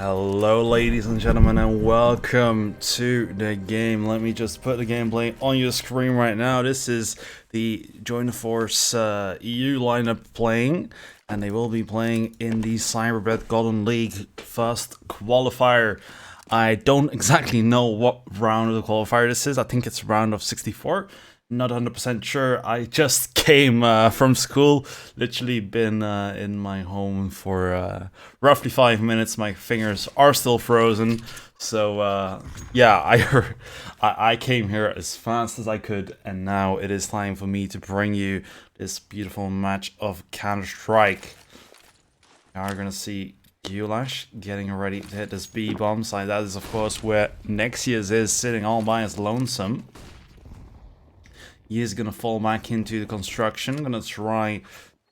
Hello ladies and gentlemen, and welcome to the game. Let me just put the gameplay on your screen right now. This is the Join the Force EU lineup playing, and they will be playing in the Cyberbet Golden League first qualifier. I don't exactly know what round of the qualifier this is. I think it's round of 64. Not 100% sure. I just came from school. Literally been in my home for roughly 5 minutes. My fingers are still frozen. So yeah, I came here as fast as I could, and now it is time for me to bring you this beautiful match of Counter-Strike. Now we're gonna see QLASH getting ready to hit this B bomb site. That is of course where Nexius is sitting all by his lonesome. He is gonna fall back into the construction, gonna try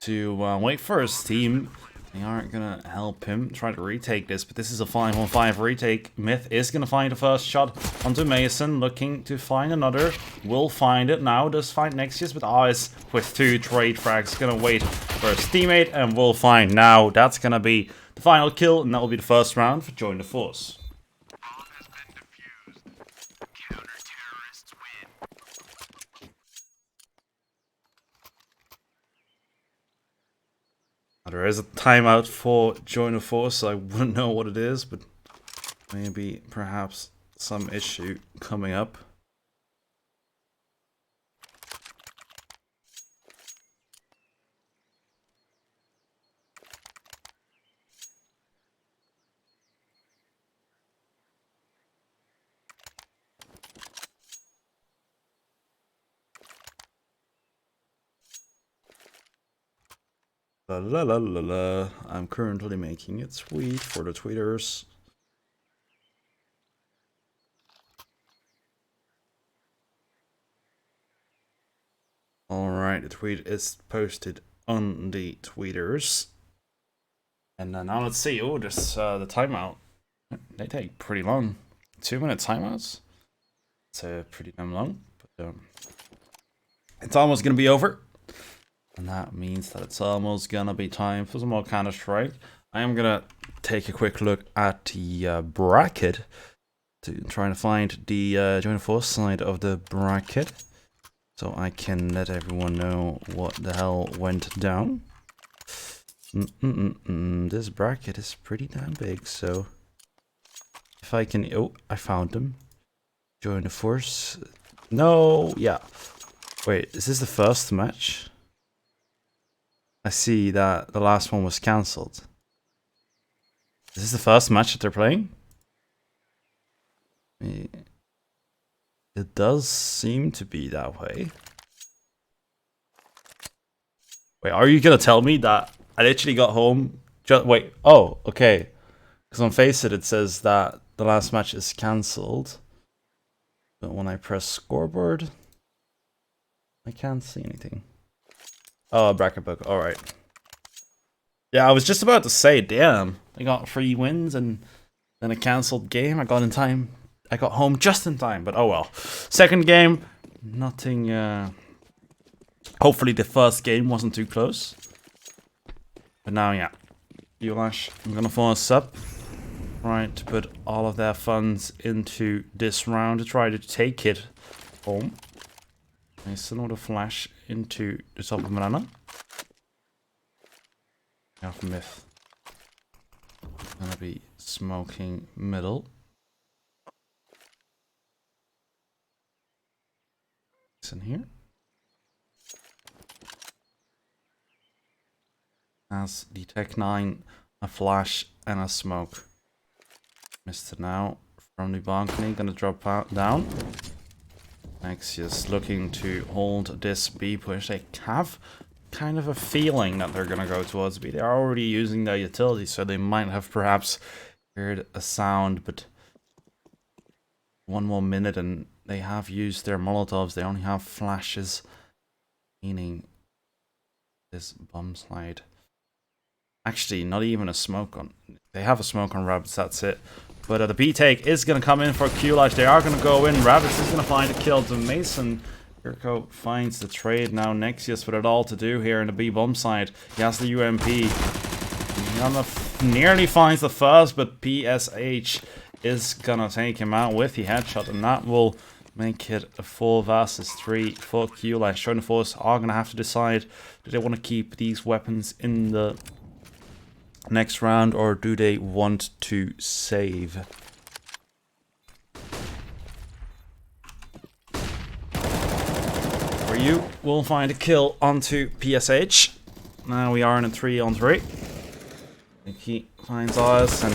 to wait for his team. They aren't gonna help him try to retake this, but this is a 5-on-5 retake. Myth is gonna find the first shot onto Mason, looking to find another. Will find it now, does find Nexius, but Eyes with 2 trade frags, gonna wait for his teammate, and will find now. That's gonna be the final kill, and that will be the first round for Join the Force. There is a timeout for Join the Force, so I wouldn't know what it is, but maybe, perhaps, some issue coming up. La la la la la. I'm currently making a tweet for the tweeters. Alright, the tweet is posted on the tweeters. And now let's see. Oh, this the timeout. They take pretty long. 2-minute timeouts. It's pretty damn long, but it's almost gonna be over. And that means that it's almost gonna be time for some more Counter-Strike. I am gonna take a quick look at the bracket to try to find the Join the Force side of the bracket, so I can let everyone know what the hell went down. This bracket is pretty damn big, so if I can... Oh, I found them. Join the Force. No, yeah. Wait, is this the first match? I see that the last one was cancelled. Is this the first match that they're playing? It does seem to be that way. Wait, are you gonna tell me that I literally got home? Wait, oh, okay. Because on Faceit it says that the last match is cancelled. But when I press scoreboard, I can't see anything. Oh, bracket book. All right. Yeah, I was just about to say, damn, I got 3 wins and then a cancelled game. I got in time. I got home just in time, but oh well. Second game, nothing. Hopefully the first game wasn't too close. But now, yeah, QLASH, I'm gonna force up. Right, to put all of their funds into this round to try to take it home. Mason with a flash into the top of banana. Now for Myth. Gonna be smoking middle. It's in here. As the Tech 9, a flash and a smoke. Missed it now from the balcony. Gonna drop out down. Nexius looking to hold this B push. They have kind of a feeling that they're gonna go towards B. They're already using their utility, so they might have perhaps heard a sound, but 1 more minute and they have used their Molotovs. They only have flashes, meaning this bomb slide. Actually, not even a smoke on. They have a smoke on Rabbits, that's it. But the B take is going to come in for QLASH. They are going to go in. Rabbits is going to find a kill to Mason. Kirko finds the trade now. Nexius with it all to do here in the B bomb side. He has the UMP. Not enough nearly finds the first, but PSH is gonna take him out with the headshot, and that will make it a 4 versus 3 for QLASH. Join the Force are gonna have to decide, do they want to keep these weapons in the next round, or do they want to save? You will find a kill onto PSH. Now we are in a 3-on-3. He finds us and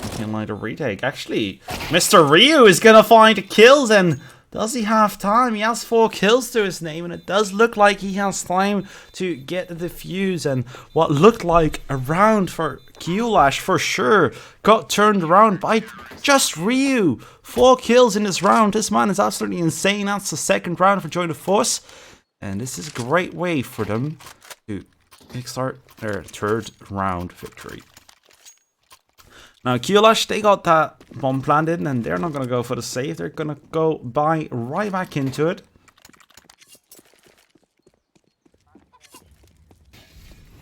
we can like a retake. Actually, Mr. Ryu is gonna find a kill then. Does he have time? He has 4 kills to his name, and it does look like he has time to get the defuse. And what looked like a round for QLASH for sure got turned around by just Ryu. 4 kills in this round. This man is absolutely insane. That's the 2nd round for Join the Force. And this is a great way for them to kickstart their 3rd round victory. Now QLASH, they got that bomb planted, and they're not going to go for the save. They're going to go right back into it.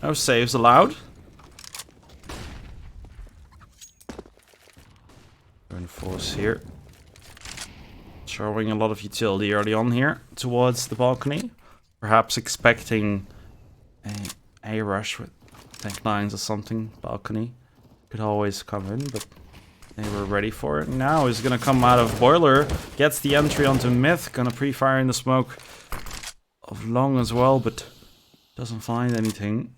No saves allowed. Force here. Showing a lot of utility early on here towards the balcony. Perhaps expecting a rush with tank lines or something. Balcony could always come in, but they were ready for it. Now he's gonna come out of boiler, gets the entry onto Myth, gonna pre-fire in the smoke of long as well, but doesn't find anything.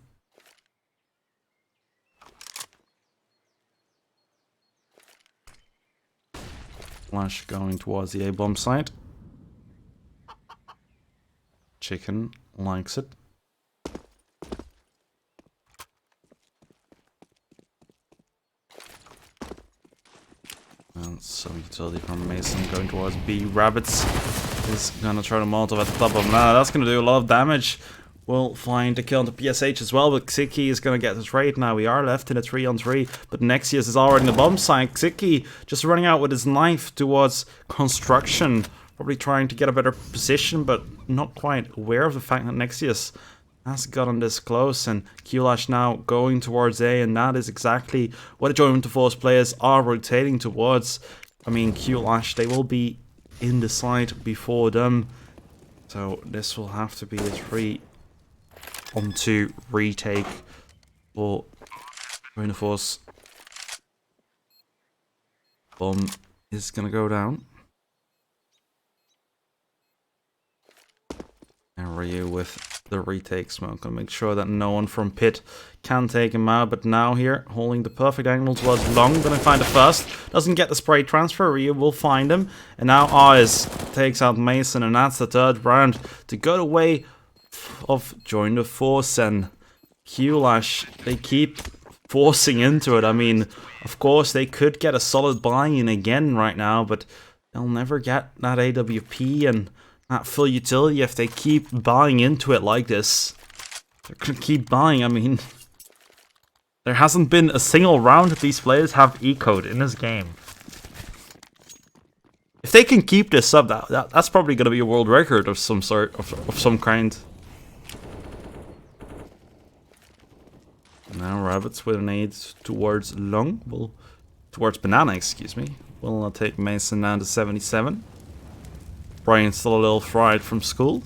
Flash going towards the A-bomb site. Chicken likes it. And some utility from Mason going towards B. Rabbits is gonna try to Molotov at the top of him. Now that's gonna do a lot of damage. We'll find a kill onto PSH as well, but Xiki is going to get his raid. Now we are left in a 3-on-3, but Nexius is already in the bomb site. Xiki just running out with his knife towards construction, probably trying to get a better position, but not quite aware of the fact that Nexius has gotten this close, and QLASH now going towards A, and that is exactly what the Join the Force players are rotating towards. I mean, QLASH, they will be in the site before them, so this will have to be a 3-on-2 retake for Join the Force. Bomb is gonna go down. And Ryu with the retake smoke. Gonna make sure that no one from pit can take him out. But now here, holding the perfect angle towards long. Gonna find the first. Doesn't get the spray transfer. Ryu will find him. And now Oz takes out Mason. And that's the 3rd round to go the way of Join the Force. And QLASH, they keep forcing into it. I mean, of course, they could get a solid buy-in again right now, but they'll never get that AWP and that full utility if they keep buying into it like this. They're gonna keep buying. I mean, there hasn't been a single round that these players have ecoed in this game. If they can keep this up, that's probably gonna be a world record of some sort, of some kind. Now Rabbits with an aid towards Long, towards Banana, excuse me. Will take Mason down to 77. Brian's still a little fried from school.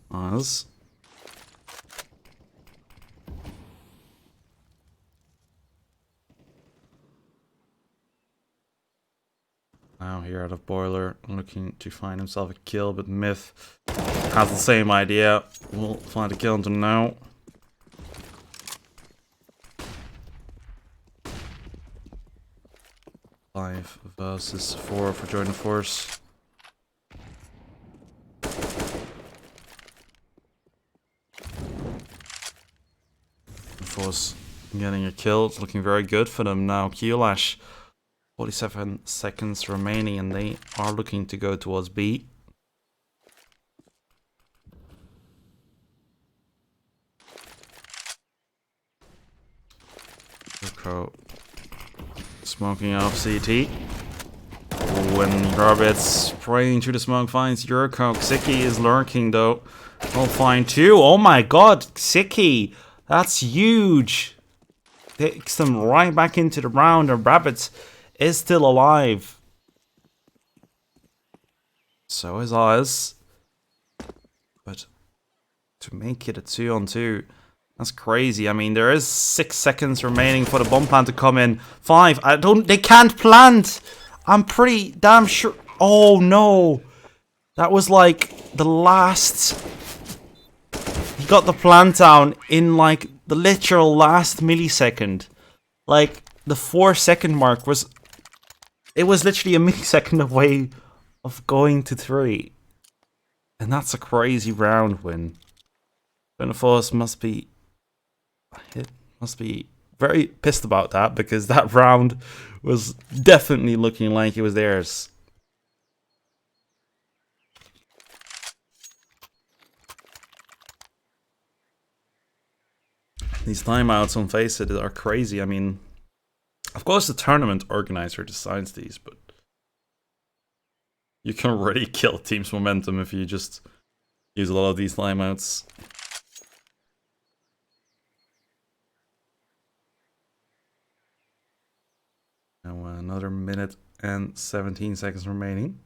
Oz. Now here out of boiler, looking to find himself a kill, but Myth has the same idea. We'll find a kill into now. Five versus 4 for Join the Force. Force getting a kill. It's looking very good for them now. QLASH, 47 seconds remaining, and they are looking to go towards B. Smoking off CT. when Rabbit's praying to the smoke finds Yurko. Xiki is lurking though. We'll find two. Oh my god, Xiki! That's huge! Takes them right back into the round, and Rabbit is still alive. So is Oz. But to make it a 2-on-2, that's crazy. I mean, there is 6 seconds remaining for the bomb plant to come in. 5. They can't plant! I'm pretty damn sure. Oh no! That was like the last. He got the plant down in like the literal last millisecond. Like the 4-second mark was. It was literally a millisecond away of going to 3. And that's a crazy round win. Force must be very pissed about that, because that round was definitely looking like it was theirs. These timeouts on Face It are crazy. I mean, of course the tournament organizer decides these, but you can already kill team's momentum if you just use a lot of these timeouts. Now another minute and 17 seconds remaining.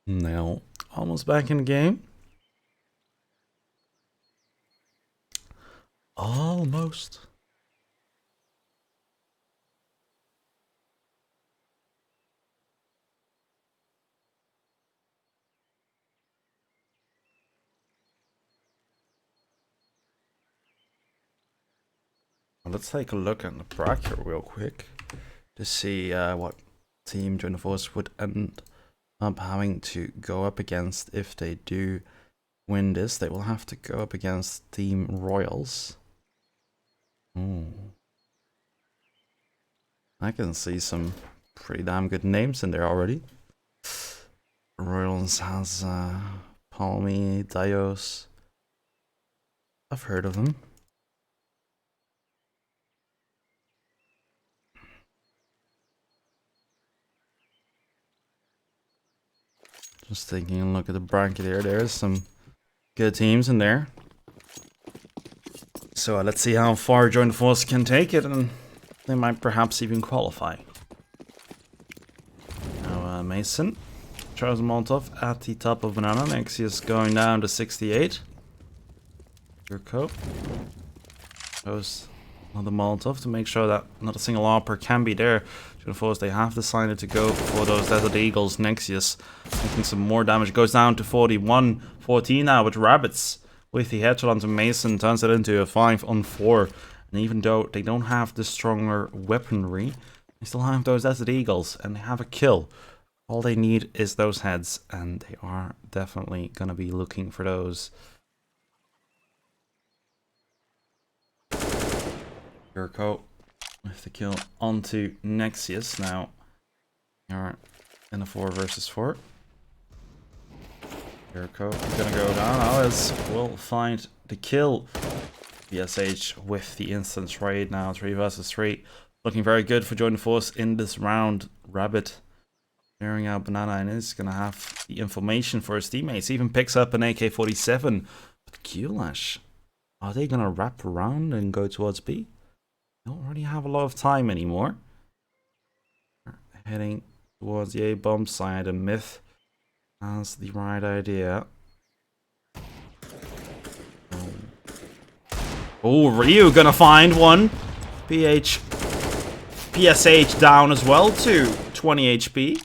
Now, almost back in the game. Almost. Let's take a look at the bracket real quick to see what team Join the Force would end up having to go up against if they do win this. They will have to go up against Team Royals. I can see some pretty damn good names in there already. Royals has Palmy, Dios. I've heard of them. Just taking a look at the bracket here. There's some good teams in there. So let's see how far Join the Force can take it, and they might perhaps even qualify. Now Mason, Charles Molotov at the top of Banana. Nexius going down to 68. Jurko goes another Molotov to make sure that not a single AWPer can be there. Join the Force, they have decided to go for those Desert Eagles. Nexius making some more damage. Goes down to 41-14 now with Rabbits. With the headshot onto Mason, turns it into a 5-on-4. And even though they don't have the stronger weaponry, they still have those Desert Eagles, and they have a kill. All they need is those heads, and they are definitely going to be looking for those. Jurko with the kill onto Nexius. Now you're in a 4 versus 4. Jurko gonna go down. Alice will find the kill. BSH with the instant raid now. 3 versus 3. Looking very good for Join the Force in this round. Rabbit clearing out Banana and is gonna have the information for his teammates. Even picks up an AK-47. But QLASH, are they gonna wrap around and go towards B? They don't really have a lot of time anymore. Heading towards the A-bomb side, and Myth has the right idea. Oh, Ryu gonna find one. PSH down as well to 20 HP.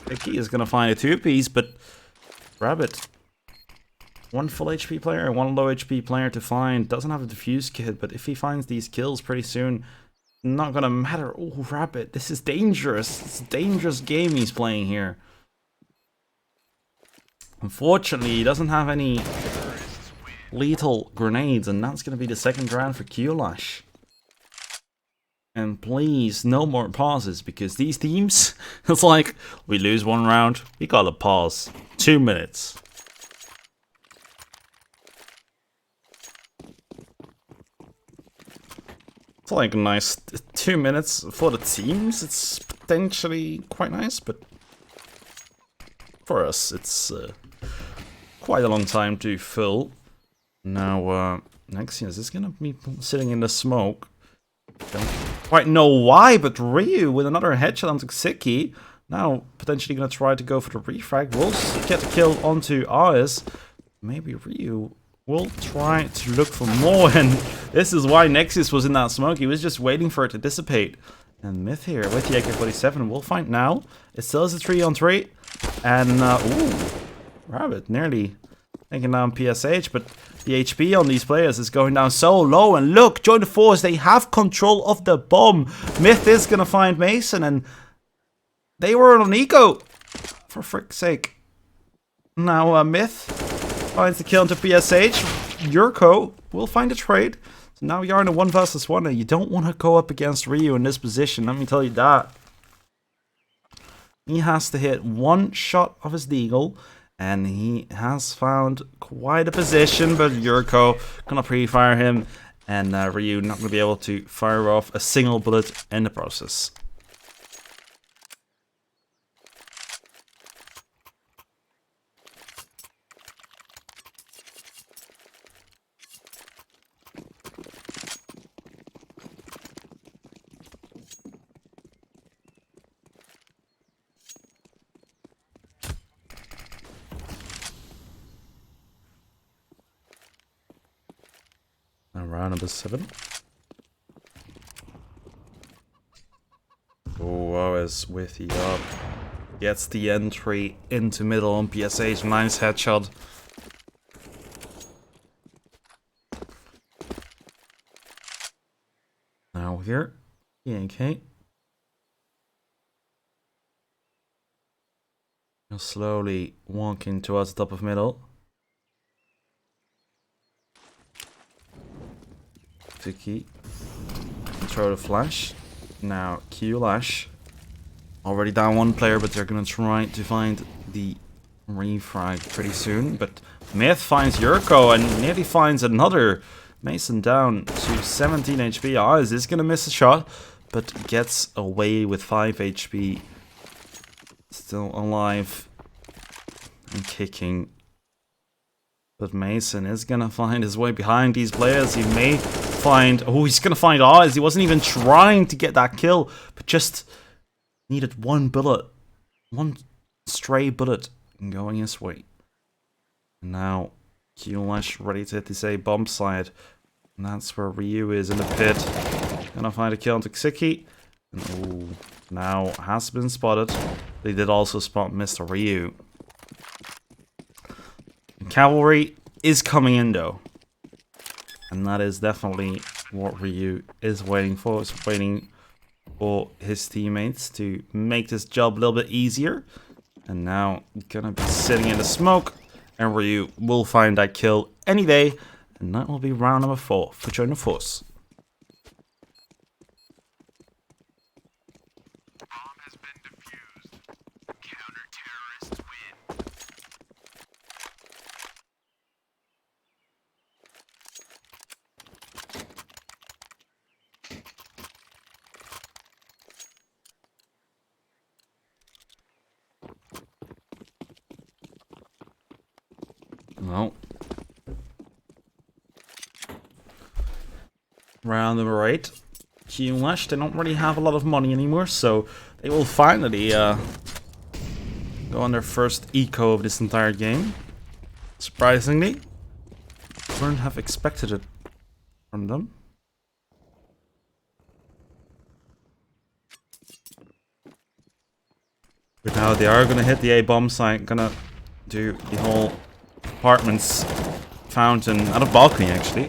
Vicky is gonna find a 2-piece, but Rabbit, one full HP player and one low HP player to find. Doesn't have a defuse kit, but if he finds these kills pretty soon, not gonna matter. Oh, Rabbit, this is dangerous. It's a dangerous game he's playing here. Unfortunately, he doesn't have any lethal grenades, and that's going to be the second round for QLASH. And please, no more pauses, because these teams, it's like, we lose one round, we gotta pause. 2 minutes. It's like a nice 2 minutes for the teams. It's potentially quite nice, but for us, it's quite a long time to fill. Now, next, is this gonna be sitting in the smoke? Don't quite know why, but Ryu with another headshot onto Xiki. Now, potentially gonna try to go for the refrag. Will get the kill onto Oz. Maybe Ryu will try to look for more, and this is why Nexus was in that smoke. He was just waiting for it to dissipate. And Myth here with the AK-47 will find now. It still is a 3-on-3. And, ooh, Rabbit nearly taking down PSH, but the HP on these players is going down so low. And look, join the force, they have control of the bomb. Myth is gonna find Mason, and they were on Eco, for frick's sake. Now, Myth finds the kill into PSH. Yurko will find a trade. So now you're in a 1 versus 1, and you don't want to go up against Ryu in this position, let me tell you that. He has to hit one shot of his deagle, and he has found quite a position, but Yurko gonna pre-fire him, and Ryu not gonna be able to fire off a single bullet in the process. Round number 7. Oh, is with the up. Gets the entry into middle on PSH. Nice headshot. Now here, ENG. He'll slowly walking towards the top of middle. Vicky, throw the flash. Now QLASH already down one player, but they're gonna try to find the refrag pretty soon. But Myth finds Yurko and nearly finds another. Mason down to 17 HP. Oz is gonna miss a shot, but gets away with 5 HP. Still alive and kicking. But Mason is gonna find his way behind these players. He may find... Oh, he's gonna find Oz. He wasn't even trying to get that kill, but just needed one bullet. One stray bullet going his way. And now QLASH ready to hit this A bomb side. And that's where Ryu is in the pit. Gonna find a kill on Xiki. And ooh, now has been spotted. They did also spot Mr. Ryu. Cavalry is coming in though, and that is definitely what Ryu is waiting for. Is waiting for his teammates to make this job a little bit easier. And now gonna be sitting in the smoke, and Ryu will find that kill any day, and that will be round number 4 for Join the Force. Well, round number 8. QLASH, they don't really have a lot of money anymore, so they will finally go on their first eco of this entire game. Surprisingly, wouldn't have expected it from them. But now they are gonna hit the A bomb site, gonna do the whole apartments fountain out of balcony actually,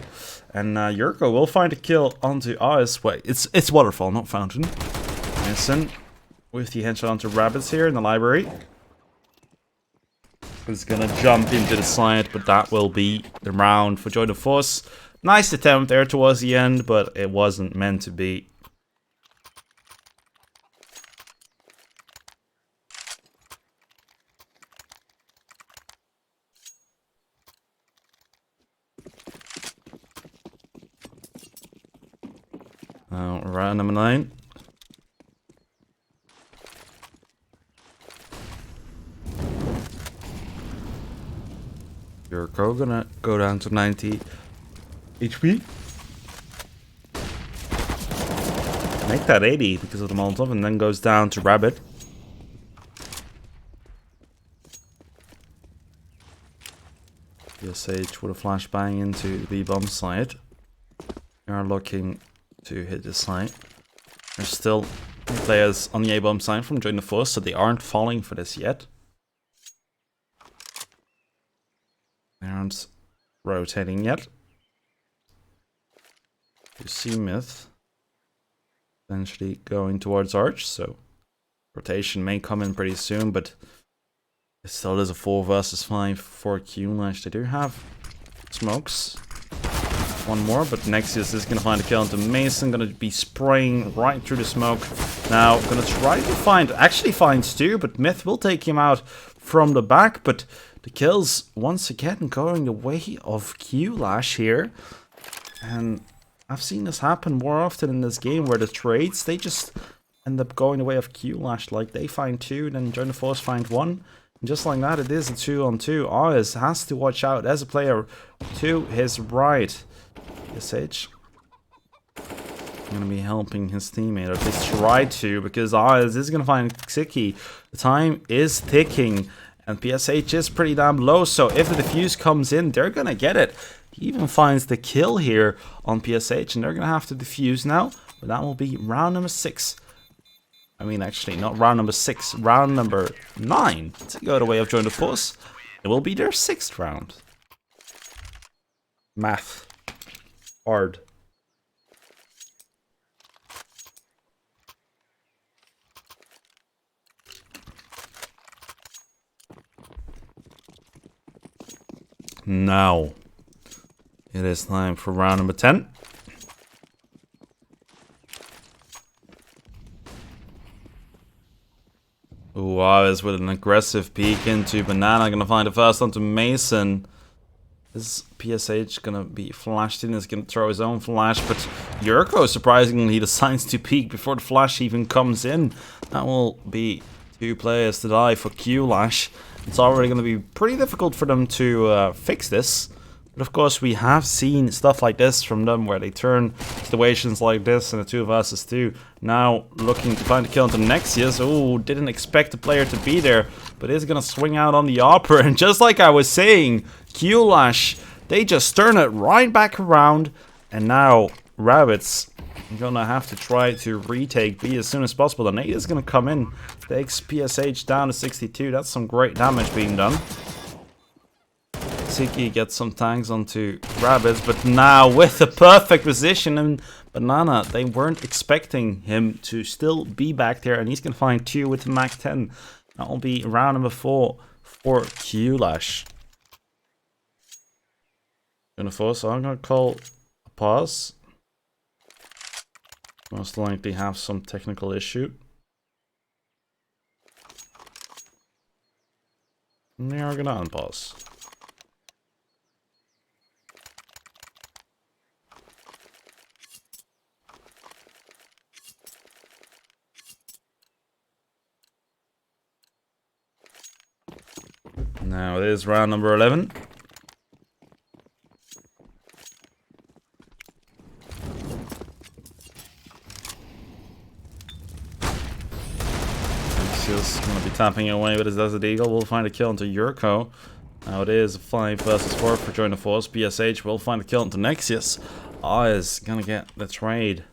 and Yurko will find a kill onto Oz. Wait, it's waterfall, not fountain. Mason with the headshot onto Rabbits here in the library. is gonna jump into the side, but that will be the round for Join the Force. Nice attempt there towards the end, but it wasn't meant to be. Now, round number 9. Yurko gonna go down to 90 HP. Make that 80 because of the Molotov, and then goes down to Rabbit. Sage with a flashbang into the B-bomb side. We are looking to hit this side. There's still players on the A-bomb side from Join the Force, so they aren't falling for this yet. They aren't rotating yet. You see Myth eventually going towards Arch, so rotation may come in pretty soon, but it still is a 4 versus 5 for QLASH. They do have smokes. One more, but Nexius is going to find a kill into Mason. Going to be spraying right through the smoke. Now, going to try to find, actually finds 2, but Myth will take him out from the back. But the kills, once again, going the way of QLASH here. And I've seen this happen more often in this game, where the trades, they just end up going the way of QLASH. Like, they find 2, then Join the Force find 1. And just like that, it is a 2-on-2. Oz has to watch out as a player to his right. SH gonna be helping his teammate, or at least try to, because Oz is gonna find Xiki. The time is ticking, and PSH is pretty damn low, so if the defuse comes in, they're gonna get it. He even finds the kill here on PSH, and they're gonna have to defuse now, but that will be round number 6. I mean, actually, not round number 6, round number 9 to go the way of Join the Force. It will be their 6th round. Math. Hard. Now, it is time for round number 10. Is with an aggressive peek into Banana. Gonna find the first onto Mason. Is PSH gonna be flashed in? Is gonna throw his own flash, but Yurko surprisingly decides to peek before the flash even comes in. That will be 2 players to die for QLASH. It's already gonna be pretty difficult for them to fix this. But of course, we have seen stuff like this from them, where they turn situations like this in a 2 versus 2. Now looking to find a kill into Nexius. Oh, didn't expect the player to be there, but is gonna swing out on the Opera. And just like I was saying, QLASH, they just turn it right back around. And now Rabbits gonna have to try to retake B as soon as possible. The nade is gonna come in, takes PSH down to 62. That's some great damage being done. Tiki gets some tanks onto Rabbits, but now with the perfect position, and Banana, they weren't expecting him to still be back there, and he's gonna find 2 with the Mac 10. That will be round number 4 for QLASH. Gonna force, I'm gonna call a pause. Most likely have some technical issue. And they are gonna unpause. Now it is round number 11. He's going to be tapping away with his Desert Eagle. We'll find a kill into Yurko. Now it is 5 versus 4 for Join the Force. PSH will find a kill into Nexius. Is going to get the trade.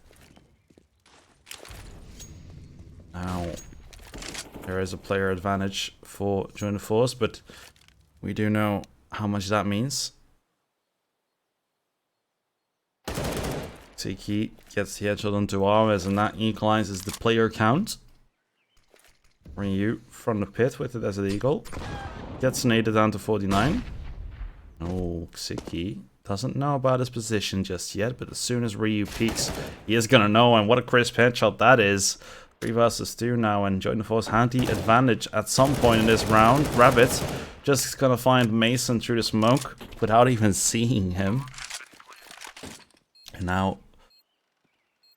Now there is a player advantage for Join the Force, but we do know how much that means. Tiki gets the headshot onto Ares, and that equalizes the player count. Ryu from the pit with the Desert Eagle. Gets naded down to 49. Oh, Xiki doesn't know about his position just yet, but as soon as Ryu peeks, he is gonna know, and what a crisp headshot that is. 3 versus 2 now, and Join the Force had the advantage at some point in this round. Rabbit just gonna find Mason through the smoke without even seeing him. And now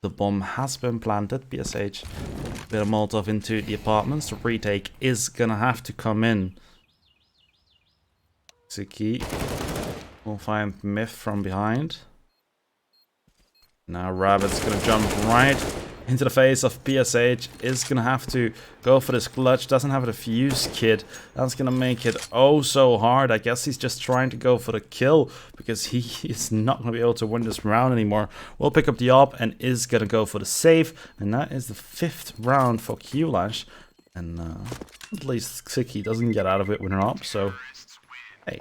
the bomb has been planted. BSH, bit of Molotov into the apartments. The retake is gonna have to come in. Xiki will find Myth from behind. Now Rabbit's gonna jump right into the face of PSH. Is gonna have to go for this clutch. Doesn't have a defuse kit. That's gonna make it oh so hard. I guess he's just trying to go for the kill because he is not gonna be able to win this round anymore. Will pick up the op and is gonna go for the save. And that is the 5th round for QLASH. And at least Xiki doesn't get out of it with an op. So hey.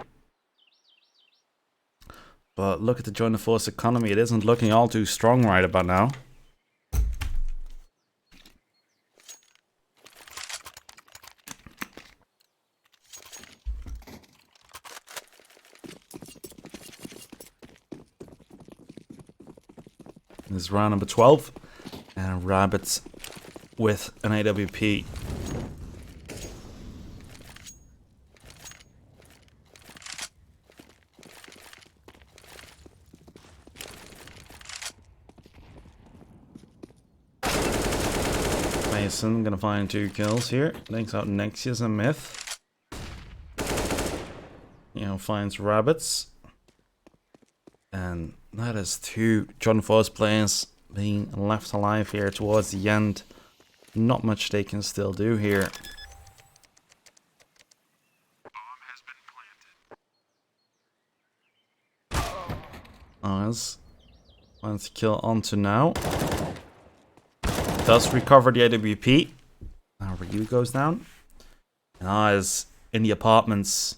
But look at the Join the Force economy. It isn't looking all too strong right about now. This is round number 12, and Rabbits with an AWP. Mason gonna find 2 kills here. Takes out Nexius and Myth. Finds Rabbits. And that is 2 John Force players being left alive here towards the end. Not much they can still do here. Oz finds the kill onto now. Does recover the AWP. Now Ryu goes down. And Oz in the apartments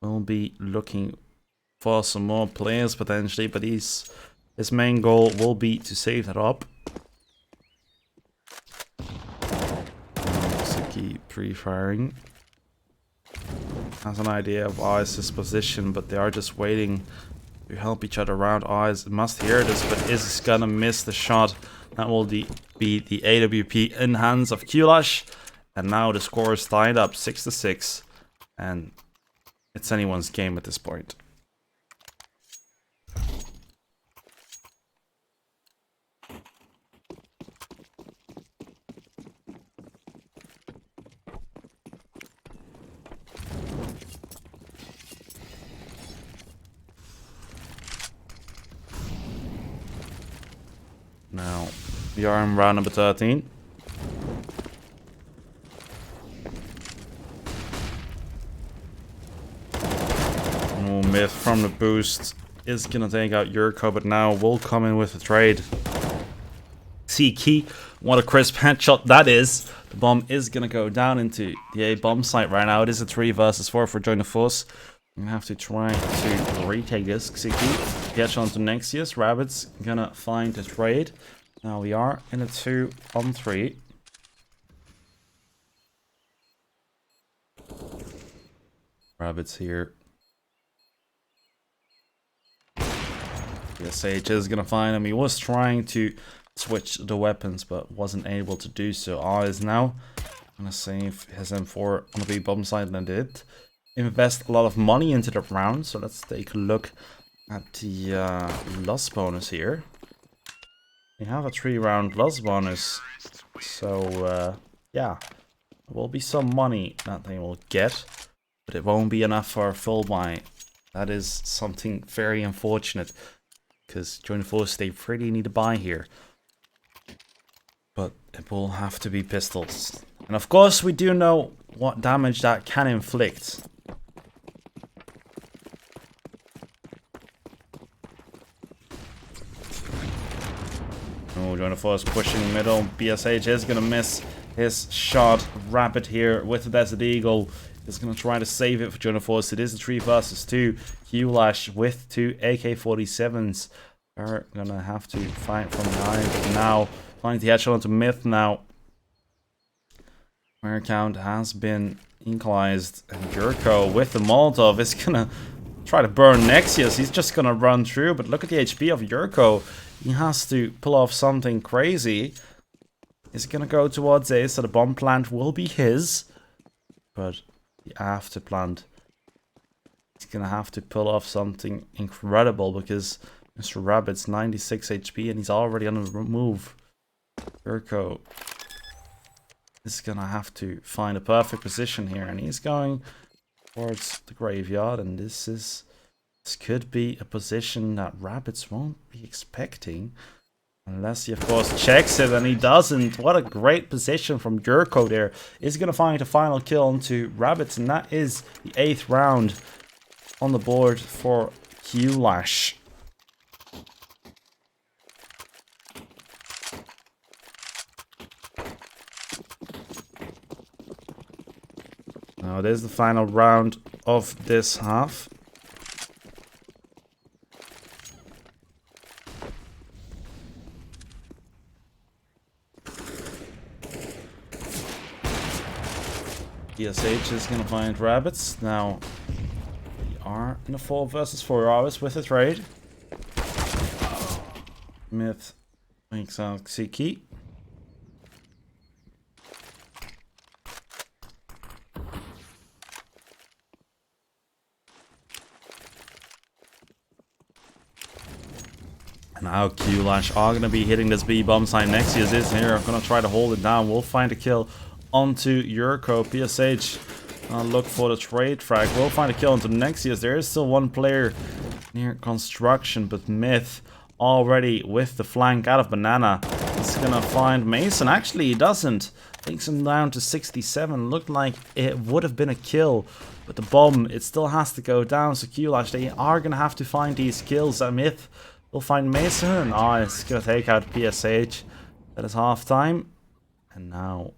will be looking for some more players potentially, but his main goal will be to save that up. Xiki pre-firing. Has an idea of Oiz's position, but they are just waiting to help each other around. Oiz must hear this, but is gonna miss the shot. That will be the AWP in hands of QLASH. And now the score is tied up 6-6. And it's anyone's game at this point. Now, we are in round number 13. Oh, Myth from the boost is gonna take out Yurko, but now will come in with a trade. Xiki, what a crisp headshot that is. The bomb is gonna go down into the A bomb site right now. It is a 3 versus 4 for Join the Force. I'm gonna have to try to retake this. Xiki gets onto Nexius. Rabbit's gonna find a trade. Now we are in a 2-on-3. Rabbit's here. SH is gonna find him. He was trying to switch the weapons, but wasn't able to do so. Is now gonna save his M4 on the B bomb side, and did invest a lot of money into the round. So let's take a look at the loss bonus here. We have a 3-round loss bonus, so yeah, there will be some money that they will get, but it won't be enough for a full buy. That is something very unfortunate, because Join the Force, they really need to buy here. But it will have to be pistols. And of course we do know what damage that can inflict. Oh, Join the Force pushing middle. BSH is gonna miss his shot. Rabbit here with the Desert Eagle is gonna try to save it for Join the Force. It is a 3 versus 2. QLASH with 2 AK-47s are gonna have to fight from behind. But now finding the headshot onto Myth now. Player count has been equalized, and Jurko with the Molotov is gonna try to burn Nexius. He's just gonna run through, but look at the HP of Jurko. He has to pull off something crazy. He's gonna go towards A, so the bomb plant will be his. But the after plant, he's gonna have to pull off something incredible because Mr. Rabbit's 96 HP and he's already on the move. Jurko is gonna have to find a perfect position here, and he's going towards the graveyard, and this could be a position that Rabbits won't be expecting. Unless he, of course, checks it, and he doesn't. What a great position from Jurko there. Is going to find a final kill onto Rabbits, and that is the 8th round on the board for QLASH. Now, it is the final round of this half. PSH is going to find Rabbits. Now, we are in a 4 versus 4 hours with a trade. Myth makes out Xiki. Now QLASH are going to be hitting this B bomb sign. Nexius is here. I'm going to try to hold it down. We'll find a kill onto Jurko. PSH look for the trade frag. We'll find a kill onto Nexius. There is still one player near construction, but Myth already with the flank out of Banana. He's going to find Mason. Actually, he doesn't. Takes him down to 67. Looked like it would have been a kill, but the bomb, it still has to go down. So QLASH, they are going to have to find these kills. Myth will find Mason. It's going to take out PSH. That is half time. And now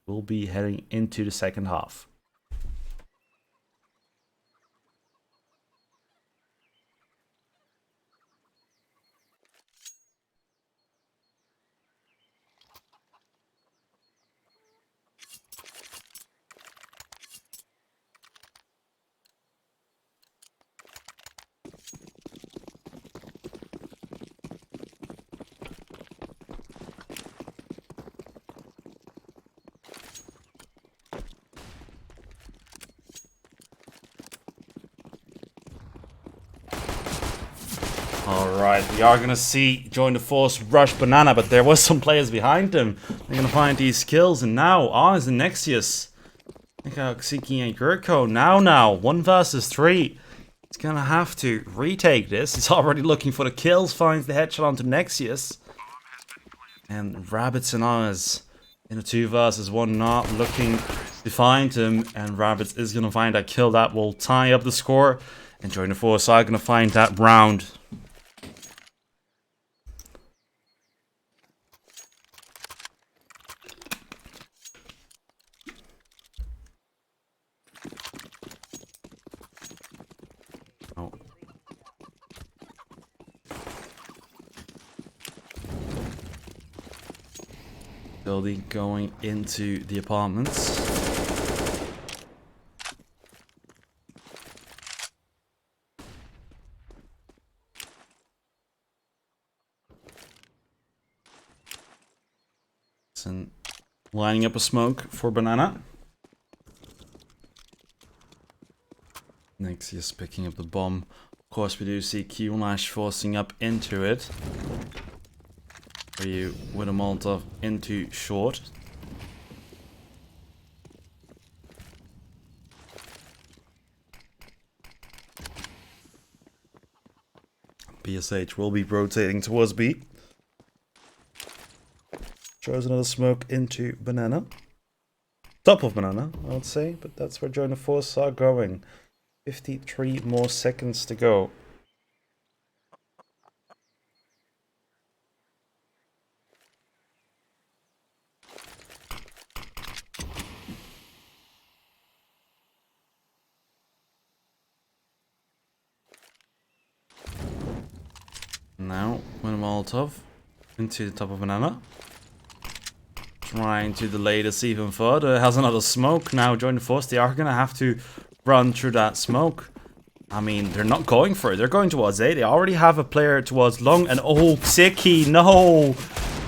we'll be heading into the second half. Alright, we are going to see Join the Force rush Banana, but there was some players behind them. They're going to find these kills, and now, is the Nexius. Look how Xiki and Jurko, now, 1 versus 3. He's going to have to retake this. He's already looking for the kills, finds the headshot onto Nexius. And Rabbits and Oz in a 2 versus 1, not looking to find him, and Rabbits is going to find that kill that will tie up the score. And Join the Force are going to find that round. Building going into the apartments. And lining up a smoke for Banana. Nexius picking up the bomb. Of course, we do see QLASH forcing up into it. For you with a Molotov into short. PSH will be rotating towards B. Throws another smoke into Banana. Top of Banana, I would say, but that's where Join the Force are going. 53 more seconds to go. Now, with a Molotov into the top of Banana. trying to delay this even further. It has another smoke now. Join the force. They are gonna have to run through that smoke. I mean, they're not going for it. They're going towards A. They already have a player towards long. And oh, Xiki, no.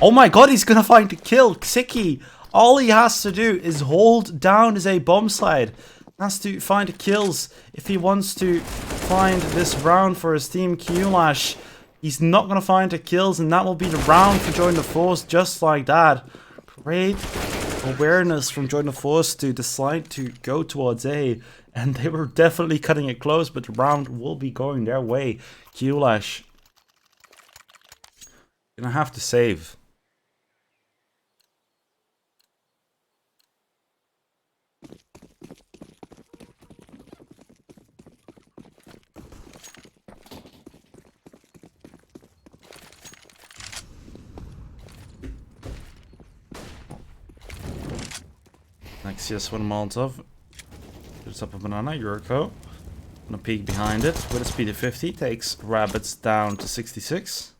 Oh my god, he's gonna find the kill. Xiki, all he has to do is hold down his A bomb slide. Has to find the kills if he wants to find this round for his team QLASH. He's not going to find the kills, and that will be the round for Join the Force, just like that. Great awareness from Join the Force to decide to go towards A, and they were definitely cutting it close, but the round will be going their way. QLASH gonna have to save. Nexius with a Molotov. Puts up a banana, Yuriko. Gonna peek behind it with a speed of 50. Takes Rabbits down to 66.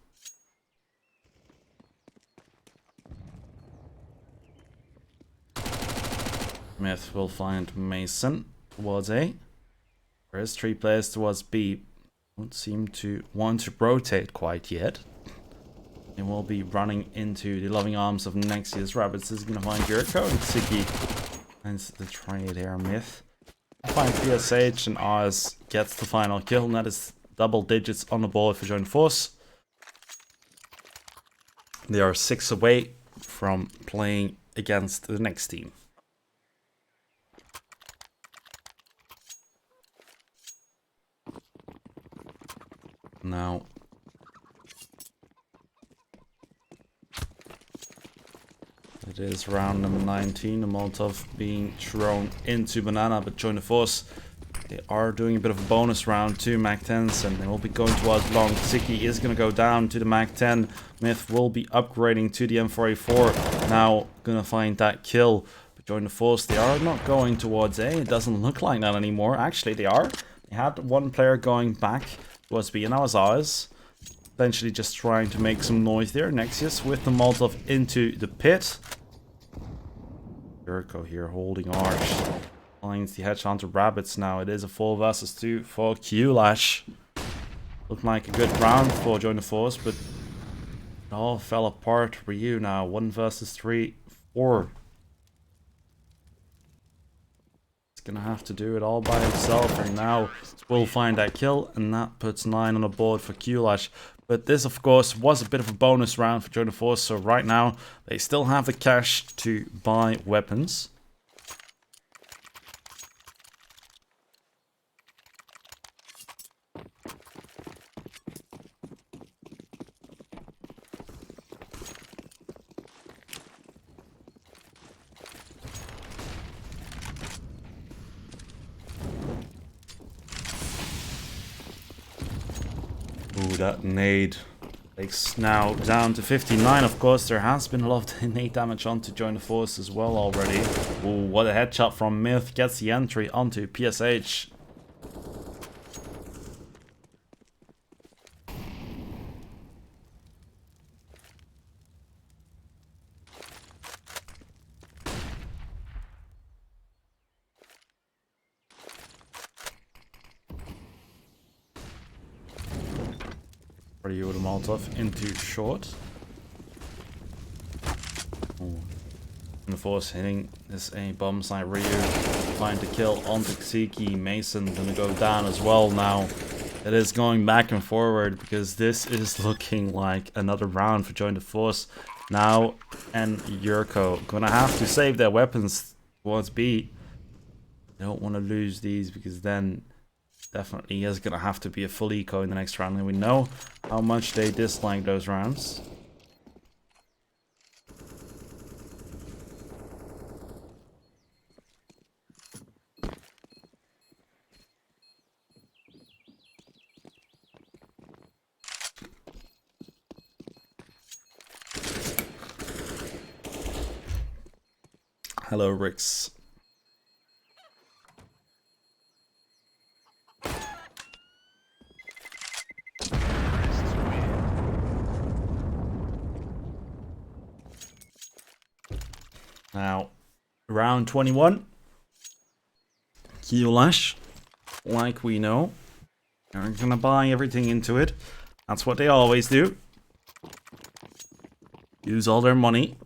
Myth will find Mason towards A. Whereas 3 players towards B don't seem to want to rotate quite yet. They will be running into the loving arms of Nexius. Rabbits is gonna find Yuriko, and Xiki finds the trade here. Myth find PSH, and Oz gets the final kill, and that is double digits on the board for Join Force. They are 6 away from playing against the next team. Now it is round number 19, the Molotov being thrown into Banana, but Join the Force, they are doing a bit of a bonus round to Mac-10s, and they will be going towards long. Xiki is going to go down to the Mac-10. Myth will be upgrading to the M4A4, now going to find that kill. But Join the Force, they are not going towards A, it doesn't look like that anymore. Actually, they are. They had one player going back towards B, and that was Oz. Eventually just trying to make some noise there. Nexius with the Molotov into the pit. Yuriko here holding Arch. Finds the headshot to Rabbits now. It is a 4 versus 2 for QLASH. Looked like a good round for Join the Force, but it all fell apart for you now. 1 versus 3, 4. He's gonna have to do it all by himself, and now will find that kill, and that puts 9 on the board for QLASH. But this, of course, was a bit of a bonus round for Join the Force, so right now they still have the cash to buy weapons. Ooh, that nade takes now down to 59. Of course, there has been a lot of nade damage onto Join the Force as well already. Ooh, what a headshot from Myth. Gets the entry onto PSH. Ryu with a Molotov into short. Ooh. And the Force hitting this A bomb side. Ryu find the kill onto Xiki. Mason gonna go down as well now. It is going back and forward because this is looking like another round for Join the Force. Now and Yuriko gonna have to save their weapons towards B. They don't want to lose these because then definitely is going to have to be a full eco in the next round, and we know how much they dislike those rounds. Hello, Rix. Now, round 21. QLASH, like we know. They're gonna buy everything into it. That's what they always do. Use all their money.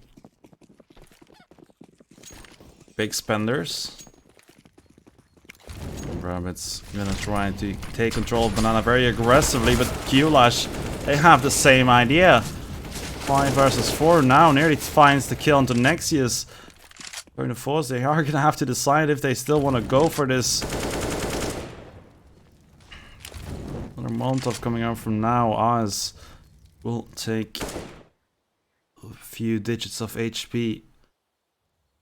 Big spenders. Rabbit's gonna try to take control of Banana very aggressively, but QLASH, they have the same idea. 5 versus 4 now, nearly finds the kill onto Nexius. Going to force, they are gonna have to decide if they still want to go for this. Another Molotov coming out from now. Oz will take a few digits of HP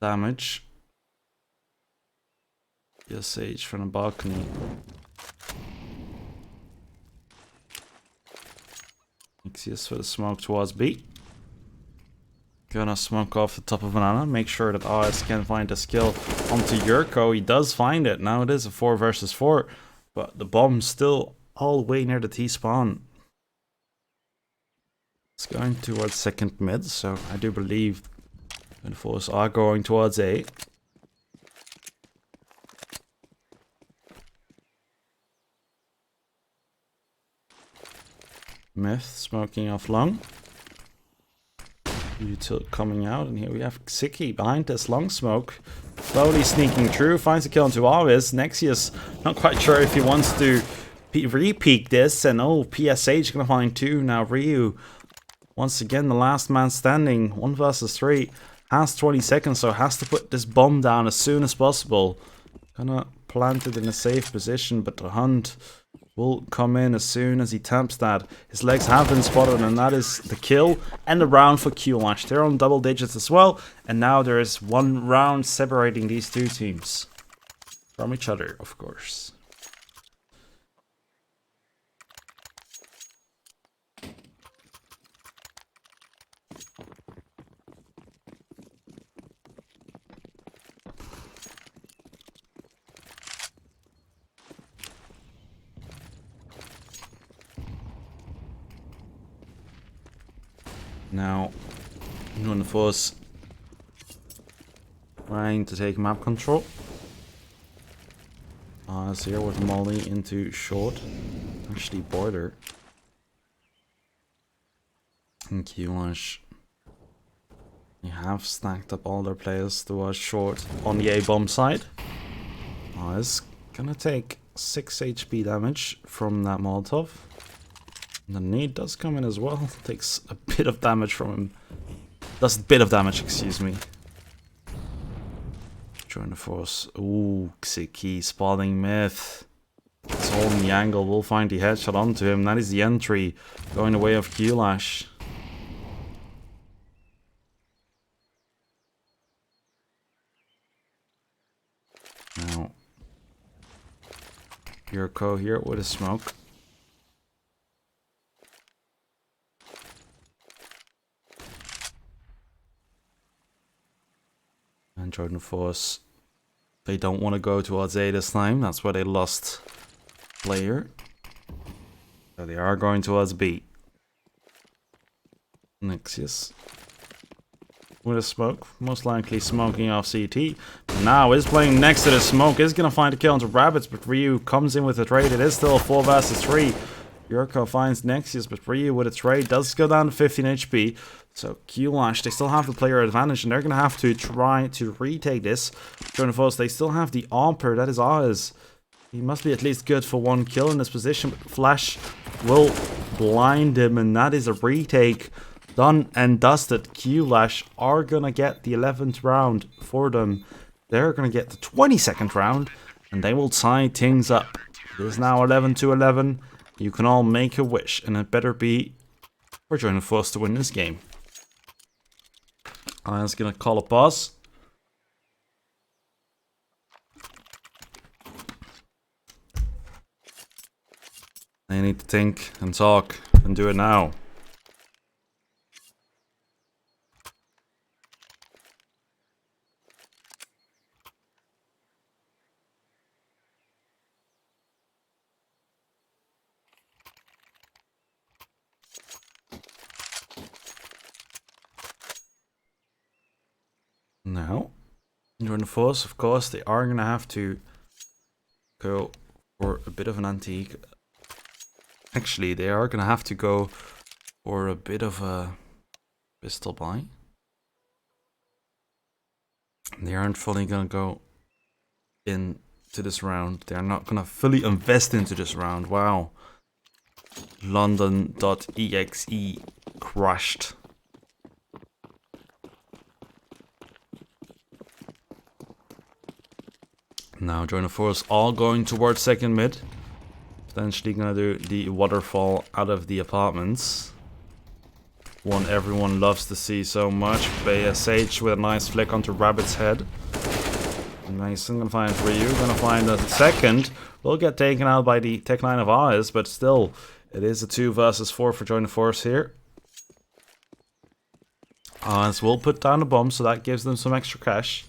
damage. Sage from the balcony. Nexius for the smoke towards B. Gonna smoke off the top of Banana. Make sure that AS can find a skill onto Yurko. He does find it. Now it is a 4 versus 4. But the bomb's still all the way near the T-spawn. It's going towards second mid. So I do believe the force are going towards A. Myth smoking off long. Util coming out, and here we have Siki behind this long smoke. Slowly sneaking through, finds a kill onto Alvis. Nexius, not quite sure if he wants to re-peek this, and oh, PSH gonna find 2. Now Ryu, once again the last man standing, 1 versus 3. Has 20 seconds, so has to put this bomb down as soon as possible. Gonna plant it in a safe position, but the hunt will come in as soon as he taps that. His legs have been spotted, and that is the kill and the round for QLASH. They're on double digits as well, and now there is 1 round separating these 2 teams from each other, of course. Now, one of us trying to take map control. So here with Molly into short, actually border. And QLASH, they have stacked up all their players towards short on the A-bomb side. Is gonna take 6 HP damage from that Molotov. The nade does come in as well. Takes a bit of damage from him. Does a bit of damage, excuse me. Join the force. Ooh, Xiki spotting Myth. It's holding the angle. We'll find the headshot onto him. That is the entry. Going the way of QLASH. Now, Yurko here with a smoke. And Jordan Force, they don't want to go towards A this time. That's why they lost player. So they are going towards B. Nexius with a smoke, most likely smoking off CT. But now is playing next to the smoke, is going to find a kill onto Rabbits, but Ryu comes in with a trade. It is still a 4 versus 3. Yurko finds Nexius, but Ryu with a trade does go down to 15 HP. So QLASH, they still have the player advantage, and they're going to have to try to retake this. Join the force, they still have the AWPer, that is Oz. He must be at least good for 1 kill in this position, but Flash will blind him, and that is a retake. Done and dusted. QLASH are going to get the 11th round for them. They're going to get the 22nd round, and they will tie things up. It is now 11-11. You can all make a wish, and it better be for Join the Force to win this game. I'm just going to call a pause. They need to think and talk and do it now. Now, during the force, of course, they are going to have to go for a bit of an antique. Actually, they are going to have to go for a bit of a pistol buy. They aren't fully going to go into this round. They're not going to fully invest into this round. Wow. London.exe crashed. Now join the force all going towards second mid. Potentially gonna do the waterfall out of the apartments. One everyone loves to see so much. wH with a nice flick onto Rabbit's head. Mason gonna find Ryu, gonna find a second. Will get taken out by the tech line of Oz, but still, it is a 2 versus 4 for join the force here. Oz will put down the bomb, so that gives them some extra cash.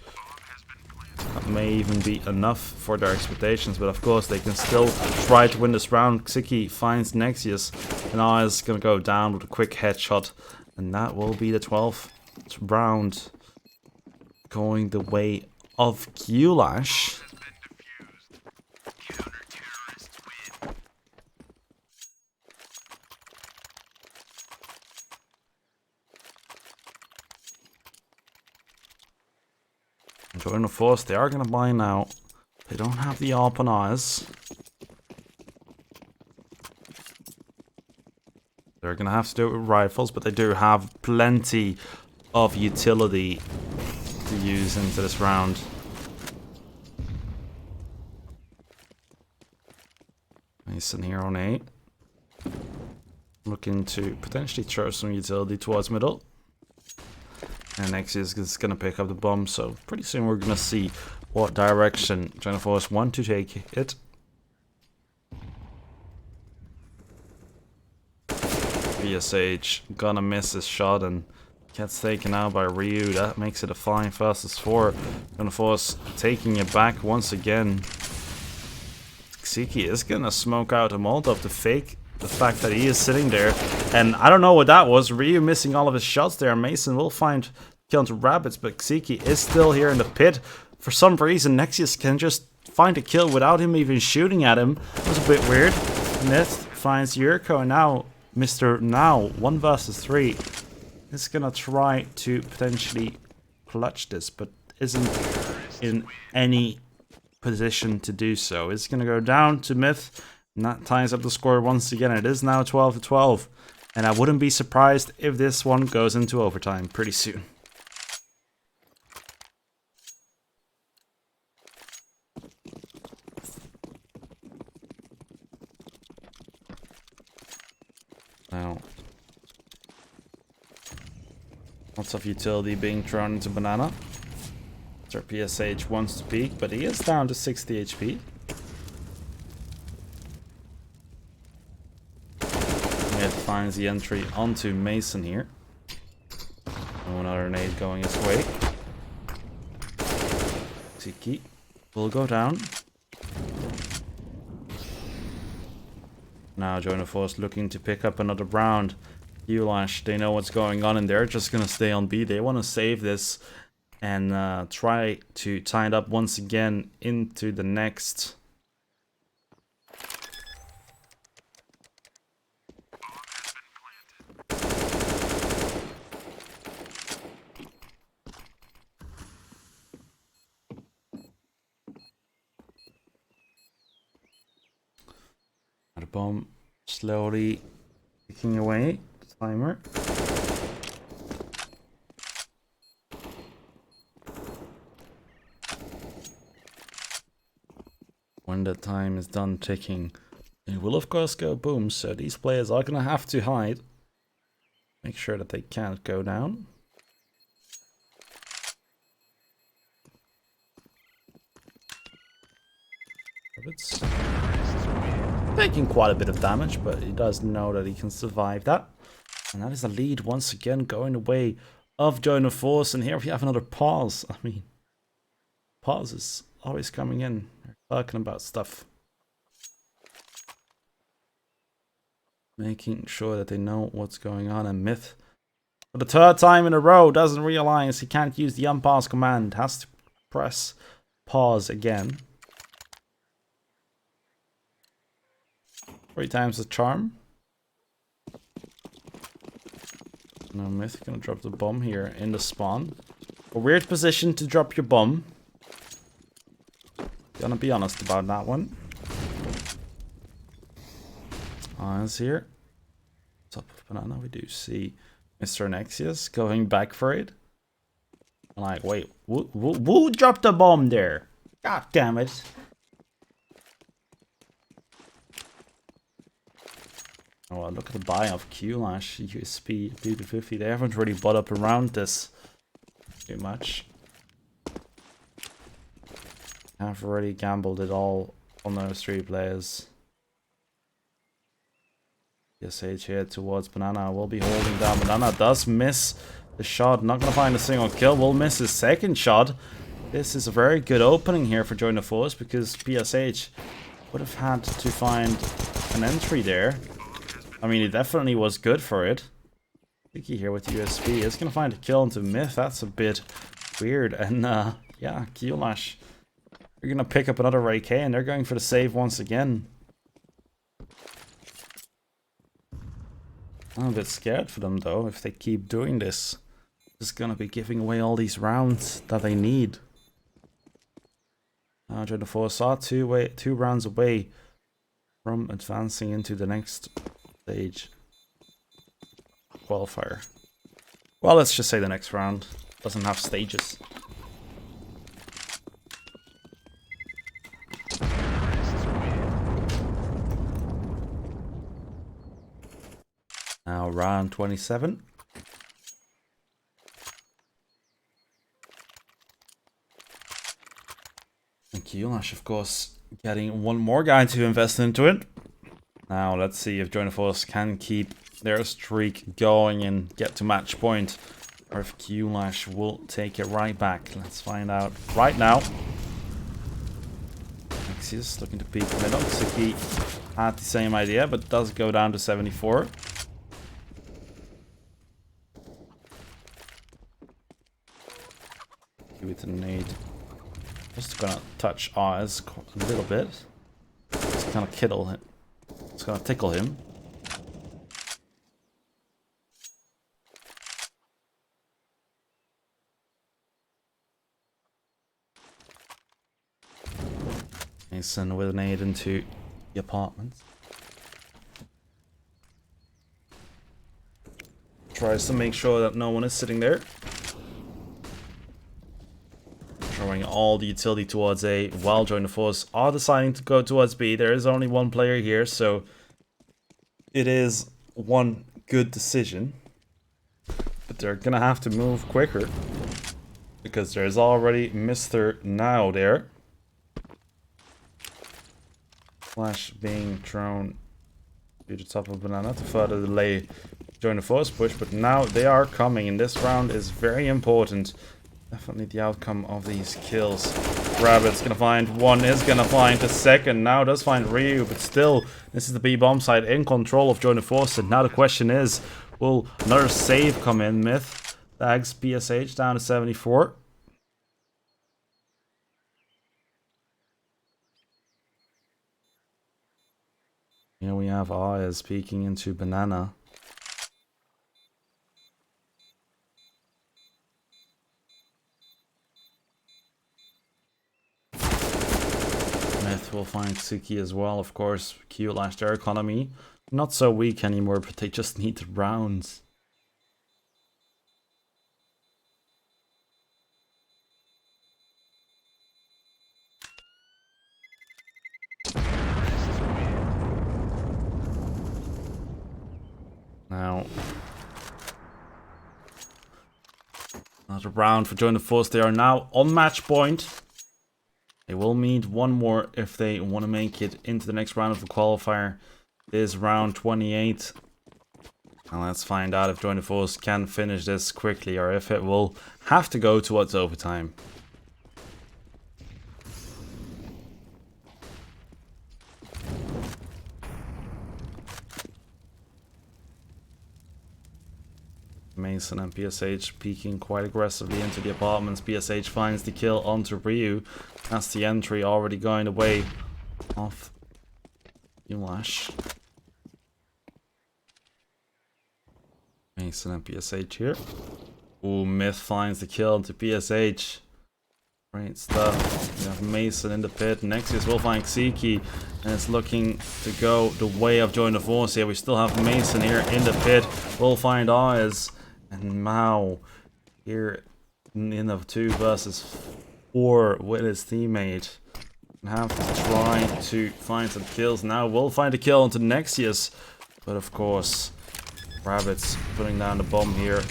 That may even be enough for their expectations, but of course they can still try to win this round. Xiki finds Nexius, and Oz is going to go down with a quick headshot, and that will be the 12th round, going the way of QLASH. Join the force, they are going to buy now. They don't have the AWP on Oz. They're going to have to do it with rifles, but they do have plenty of utility to use into this round. Mason here on 8. Looking to potentially throw some utility towards middle. And Nexius is going to pick up the bomb, so pretty soon we're going to see what direction China Force want to take it. VSH gonna miss his shot and gets taken out by Ryu. That makes it a 5 versus 4. China Force taking it back once again. Xiki is going to smoke out a Molotov to fake the fact that he is sitting there. And I don't know what that was. Ryu missing all of his shots there. Mason will find kill into Rabbits, but Xiki is still here in the pit. For some reason, Nexius can just find a kill without him even shooting at him. That was a bit weird. Myth finds Yurko, and now Mr. Now, 1 versus 3, is going to try to potentially clutch this, but isn't in any position to do so. It's going to go down to Myth. And that ties up the score once again. It is now 12-12. And I wouldn't be surprised if this one goes into overtime pretty soon. Now, lots of utility being thrown into Banana. Sir PSH wants to peek, but he is down to 60 HP. Finds the entry onto Mason here. Oh, another nade going his way. Xiki will go down. Now Join the Force looking to pick up another round. QLASH, they know what's going on and they're just going to stay on B. They want to save this and try to tie it up once again into the next. The bomb slowly ticking away. Timer. When the time is done ticking, it will of course go boom. So these players are gonna have to hide. Make sure that they can't go down. It's taking quite a bit of damage, but he does know that he can survive that. And that is a lead once again going away of Join the Force. And here we have another pause. I mean, pause is always coming in. They're talking about stuff. Making sure that they know what's going on. And Myth For the third time in a row, doesn't realize he can't use the unpause command. Has to press pause again. 3 times the charm. Now Myth gonna drop the bomb here in the spawn. A weird position to drop your bomb. Gonna be honest about that one. Eyes here. Top of banana, we do see Mr. Nexius going back for it. I'm like, wait, who dropped the bomb there? God damn it. Oh, well, look at the buy of QLASH, USP, BP50. They haven't really bought up around this too much. Have already gambled it all on those 3 players. SH here towards Banana. Will be holding down. Banana does miss the shot. Not going to find a single kill. Will miss his second shot. This is a very good opening here for Join the Force because PSH would have had to find an entry there. I mean, it definitely was good for it. Vicky here with USP is going to find a kill into Myth. That's a bit weird. And yeah, QLASH. They're going to pick up another AK and they're going for the save once again. I'm a bit scared for them though, if they keep doing this. Just going to be giving away all these rounds that they need. Join the Force are 2 rounds away from advancing into the next stage. Qualifier. Well, let's just say the next round doesn't have stages. Now round 27. And QLASH, of course, getting one more guy to invest into it. Now let's see if Join the Force can keep their streak going and get to match point, or if QLASH will take it right back. Let's find out right now. Nexius looking to peek middle. Suki had the same idea, but does go down to 74. With a nade. Just gonna touch Oz a little bit. Just gonna kittle him. It's gonna tickle him. Mason with an aid into the apartment. Tries to make sure that no one is sitting there. Throwing all the utility towards A while Join the Force are deciding to go towards B. There is only one player here, so it is one good decision. But they're gonna have to move quicker because there's already Mr. Now there. Flash being thrown to the top of Banana to further delay Join the Force push, but now they are coming, and this round is very important. Definitely the outcome of these kills. Rabbit's gonna find one, is gonna find the second, now does find Ryu, but still, this is the B-bomb side in control of Join the Force, and now the question is, will another save come in? Myth tags PSH down to 74. Here we have Ayaz peeking into Banana. Myth will find Suki as well, of course. QLASH, their economy not so weak anymore, but they just need the rounds. Now, another round for Join the Force. They are now on match point. They will need one more if they want to make it into the next round of the qualifier. It is round 28. And let's find out if Join the Force can finish this quickly or if it will have to go towards overtime. Mason and PSH peeking quite aggressively into the apartments. PSH finds the kill onto Ryu. That's the entry already going away off QLASH. Mason and PSH here. Ooh, Myth finds the kill into PSH. Great stuff. We have Mason in the pit. Nexius will find Xiki, and it's looking to go the way of Join the Force here. We still have Mason here in the pit. We'll find Oz and Mao here in the 2 versus 4 with his teammate. And have to try to find some kills. Now we'll find a kill into Nexius, but of course, Rabbit's putting down the bomb here.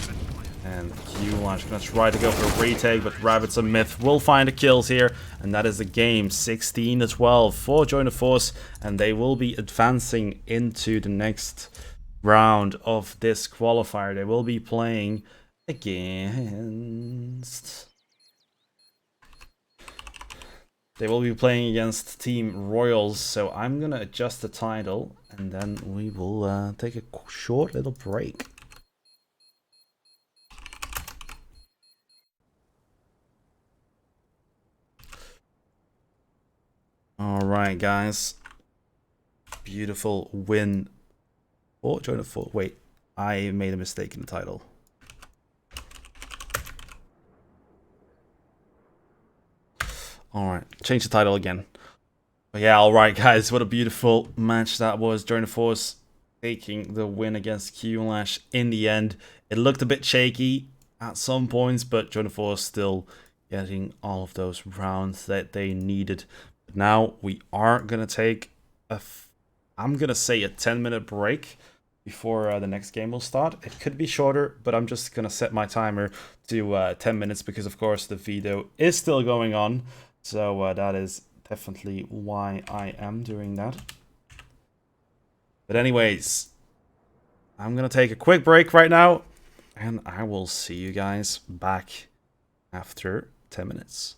And QLASH gonna try to go for a retake, but Rabbits and Myth will find the kills here, and that is the game. 16-12 for Join the Force, and they will be advancing into the next round of this qualifier. They will be playing against... Team Royals, so I'm gonna adjust the title, and then we will take a short little break. Alright, guys. Beautiful win. Oh, Join the Force. Wait, I made a mistake in the title. Alright, change the title again. But yeah, alright, guys. What a beautiful match that was. Join the Force taking the win against QLASH in the end. It looked a bit shaky at some points, but Join the Force still getting all of those rounds that they needed. Now we are going to take I'm going to say a 10-minute break before the next game will start. It could be shorter, but I'm just going to set my timer to 10 minutes because, of course, the video is still going on. So that is definitely why I am doing that. But anyways, I'm going to take a quick break right now, and I will see you guys back after 10 minutes.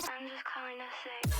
I'm just calling to say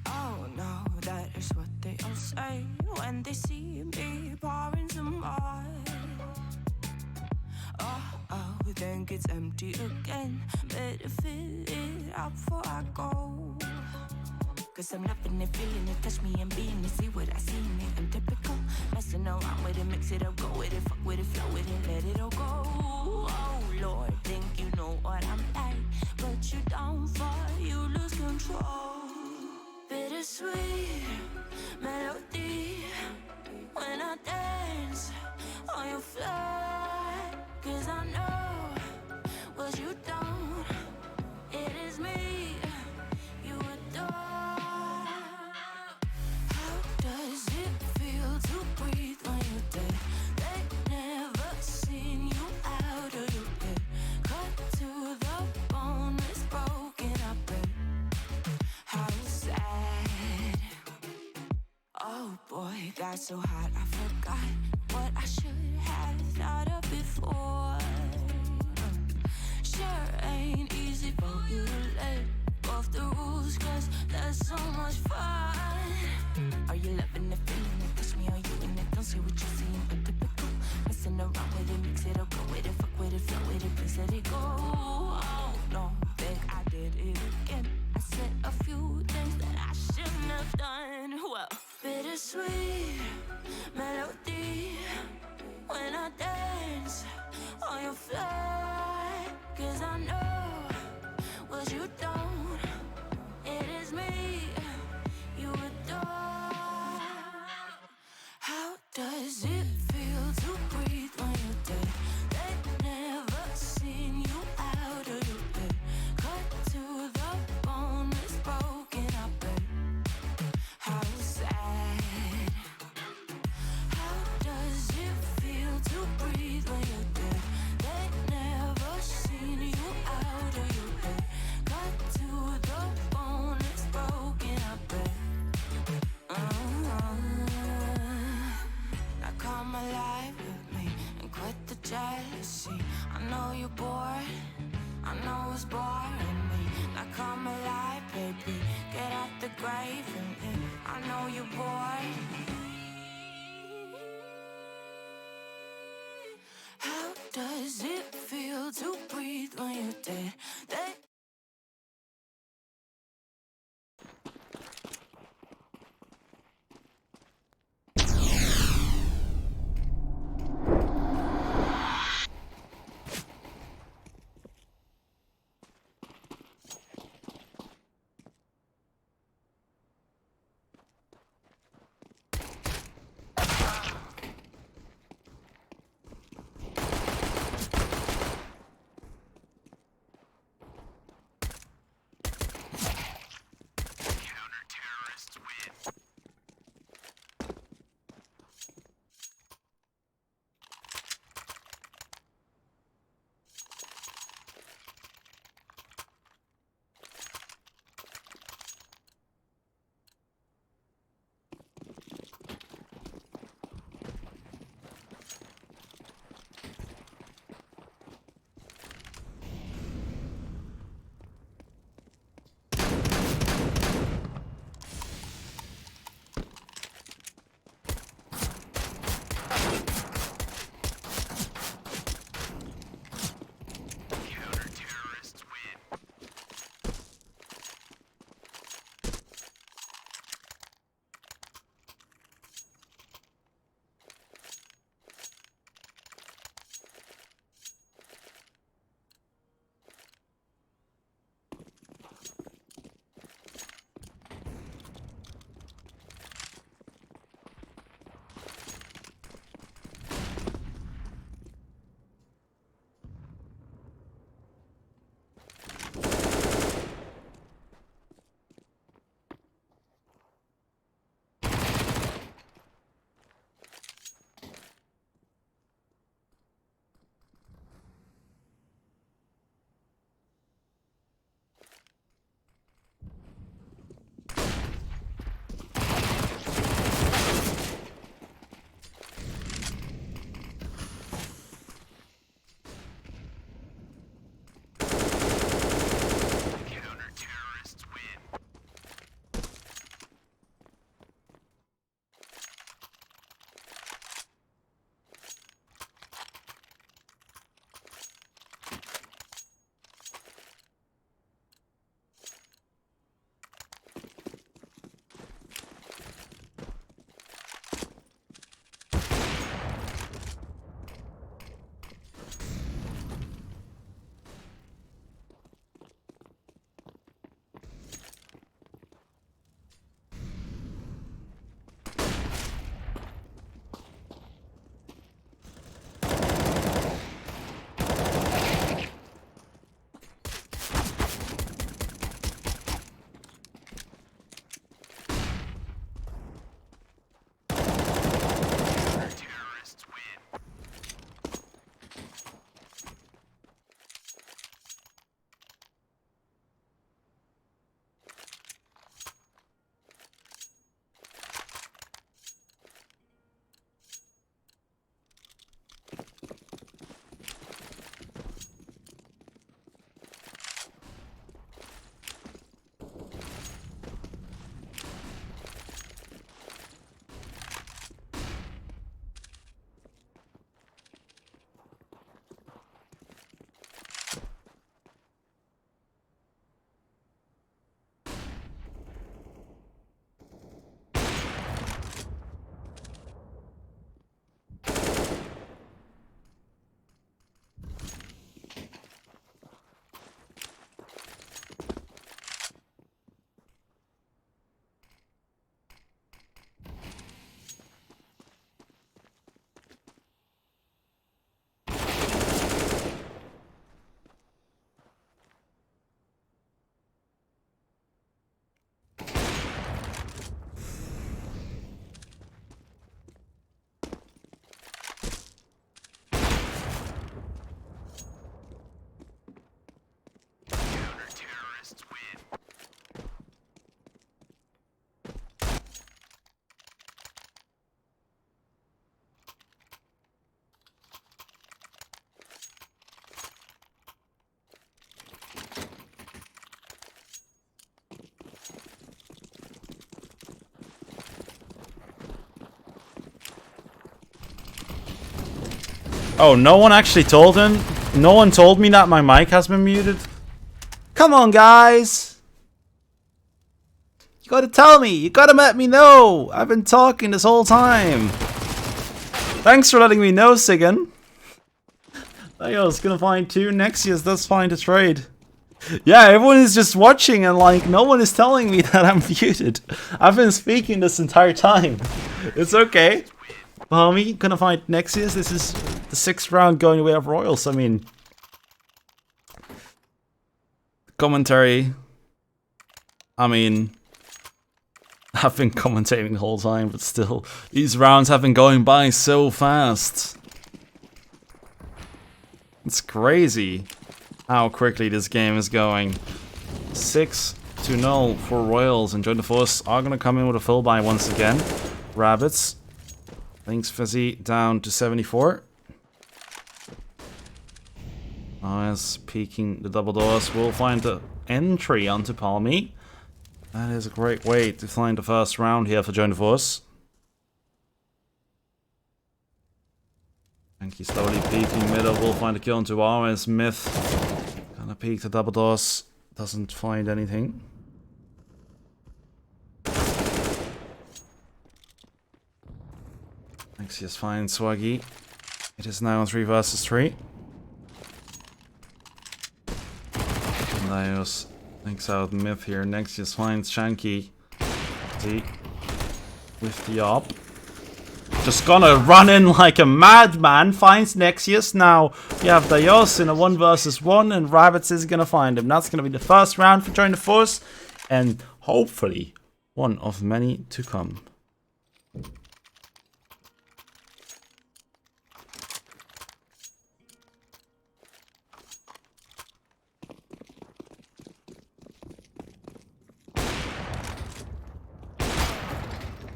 Oh no, that is what they all say when they see me pouring some more. Oh, think it's empty again. Better fill it up before I go. Cause I'm loving it, feeling it, touch me and being it. See what I see in it, I'm typical. Messing around with it, mix it up, go with it, fuck with it, flow with it, let it all go. Oh Lord, think you know what I'm like, but you don't fall, you lose control. Bittersweet melody when I dance on your fly. Cause I know what you don't, it is me you adore. How does it feel to breathe when you're dead? They never seen you out of your bed. Cut to the bone, it's broken, I bet. How sad. Oh boy, got so hot I forgot what I should have thought of before. Sure ain't easy for you to let go of the rules, cause there's so much fun. Are you loving the feeling it? Touch me, are you in it? Don't see what you're seeing, but typical. Messing around with it, mix it up, go with it, fuck with it, flow with it, please let it go. Oh no, think I did it again. I said a few things that I shouldn't have done. Well, bittersweet melody when I dance on your fly. Cause I know what you don't, it is me you adore. How does it feel to breathe when you're dead? They never seen you out of your bed. Cut to the bone, it's broken, I bet. How sad. How does it feel to breathe when you're dead? They never seen you out of your bed. Cut to the bone, it's broken, I bet. Now come alive with me and quit the jealousy. I know you're bored, I know it's boring me. Now come alive, baby, get out the grave and I know you're bored. How does it feel to breathe when you're dead? Oh, no one actually told him? No one told me that my mic has been muted? Come on, guys! You gotta tell me! You gotta let me know! I've been talking this whole time! Thanks for letting me know, Sigan! I was gonna find 2 Nexias, that's fine to trade. Yeah, everyone is just watching and like, no one is telling me that I'm muted. I've been speaking this entire time. It's okay. Homie, gonna find Nexias. This is the 6th round going away of Royals. I mean, commentary. I mean, I've been commentating the whole time, but still, these rounds have been going by so fast. It's crazy how quickly this game is going. 6-0 for Royals, and Join the Force are gonna come in with a full buy once again. Rabbits. Links Fizzy down to 74. As peeking the double doors, we'll find the entry onto Palmy. That is a great way to find the first round here for Join the Force. Yankee slowly peeking middle, we'll find a kill onto R as Myth. Gonna peek the double doors, doesn't find anything. Nexius finds Swaggy. It is now 3 versus 3. Dios thinks out Myth here. Nexius finds Shanky. See, with the op. Just gonna run in like a madman. Finds Nexius. Now you have Dios in a 1 versus 1, and Rabbits is gonna find him. That's gonna be the first round for Join the Force, and hopefully one of many to come.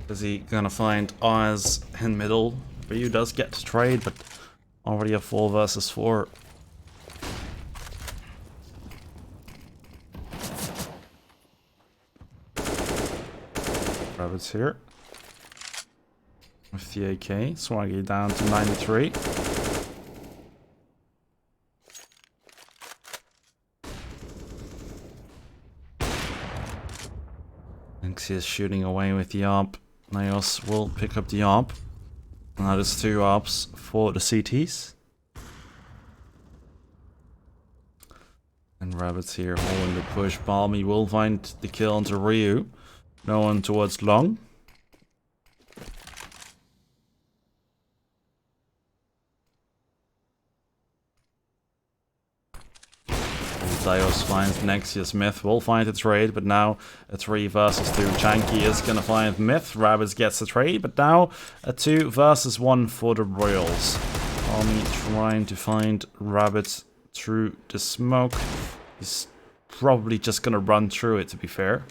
Is he gonna find Oz in middle? Ryu does get to trade, but already a 4 versus 4. Rabbits here. With the AK. Swaggy down to 93. Nixie is shooting away with the AWP. Nios will pick up the AWP. And that is 2 AWPs for the CTs. And Rabbits here holding the push. Balmy will find the kill onto Ryu. No one towards long. Dios finds Nexius. Myth will find a trade, but now a 3 versus 2. Chanky is gonna find Myth. Rabbits gets the trade, but now a 2 versus 1 for the Royals. Army trying to find Rabbits through the smoke. He's probably just gonna run through it, to be fair.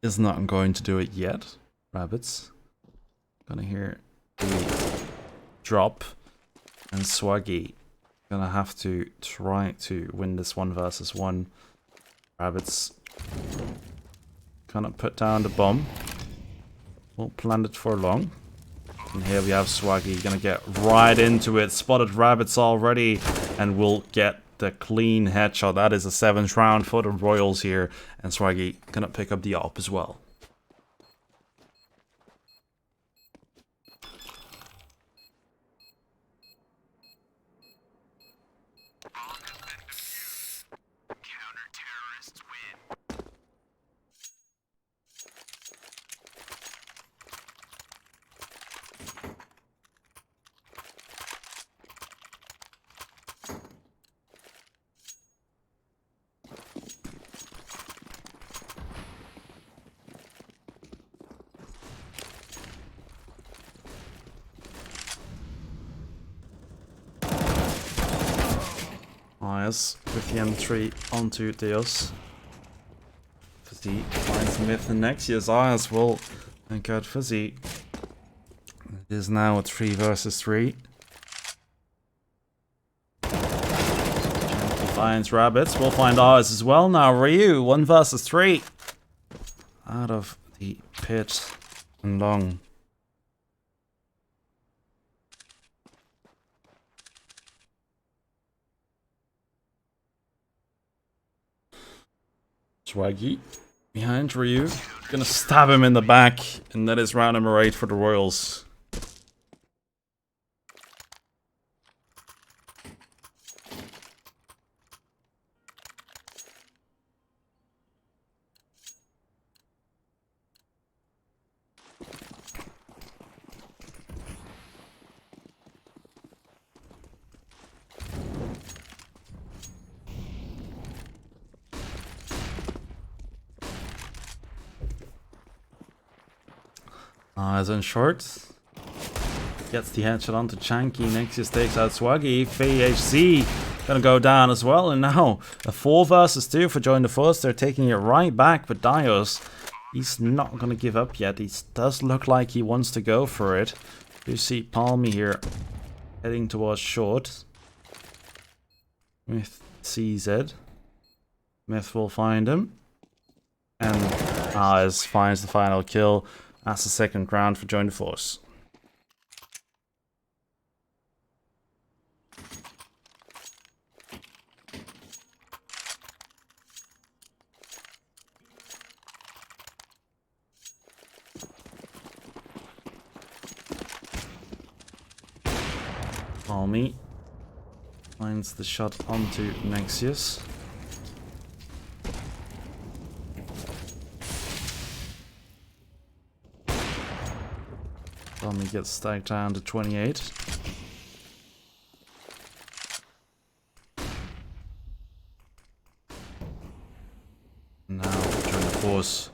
Is not going to do it yet. Rabbits. Gonna hear the drop. And Swaggy gonna have to try to win this 1 versus 1. Rabbits gonna put down the bomb. Won't plant it for long. And here we have Swaggy gonna get right into it. Spotted Rabbits already, and will get the clean headshot. That is a 7th round for the Royals here, and Swaggy gonna pick up the AWP as well. Myers with the M3 onto Dios. Fizzy finds Myth and Nexius. Ayers will thank God Fizzy. It is now a 3 versus 3. He finds Rabbits. We'll find Ayers as well. Now Ryu, 1 versus 3. Out of the pit and long. Swaggy behind Ryu. Gonna stab him in the back, and that is round number 8 for the Royals. As in short, gets the headshot onto Chanky. Nexus takes out Swaggy. VHC gonna go down as well. And now a 4 versus 2 for Join the Force. They're taking it right back. But Dios, he's not gonna give up yet. He does look like he wants to go for it. You see Palmy here heading towards short with CZ. Myth will find him. And As finds the final kill. That's the second round for Join the Force. Palmy finds the shot onto Nexius. Palmy gets stacked down to 28. Now Join the Force.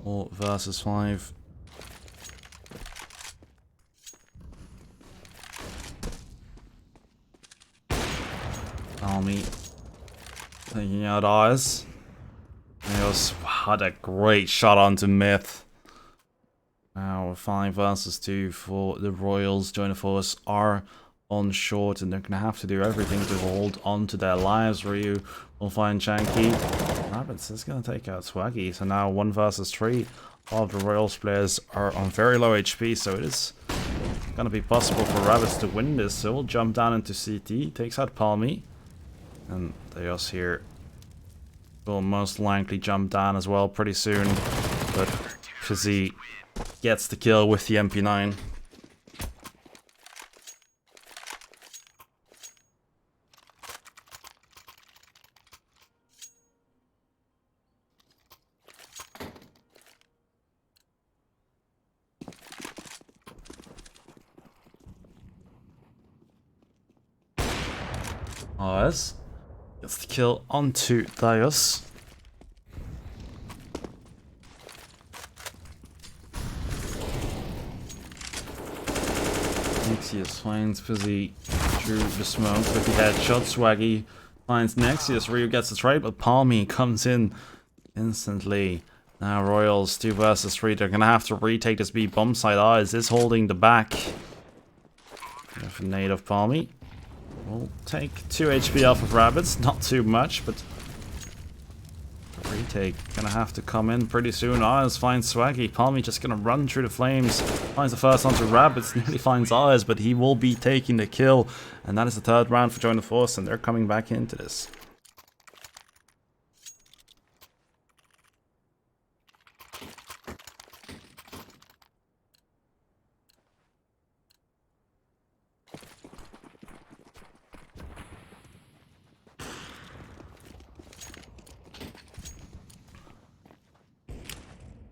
4 versus 5. Palmy taking out eyes. What a great shot onto Myth. Now 5 versus 2 for the Royals. Join the Force are on short and they're going to have to do everything to hold on to their lives. Ryu will find Chanky. Rabbits is going to take out Swaggy. So now 1 versus 3. All of the Royals players are on very low HP, so it is going to be possible for Rabbits to win this. So we'll jump down into CT. Takes out Palmy. And Theos here will most likely jump down as well pretty soon. But Fizzy gets the kill with the MP9. Oz gets the kill onto Dios. Nexius finds Fizzy through the smoke with the headshot. Swaggy finds Nexius. Ryu gets the trade, but Palmy comes in instantly. Now Royals 2 versus 3. They're gonna have to retake this B. Bomb side. Eyes is holding the back. With a nade of Palmy. We'll take 2 HP off of Rabbits. Not too much, but the retake gonna have to come in pretty soon. Eyes finds Swaggy. Palmy just gonna run through the flames. Finds the first onto Rabbits. Nearly finds Eyes, but he will be taking the kill. And that is the 3rd round for Join the Force, and they're coming back into this.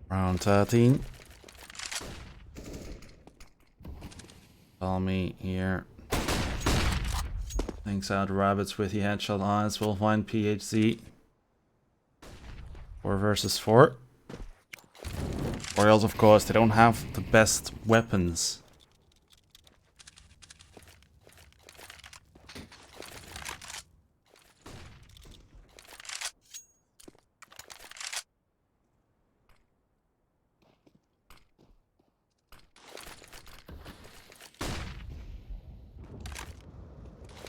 Round 13. Palmy here. Thanks out Rabbits with the headshot. Eyes will find PHC. 4 versus 4. Royals, of course, they don't have the best weapons.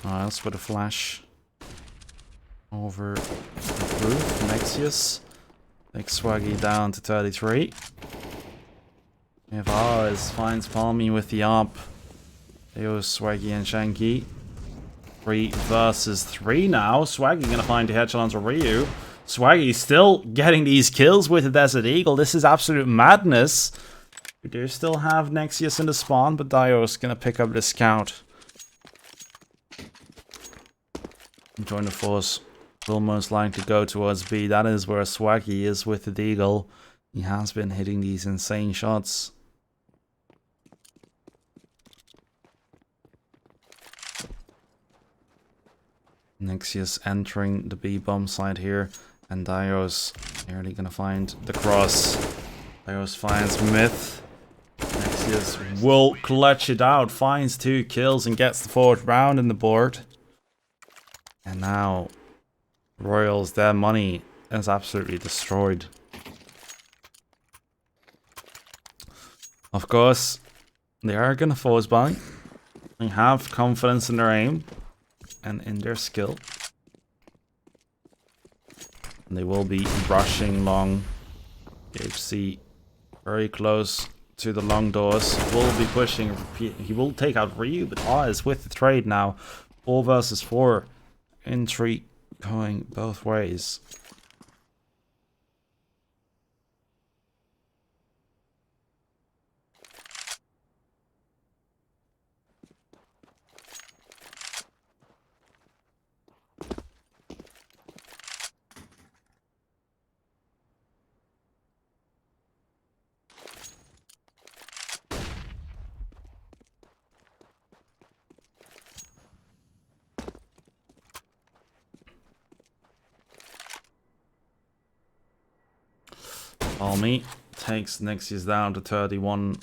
Miles with a flash over the roof. Nexius takes Swaggy down to 33. We have Oz finds Palmy with the AWP. Theos, Swaggy, and Shanky. 3 versus 3 now. Swaggy gonna find the headshot onto Ryu. Swaggy still getting these kills with the Desert Eagle. This is absolute madness. We do still have Nexius in the spawn, but Dio's gonna pick up the scout. Join the force. Will most likely go towards B. That is where Swaggy is with the Deagle. He has been hitting these insane shots. Nexius entering the B bomb side here, and Dio's nearly gonna find the cross. Dio's finds Myth. Nexius will clutch it out, finds 2 kills and gets the 4th round in the board. And now Royals, their money is absolutely destroyed. Of course, they are gonna force buy. They have confidence in their aim and in their skill. And they will be rushing long. HC very close to the long doors. Will be pushing. He will take out Ryu, but Oz with the trade now. 4 versus 4. Entry going both ways. Almi takes Nexius down to 31.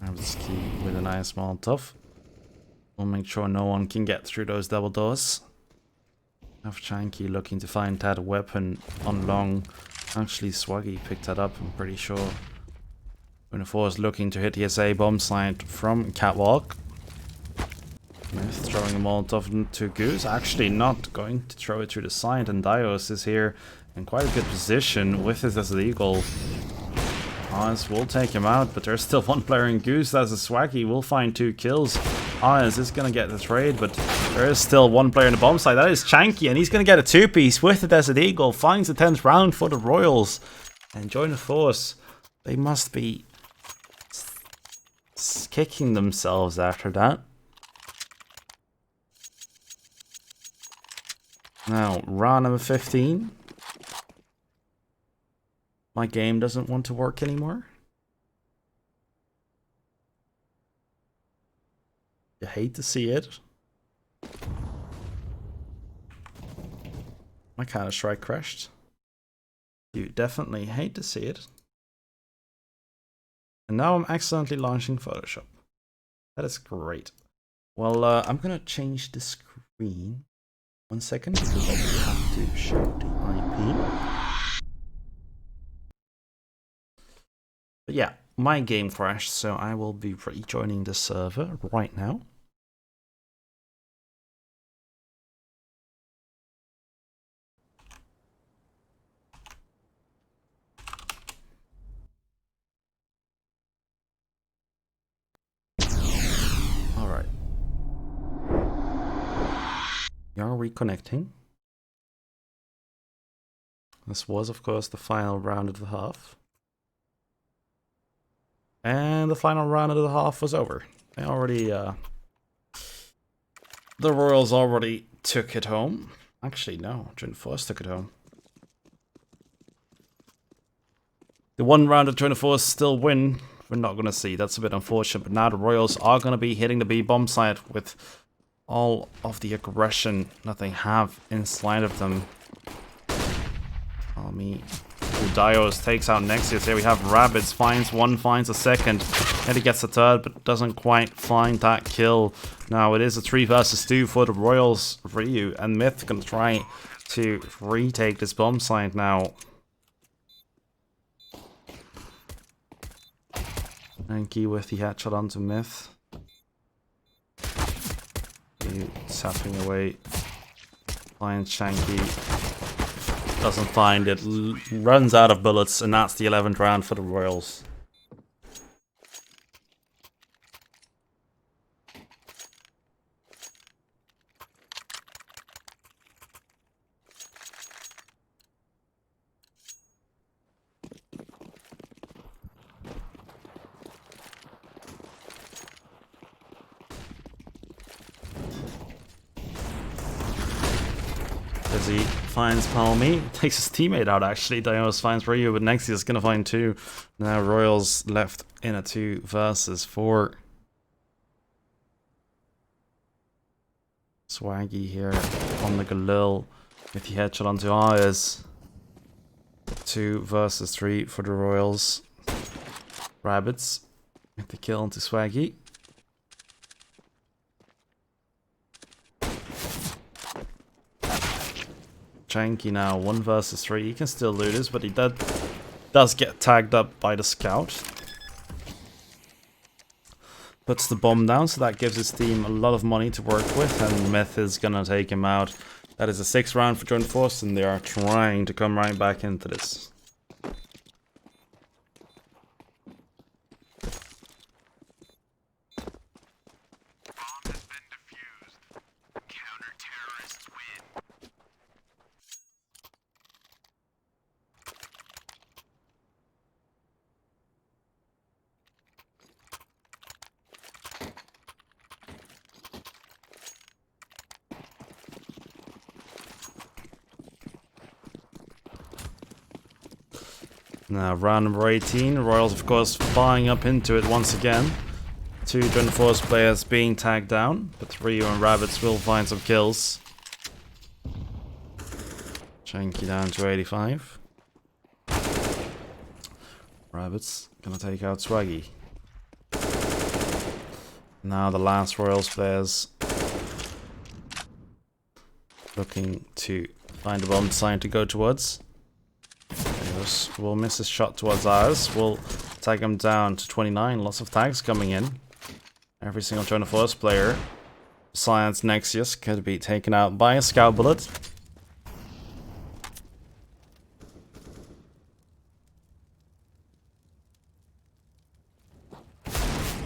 Have this key with a nice Molotov. We'll make sure no one can get through those double doors. Have Chanky looking to find that weapon on long. Actually, Swaggy picked that up, I'm pretty sure. Unifor is looking to hit the SA bomb site from Catwalk. Myth throwing a Molotov to Goose. Actually not going to throw it through the side, and Dios is here in quite a good position with his as Eagle. Oz will take him out, but there's still 1 player in Goose. That's a Swaggy. Will find 2 kills. Oz is gonna get the trade, but there is still 1 player in the bomb site. That is Chanky, and he's gonna get a 2-piece with the Desert Eagle. Finds the 10th round for the Royals. And join the force. They must be kicking themselves after that. Now, round number 15. My game doesn't want to work anymore. You hate to see it. My Counter-Strike crashed. You definitely hate to see it. And now I'm accidentally launching Photoshop. That is great. Well, I'm gonna change the screen. 1 second, because I will have to show the IP. But yeah, my game crashed, so I will be rejoining the server right now. Alright. We are reconnecting. This was, of course, the final round of the half. And the final round of the half was over. They already, the Royals already took it home. Actually, no, Twin Force took it home. The 1 round of Twin Force still win. We're not going to see. That's a bit unfortunate. But now the Royals are going to be hitting the B bomb site with all of the aggression that they have inside of them. Almi Dios takes out Nexius. Here we have Rabbids, finds 1, finds a 2nd, and he gets a 3rd, but doesn't quite find that kill. Now it is a 3 versus 2 for the Royals. Ryu and Myth gonna try to retake this bomb site now. Anki with the headshot onto Myth. Tapping away. Finds Shanky. Doesn't find it. Runs out of bullets, and that's the 11th round for the Royals. as he finds Palmy. Takes his teammate out actually. Dios finds Ryu, but Nexia is gonna find 2. Now Royals left in a 2 versus 4. Swaggy here on the Galil with the headshot onto Ayaz. 2 versus 3 for the Royals. Rabbits with the kill onto Swaggy. Janky now 1 versus 3. He can still do this, but he does get tagged up by the scout. Puts the bomb down, so that gives his team a lot of money to work with, and Myth is gonna take him out. That is a 6th round for Joint Force, and they are trying to come right back into this. Now, round number 18, Royals, of course, flying up into it once again. 2 Joint Force players being tagged down, but Ryu and Rabbits will find some kills. Janky down to 85. Rabbits gonna take out Swaggy. Now the last Royals players looking to find a bomb sign to go towards. Will miss his shot towards ours. We'll tag him down to 29. Lots of tags coming in. Every single Joint Force player, besides Nexius, could be taken out by a scout bullet.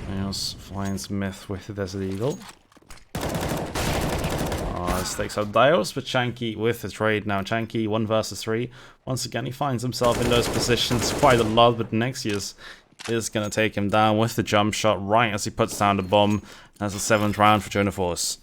Neos finds Myth with the Desert Eagle. This takes out Dios, but Chanky with the trade now. Chanky 1 versus 3. Once again, he finds himself in those positions quite a lot, but Nexius is going to take him down with the jump shot right as he puts down the bomb. That's the 7th round for Joint Force.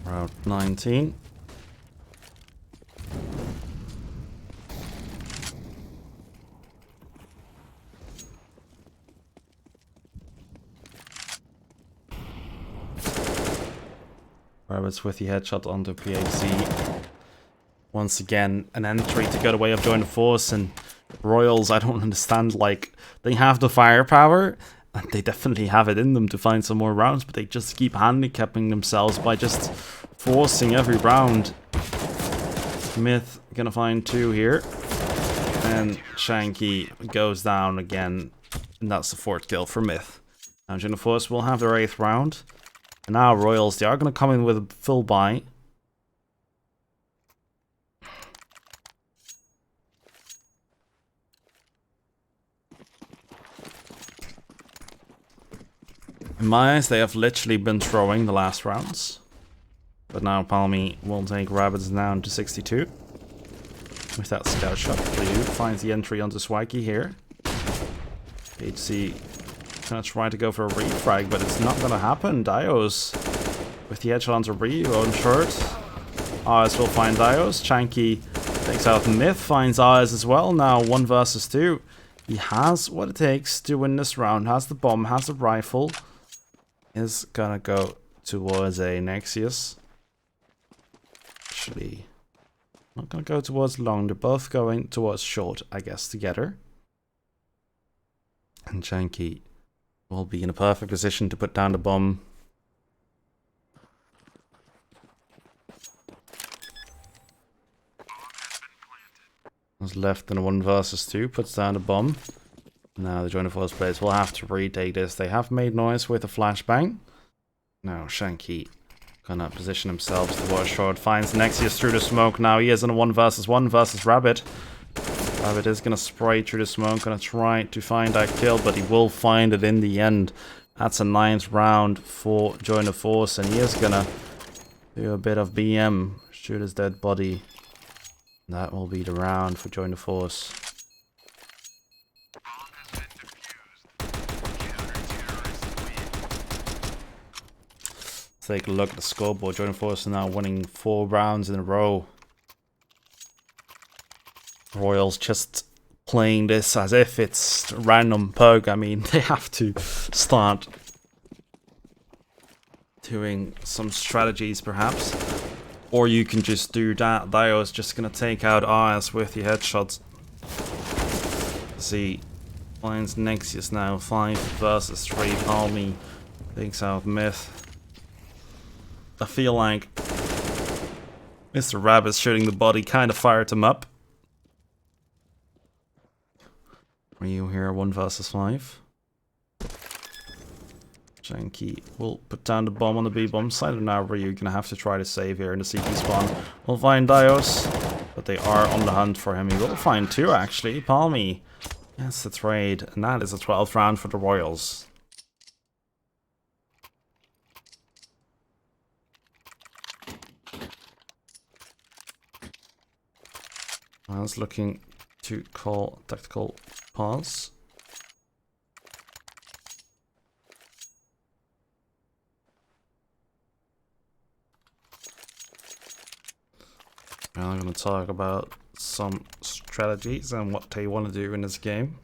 Round 19. Rabbits with the headshot onto PAC. Once again, an entry to go the way of Joint Force, and Royals, I don't understand, like, they have the firepower, and they definitely have it in them to find some more rounds, but they just keep handicapping themselves by just forcing every round. Myth gonna find 2 here, and Shanky goes down again, and that's the 4th kill for Myth. Now Joint Force will have their 8th round, and now Royals, they are gonna come in with a full buy. In my eyes, they have literally been throwing the last rounds. But now Palmy will take Rabbits down to 62. With that scout shot, Ryu finds the entry onto Swaggy here. HC gonna try to go for a refrag, but it's not gonna happen. Dios with the headshot onto Ryu, own short. Ayaz will find Dios. Chanky takes out Myth, finds Ayaz as well. Now 1 versus 2. He has what it takes to win this round. Has the bomb, has the rifle. Is gonna go towards a Nexius. Actually, not gonna go towards long. They're both going towards short, I guess, together. And Janky will be in a perfect position to put down the bomb. Was left in a 1 versus 2, puts down the bomb. Now the Joint Force players will have to retake this. They have made noise with a flashbang. Now Shanky Gonna position himself to watch short. Finds Nexius through the smoke now. He is in a 1v1 versus Rabbit. Rabbit is gonna spray through the smoke. Gonna try to find that kill, but he will find it in the end. That's a 9th round for Join the Force, and he is gonna do a bit of BM. Shoot his dead body. That will be the round for Join the Force. Take a look at the scoreboard. Join the Force is now winning 4 rounds in a row. Royals just playing this as if it's random poke. I mean, they have to start doing some strategies perhaps. Or you can just do that. Dio's just gonna take out eyes with the headshots. See, finds Nexius now. 5 versus 3. Palmy takes out Myth. I feel like Mr. Rabbit shooting the body kind of fired him up. Ryu here, 1 versus 5. Janky will put down the bomb on the B bomb side, and now Ryu gonna have to try to save here in the CT spawn. We'll find Dios, but they are on the hunt for him. He will find 2 actually. Palmy gets the trade, and that is a 12th round for the Royals. I was looking to call tactical pause. Now I'm going to talk about some strategies and what they want to do in this game.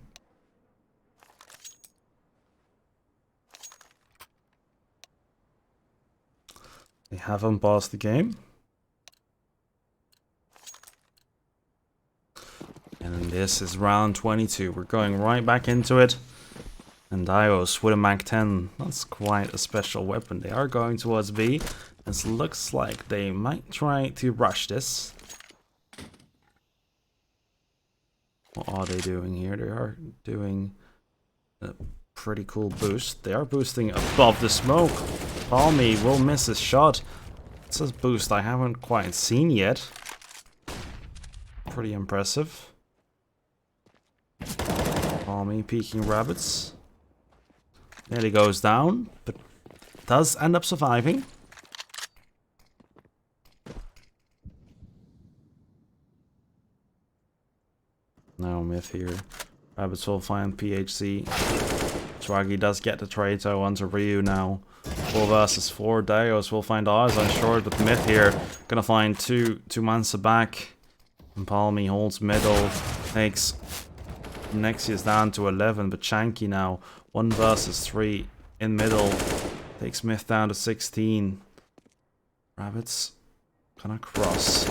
They haven't paused the game. And this is round 22. We're going right back into it. And Dios with a Mag 10. That's quite a special weapon. They are going towards B. This looks like they might try to rush this. What are they doing here? They are doing a pretty cool boost. They are boosting above the smoke. Palmy will miss his shot. It's a boost I haven't quite seen yet. Pretty impressive. Palmy peeking Rabbits. Nearly goes down, but does end up surviving. Now Myth here. Rabbits will find PHC. Swaggy does get the trade, so onto Ryu now. 4 versus 4. Dios will find eyes on short, but Myth here gonna find two Mansa back. And Palmy holds middle, takes Nexius down to 11, but Chanky now 1 versus 3 in middle, takes Myth down to 16. Rabbits gonna cross.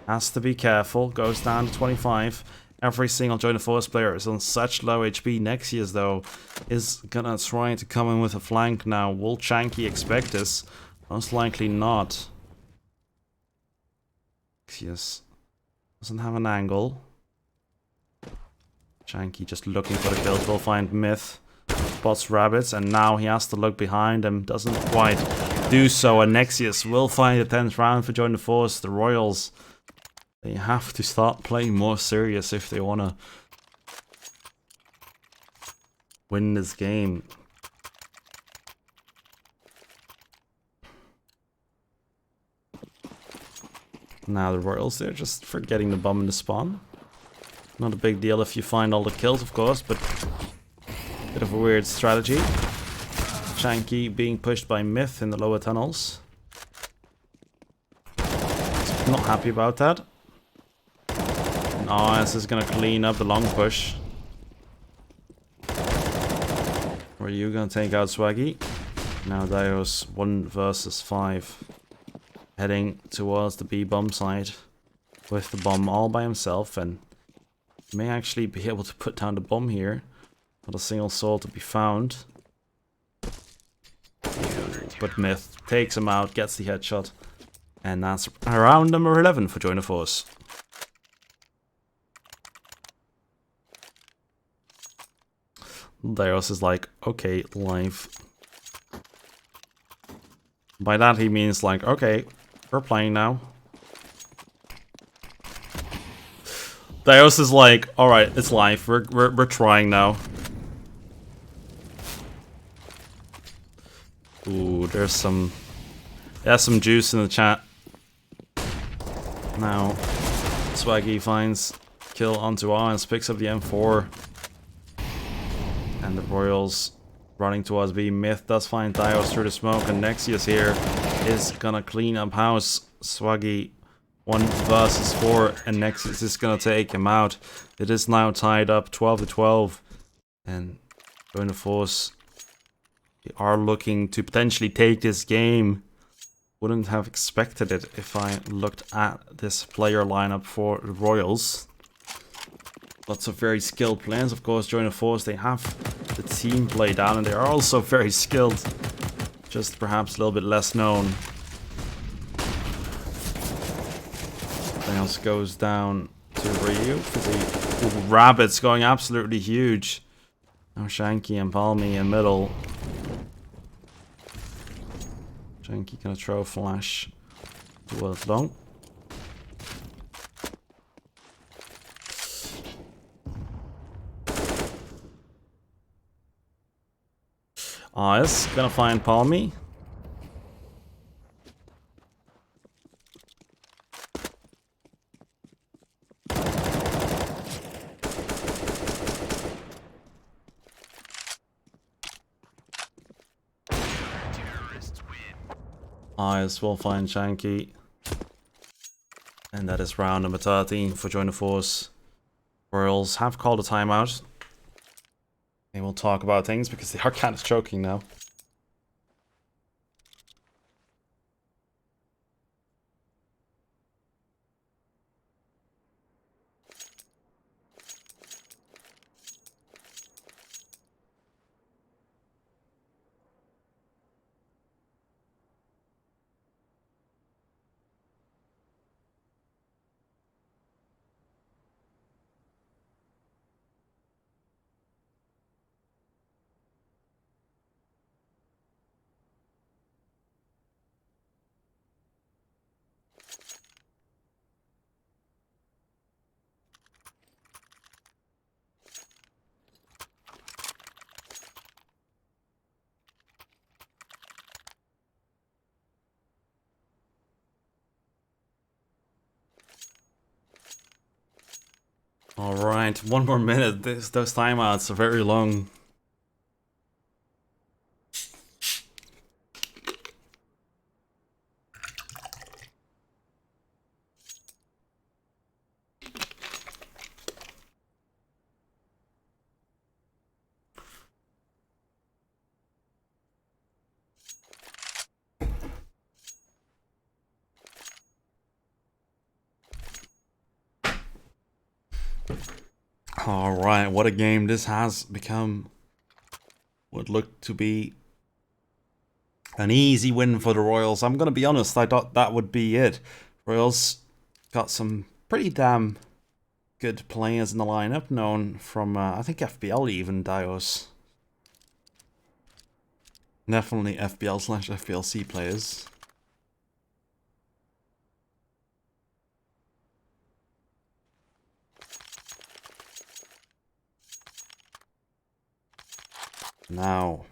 Has to be careful, goes down to 25. Every single Join the Force player is on such low HP. Nexius though is gonna try to come in with a flank now. Will Chanky expect this? Most likely not. Nexius doesn't have an angle. Chanky just looking for the kills. Will find Myth. Spots Rabbits, and now he has to look behind him. Doesn't quite do so, and Nexius will find the 10th round for Join the Force. The Royals, they have to start playing more serious if they want to win this game. Now the Royals, they're just forgetting the bomb in the spawn. Not a big deal if you find all the kills, of course, but bit of a weird strategy. Chanky being pushed by Myth in the lower tunnels. Not happy about that. And this is gonna clean up the long push. Where you gonna take out Swaggy? Now Dios 1 versus 5. Heading towards the B bomb side with the bomb all by himself, and may actually be able to put down the bomb here. Not a single soul to be found. But Myth takes him out, gets the headshot. And that's round number 11 for Join the Force. Dios is like, okay, live. By that he means like, okay, we're playing now. Dios is like, alright, it's live, we're trying now. Ooh, there's some juice in the chat. Now, Swaggy finds kill onto Oz, picks up the M4. And the Royals running towards B. Myth does find Dios through the smoke, and Nexius here is gonna clean up house. Swaggy 1 versus 4, and Nexius is gonna take him out. It is now tied up 12-12, and Join the Force, they are looking to potentially take this game. Wouldn't have expected it if I looked at this player lineup for the Royals. Lots of very skilled players, of course. Join the Force, they have the team play down, and they are also very skilled, just perhaps a little bit less known. Else goes down to Ryu. The Rabbit's going absolutely huge. Now Shanky and Palmy in middle. Shanky gonna throw flash towards long. Is gonna find Palmy. Eyes will find Shanky. And that is round number 13 for Join the Force. Royals have called a timeout. And we'll talk about things because they are kind of choking now. Alright, 1 more minute. Those timeouts are very long. Alright, what a game this has become. Would look to be an easy win for the Royals. I'm gonna be honest, I thought that would be it. Royals got some pretty damn good players in the lineup, known from, I think FBL even, Dios. Definitely FBL/FBLC players. Now,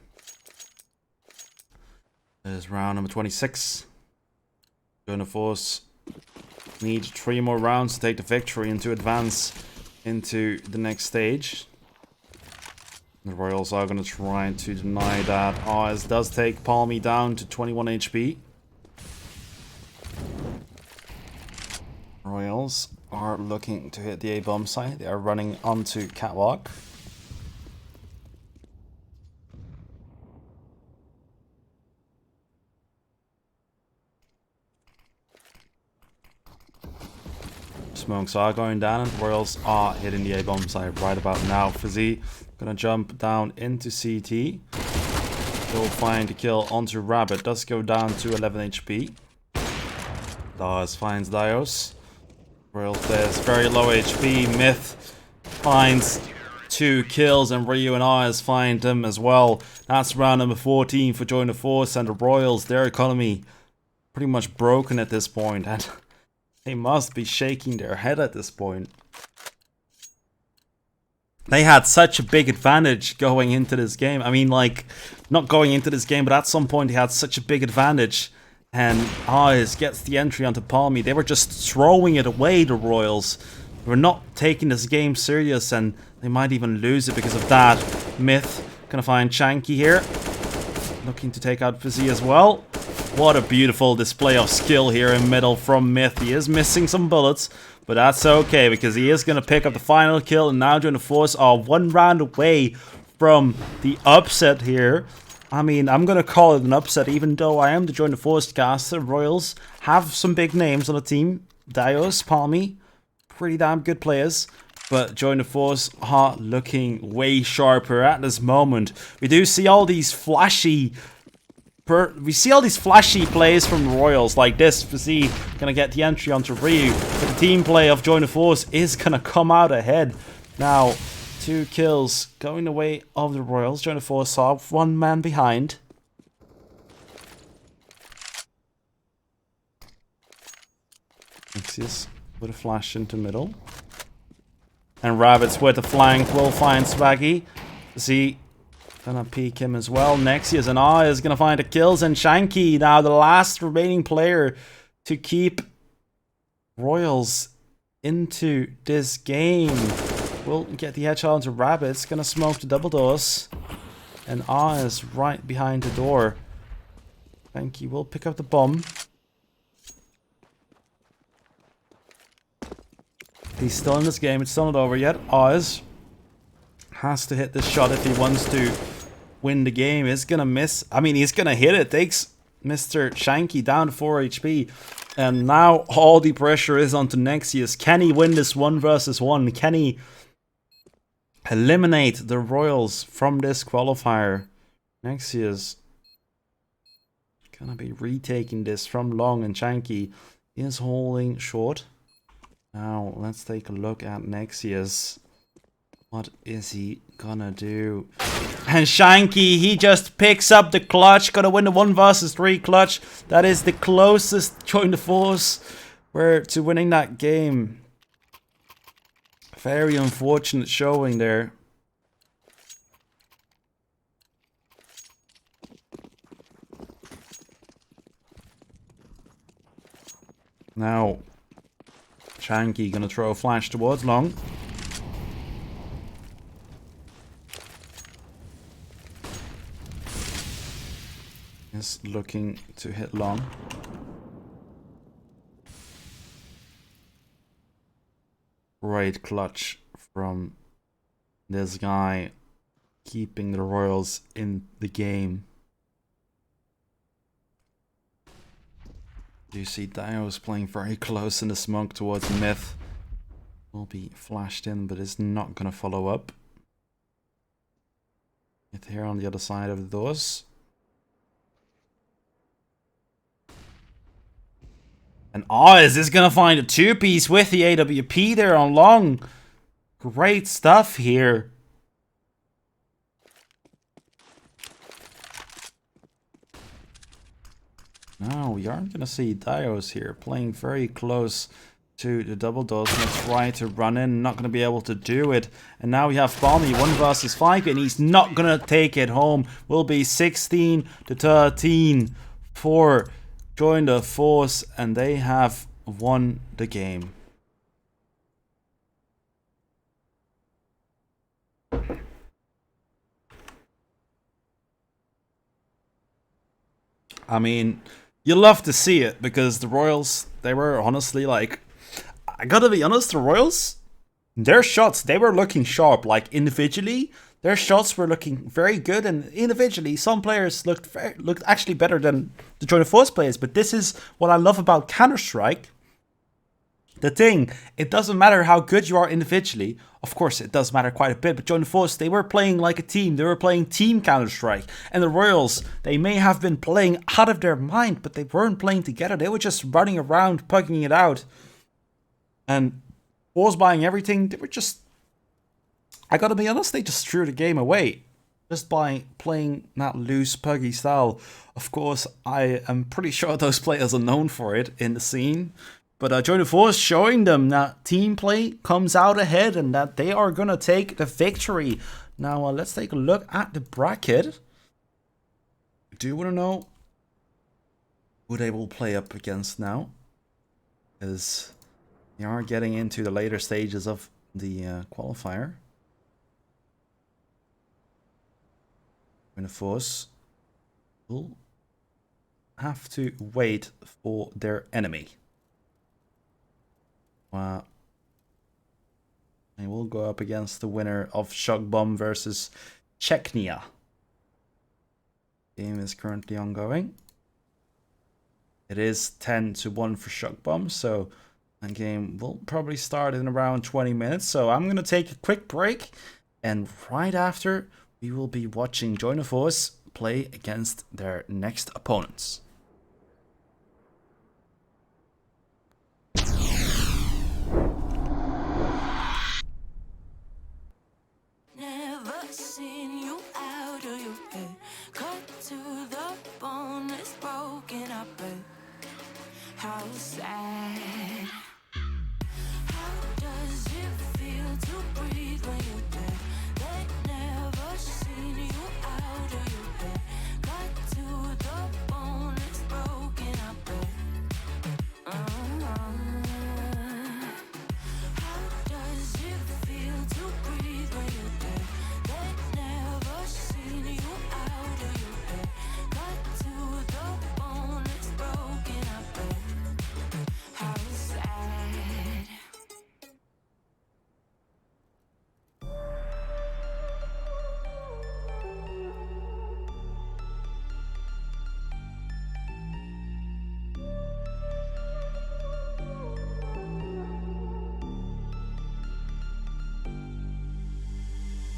it is round number 26. Join the Force need 3 more rounds to take the victory and to advance into the next stage. The Royals are going to try to deny that. Oz does take Palmy down to 21 HP. Royals are looking to hit the A-bomb site. They are running onto Catwalk. Smokes are going down, and Royals are hitting the A-bomb site right about now. Fizzy gonna jump down into CT. Will find a kill onto Rabbit. Does go down to 11 HP. Does finds Dios. Royals there's very low HP. Myth finds 2 kills, and Ryu and Ayaz find him as well. That's round number 14 for Join the Force, and the Royals, their economy pretty much broken at this point, and they must be shaking their head at this point. They had such a big advantage going into this game. I mean, like, not going into this game, but at some point they had such a big advantage. And Ayaz gets the entry onto Palmy. They were just throwing it away, the Royals. They were not taking this game serious, and they might even lose it because of that. Myth gonna find Shanky here. Looking to take out Fizzy as well. What a beautiful display of skill here in middle from Myth. He is missing some bullets, but that's okay because he is going to pick up the final kill, and now Join the Force are 1 round away from the upset here. I mean, I'm going to call it an upset even though I am the Join the Force caster. Royals have some big names on the team. Dios, Palmy, pretty damn good players. But Join the Force are looking way sharper at this moment. We do see all these flashy plays from the Royals, like this. Fizzy gonna get the entry onto Ryu, but the team play of Join the Force is gonna come out ahead. Now, 2 kills going the way of the Royals. Join the Force are 1 man behind. Nexius with a flash into middle. And Rabbits with the flank will find Swaggy. Fizzy gonna peek him as well. Nexius and Ayaz is gonna find the kills, and Shanky, now the last remaining player to keep Royals into this game, will get the headshot onto Rabbits. Gonna smoke the double doors, and Ayaz right behind the door. Shanky will pick up the bomb. He's still in this game. It's still not over yet. Ayaz has to hit this shot if he wants to win the game. He's gonna miss. I mean, he's gonna hit it. Takes Mr. Shanky down to 4 HP. And now all the pressure is onto Nexius. Can he win this 1 versus 1? Can he eliminate the Royals from this qualifier? Nexius gonna be retaking this from long, and Shanky is holding short. Now let's take a look at Nexius. What is he gonna do? And Shanky, he just picks up the clutch. Gonna win the 1 versus 3 clutch. That is the closest Join the Force to winning that game. Very unfortunate showing there. Now, Shanky gonna throw a flash towards long. Is looking to hit long. Great clutch from this guy, keeping the Royals in the game. You see Dios playing very close in the smoke towards Myth. Will be flashed in, but is not going to follow up. Myth here on the other side of the doors. And Oz is going to find a 2-piece with the AWP there on long. Great stuff here. Now we aren't going to see Dios here playing very close to the double doors. Going to try to run in, not going to be able to do it. And now we have Balmy 1 versus 5, and he's not going to take it home. Will be 16-13 for Join the Force, and they have won the game. I mean, you love to see it because the Royals, they were honestly like, I gotta be honest, the Royals, their shots, they were looking sharp. Like individually, their shots were looking very good, and individually, some players looked actually better than the Join the Force players. But this is what I love about Counter-Strike. The thing, it doesn't matter how good you are individually. Of course, it does matter quite a bit. But Join the Force, they were playing like a team. They were playing team Counter-Strike. And the Royals, they may have been playing out of their mind, but they weren't playing together. They were just running around, pugging it out. And Force buying everything, they were just I gotta be honest, they just threw the game away. Just by playing that loose, puggy style. Of course, I am pretty sure those players are known for it in the scene. But Join the Force showing them that team play comes out ahead and that they are gonna take the victory. Now, let's take a look at the bracket. Do you want to know who they will play up against now? Because they are getting into the later stages of the qualifier. Join the Force will have to wait for their enemy. They will go up against the winner of Shock Bomb versus Czechnia. Game is currently ongoing. It is 10-1 for Shock Bomb, so that game will probably start in around 20 minutes. So I'm gonna take a quick break, and right after we will be watching Join the Force play against their next opponents. Never seen you out of your head. Cut to the bone, it's broken up. How sad. How does it feel to breathe when you're dead? They never seen you out of your head. Cut to the bone, it's broken up. How does it feel to breathe when you're dead? They never seen you out of your head. Cut to the bone, it's broken up. How sad.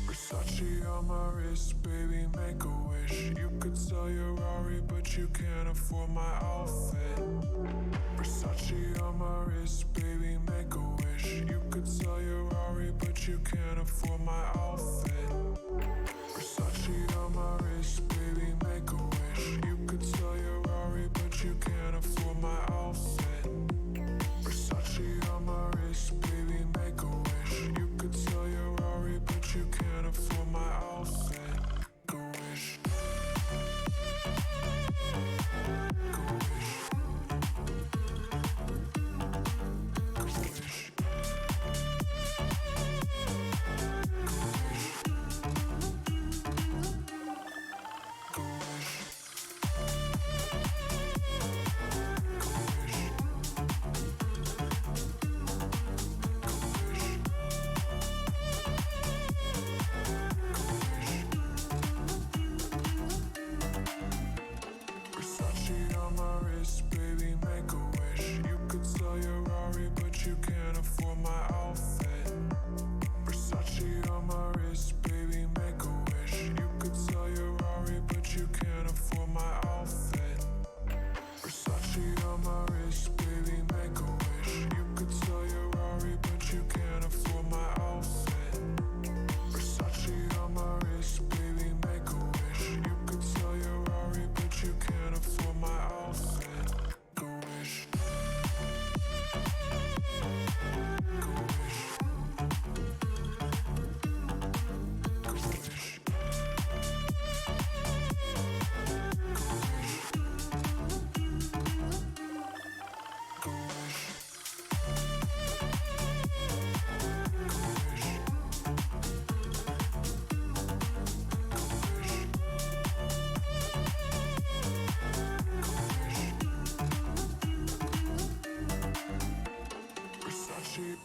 Versace on my wrist, baby, make a wish. You could sell your Rari, but you can't afford my outfit. Versace on my wrist, baby, make a wish. You could sell your Rari, but you can't afford my outfit. Versace on my wrist, baby, make a wish. You could sell your Rari, but you can't afford my outfit. Versace on my wrist, baby, make a wish. You could sell your Rari, but you can't afford my outfit. Go wish. Go wish. Go wish. Go wish. Versace on my wrist, baby, make a wish. You could sell your Rari, but you can't afford my outfit. Versace on my wrist, baby, make a wish. You could sell your Rari, but you can't afford my outfit. Versace on my wrist, baby, make a wish. You could sell your Rari, but you can't afford my outfit. Versace on my wrist, baby, make a wish. You could sell your Rari, but you can't afford my outfit. Go wish. Go wish. Go wish. Go wish. Versace.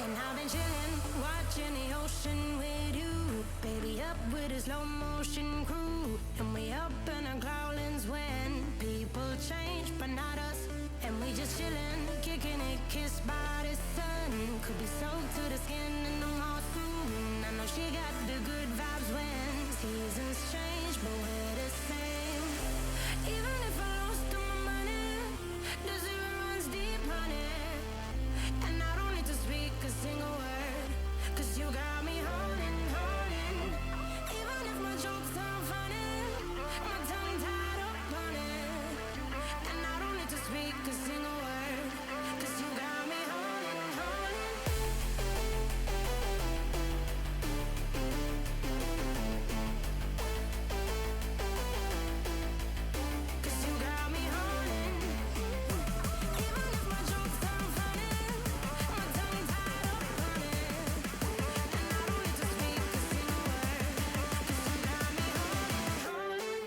And I've been chillin', watching the ocean with you. Baby, up with a slow motion crew. And we up in our growlings when people change, but not us. And we just chillin', kicking it, kissed by the sun. Could be soaked to the skin in the moss room. She got the good vibes when seasons change, but we're the same. Even if I lost all my money, the zero runs deep, honey. And I don't need to speak a single word, 'cause you got me holding, holding. Even if my jokes aren't funny, my tongue tied up on it. And I don't need to speak a single word, 'cause you got me holding, holding. 'Cause you got me holding. Even if my jokes aren't funny, my tongue tied up on it. And I don't need to speak a single word, 'cause you got me holding, holding.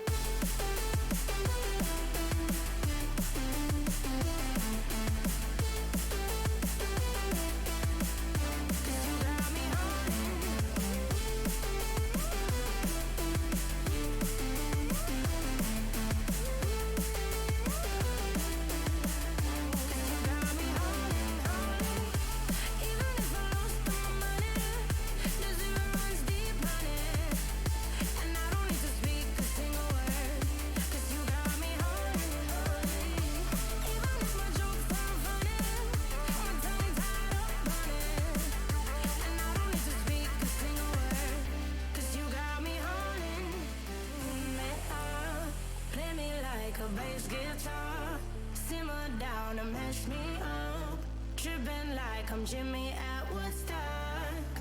'Cause you got me holding. Got me holding, holding. Even if I lost all my money, the zero runs deep, honey. And I don't need to speak a single word, 'cause you got me holding, holding. Even if my jokes aren't funny, my tongue tied up on it. And I don't need to speak a single word, 'cause you got me holding me up. Play me like a bass guitar, simmer down and mash me up. Tripping like I'm Jimmy at Woodstock.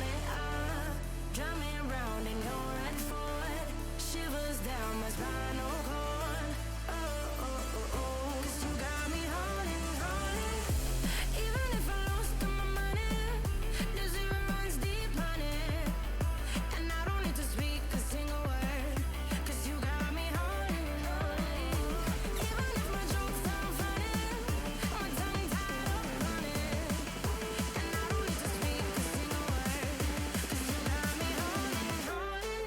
Me up, drumming round in your red Ford, shivers down my spinal cord. Oh, oh, oh, oh. 'Cause you got me holding, holding. Even if I lost all my money, the zero runs deep, honey. And I don't need to speak a single word, 'cause you got me holding, holding. Even if my jokes aren't funny, my tongue tied up on it. And I don't need to speak a single word, 'cause you got me holding, holding.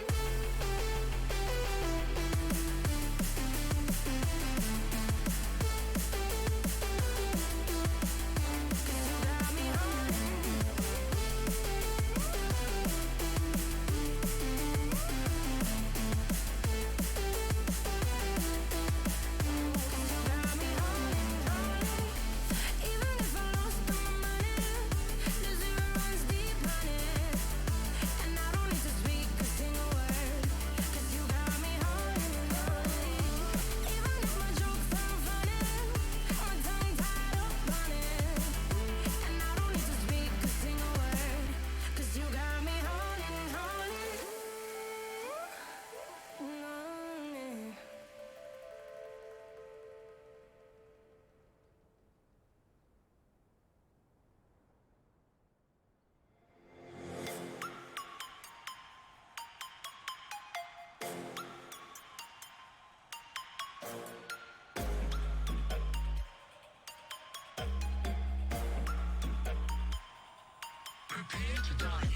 'Cause you got me holding. Got me holding, holding. Even if I lost all my money, the zero runs deep, honey. And I don't need to speak a single word, 'cause you got me holding, holding. Even if my jokes aren't funny, my tongue tied up on it. And I don't need to speak a single word, 'cause you got me holding, holding. Holding. Prepare to die.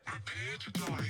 Prepare to die.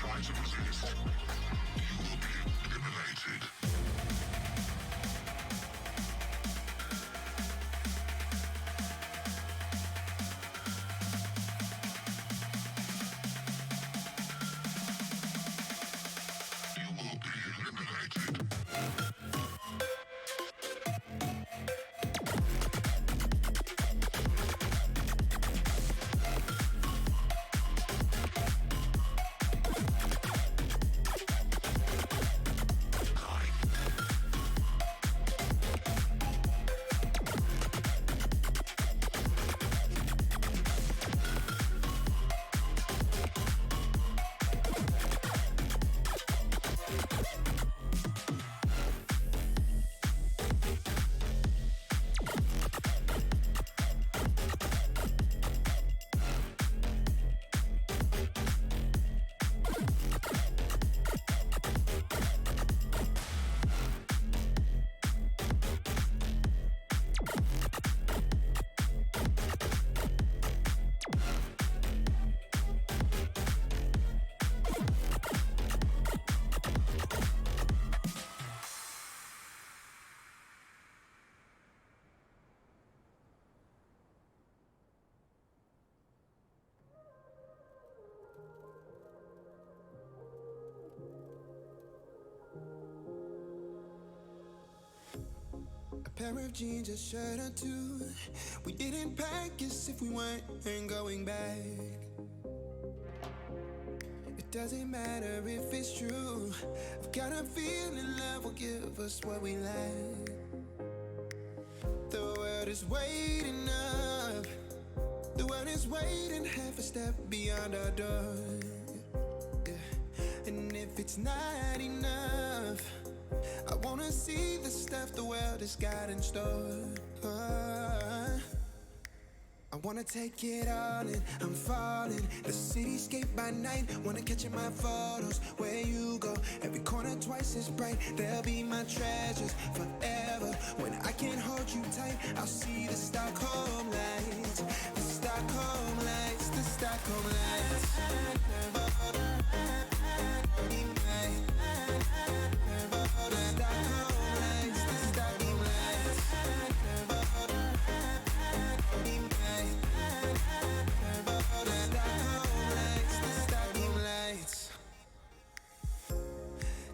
try to resist, you will be eliminated. Pair of jeans, a shirt or two. We didn't pack as if we weren't going back. It doesn't matter if it's true. I've got a feeling love will give us what we lack. The world is waiting up. The world is waiting half a step beyond our door. Yeah. And if it's not enough, I wanna see the stuff the world has got in store. I wanna take it all in, I'm falling. The cityscape by night, wanna catch in my photos. Where you go, every corner twice as bright. They'll be my treasures forever. When I can't hold you tight, I'll see the Stockholm lights. The Stockholm lights, the Stockholm lights.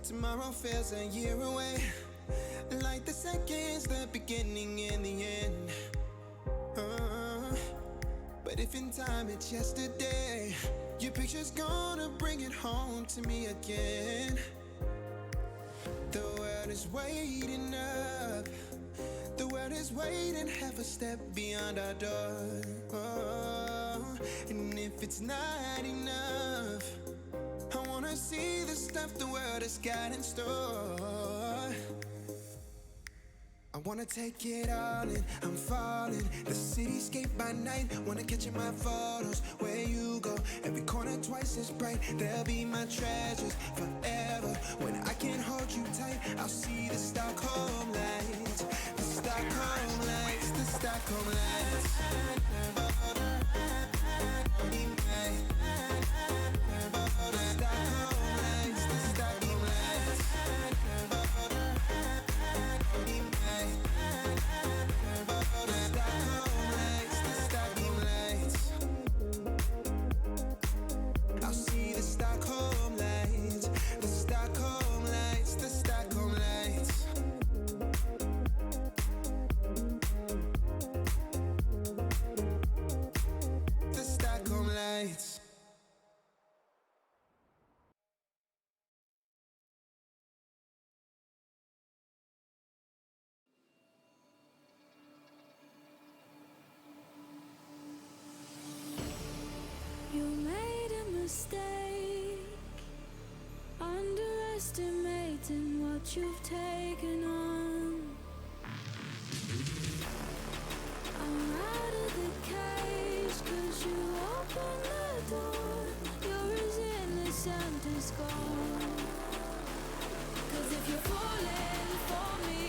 Tomorrow feels a year away, like the seconds, the beginning and the end. But if in time it's yesterday, your picture's gonna bring it home to me again. The world is waiting up. The world is waiting half a step beyond our door. And if it's not enough, I wanna see the stuff the world has got in store. I wanna take it all in, I'm falling. The cityscape by night, wanna catch in my photos. Where you go, every corner twice as bright. They'll be my treasures forever. When I can't hold you tight, I'll see the Stockholm lights. The Stockholm lights, the Stockholm lights. You made a mistake, underestimating what you've taken on. I'm out of the cage, 'cause you opened the door. You're as innocent as gold. 'Cause if you're falling for me,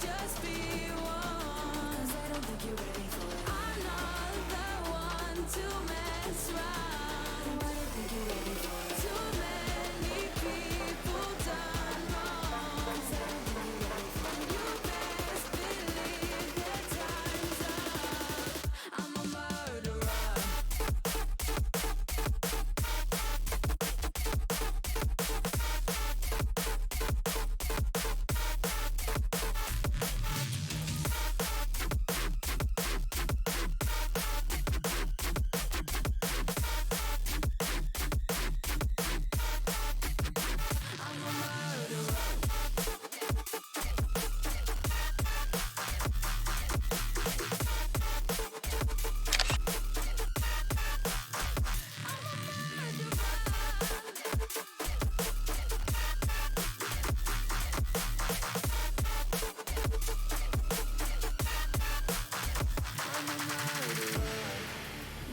just be one. 'Cause I don't think you're ready for it. I'm not the one to mess around. No, I don't think you're ready for it. Too many people done wrong. 'Cause I don't think you're ready for it. You best believe that time's up. I'm a murderer.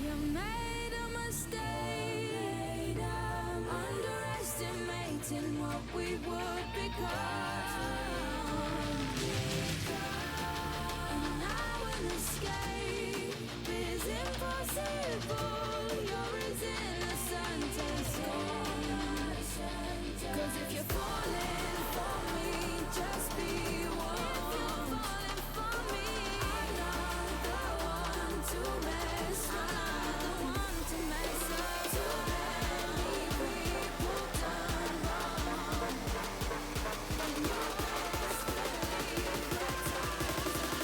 You made a mistake, underestimating what we would become. And now an escape is impossible. You're as innocent as gold. 'Cause if you're falling for me, just be one. If you're falling for me, I'm not the one to mess up. Too many people done wrong. And you best believe that time's up.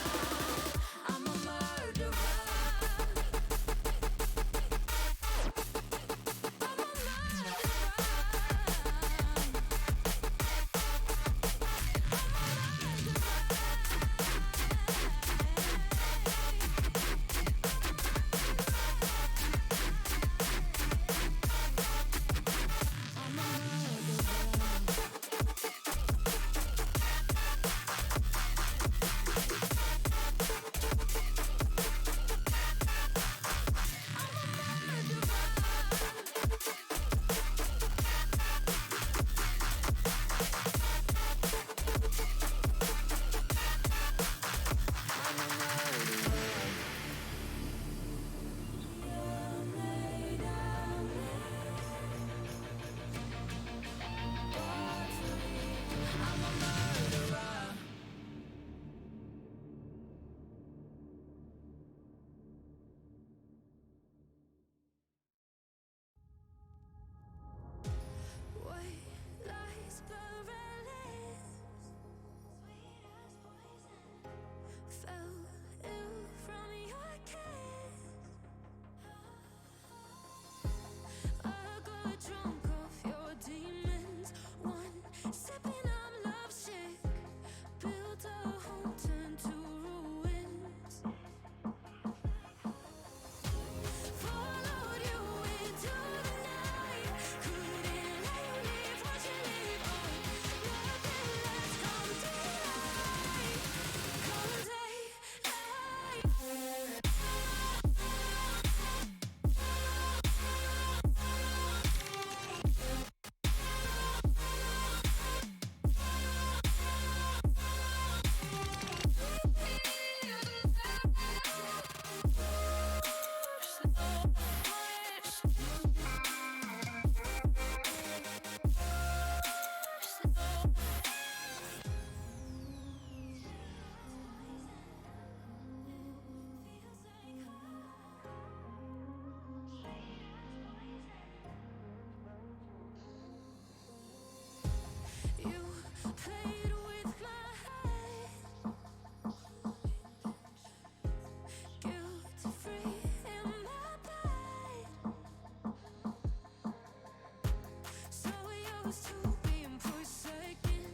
used to being forsaken.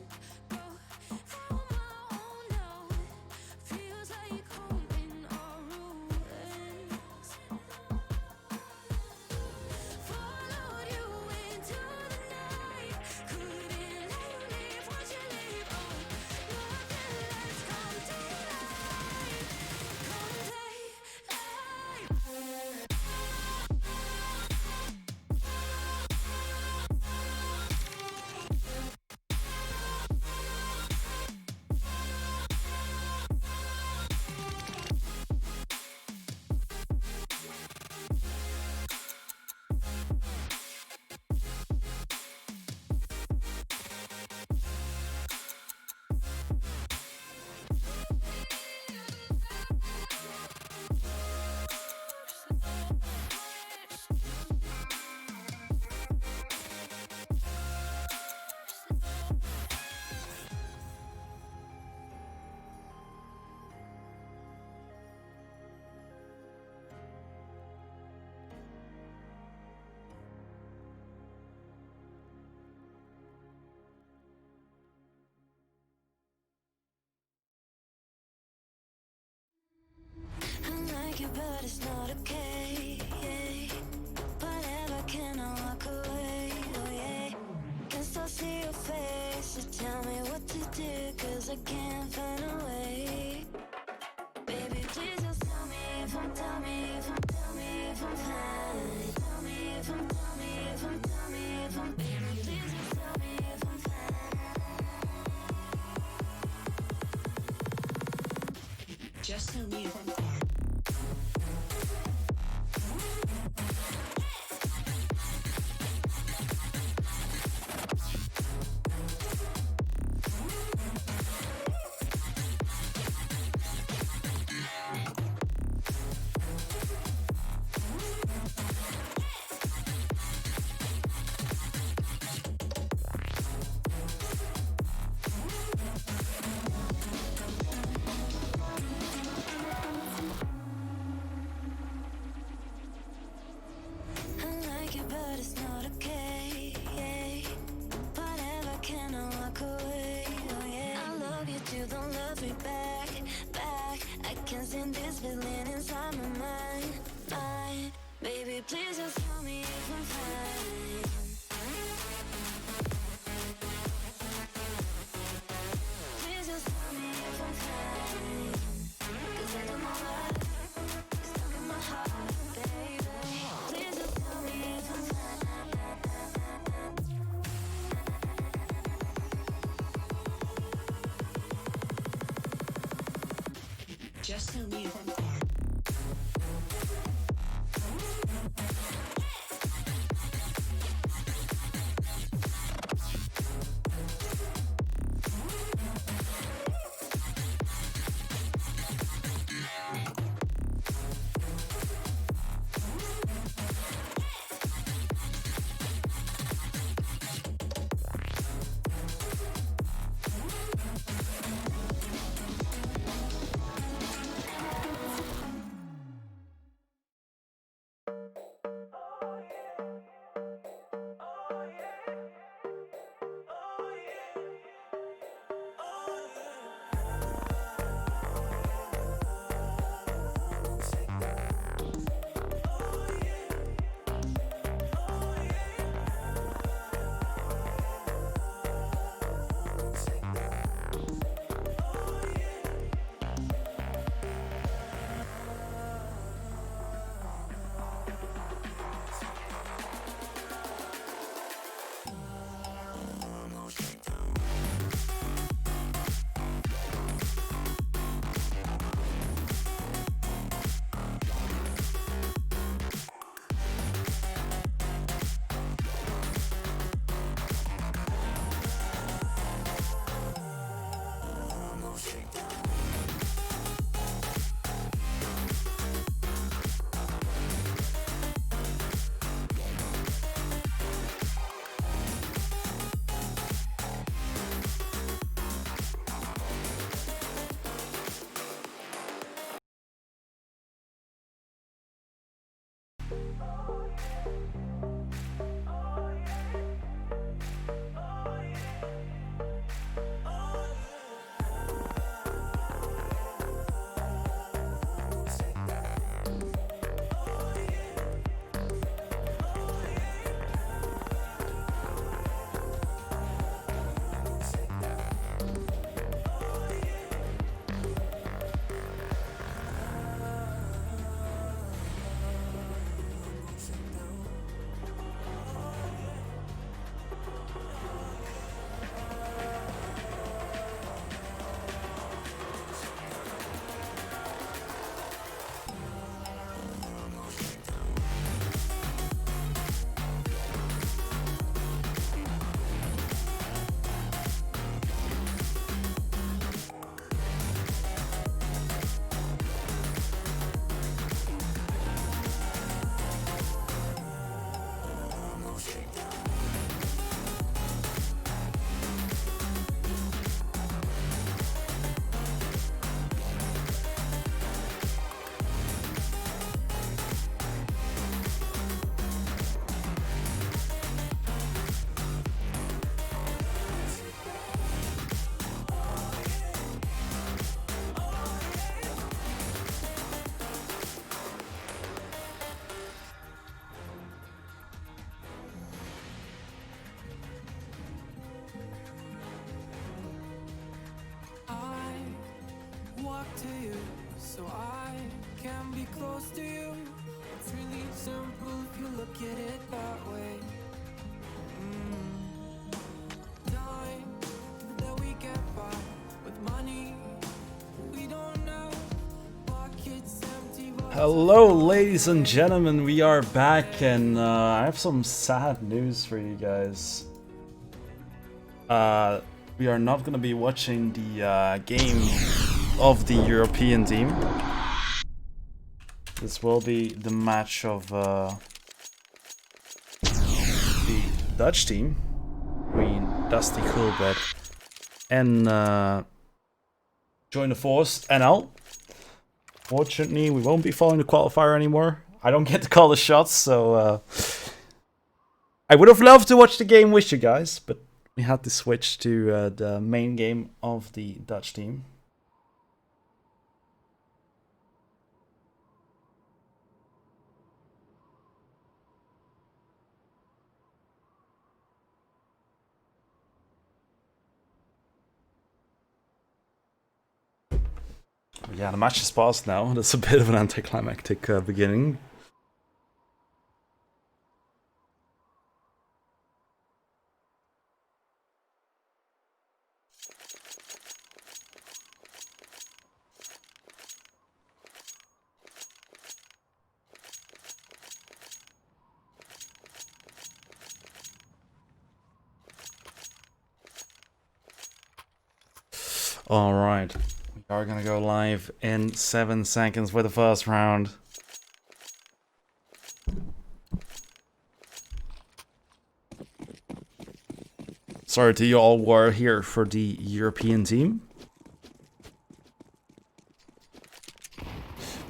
Go on my own now. Feels like home in our ruins. Followed you into the night. Couldn't let you leave. Once you leave, oh, nothing less. Come daylight. Come daylight. I like you, but it's not okay. Whatever, can I walk away? Oh yeah. Can still see your face, so tell me what to do, 'cause I can't find a way. Baby, please just tell me if I'm, tell me if I'm, tell me if I'm fine. Tell me if I'm, tell me if I'm, tell me if I'm, baby, please just tell me if I'm fine. Just tell me if I'm fine. I like you, but it's not okay. Whatever, can I walk away? Oh yeah. I love you too, don't love me back, back. I can't stand this feeling inside my mind, mind. Baby, please just tell me if I'm fine. Please just tell me if I'm fine. 'Cause I don't know why it's stuck in my heart, baby. Please just tell me if I'm fine. Just tell me if I'm fine. be close to you. It's really simple if you look at it that way. Time that we get by with money we don't know. Pockets empty, but Hello, ladies and gentlemen, we are back, and I have some sad news for you guys. We are not going to be watching the game of the European team. This will be the match of the Dutch team between Dusty Coolbet and Join the Force NL. Fortunately, we won't be following the qualifier anymore. I don't get to call the shots, so I would have loved to watch the game with you guys, but we had to switch to the main game of the Dutch team. Yeah, the match is paused now. That's a bit of an anticlimactic beginning. All right. We are gonna go live in 7 seconds for the first round. Sorry to you all who are here for the European team.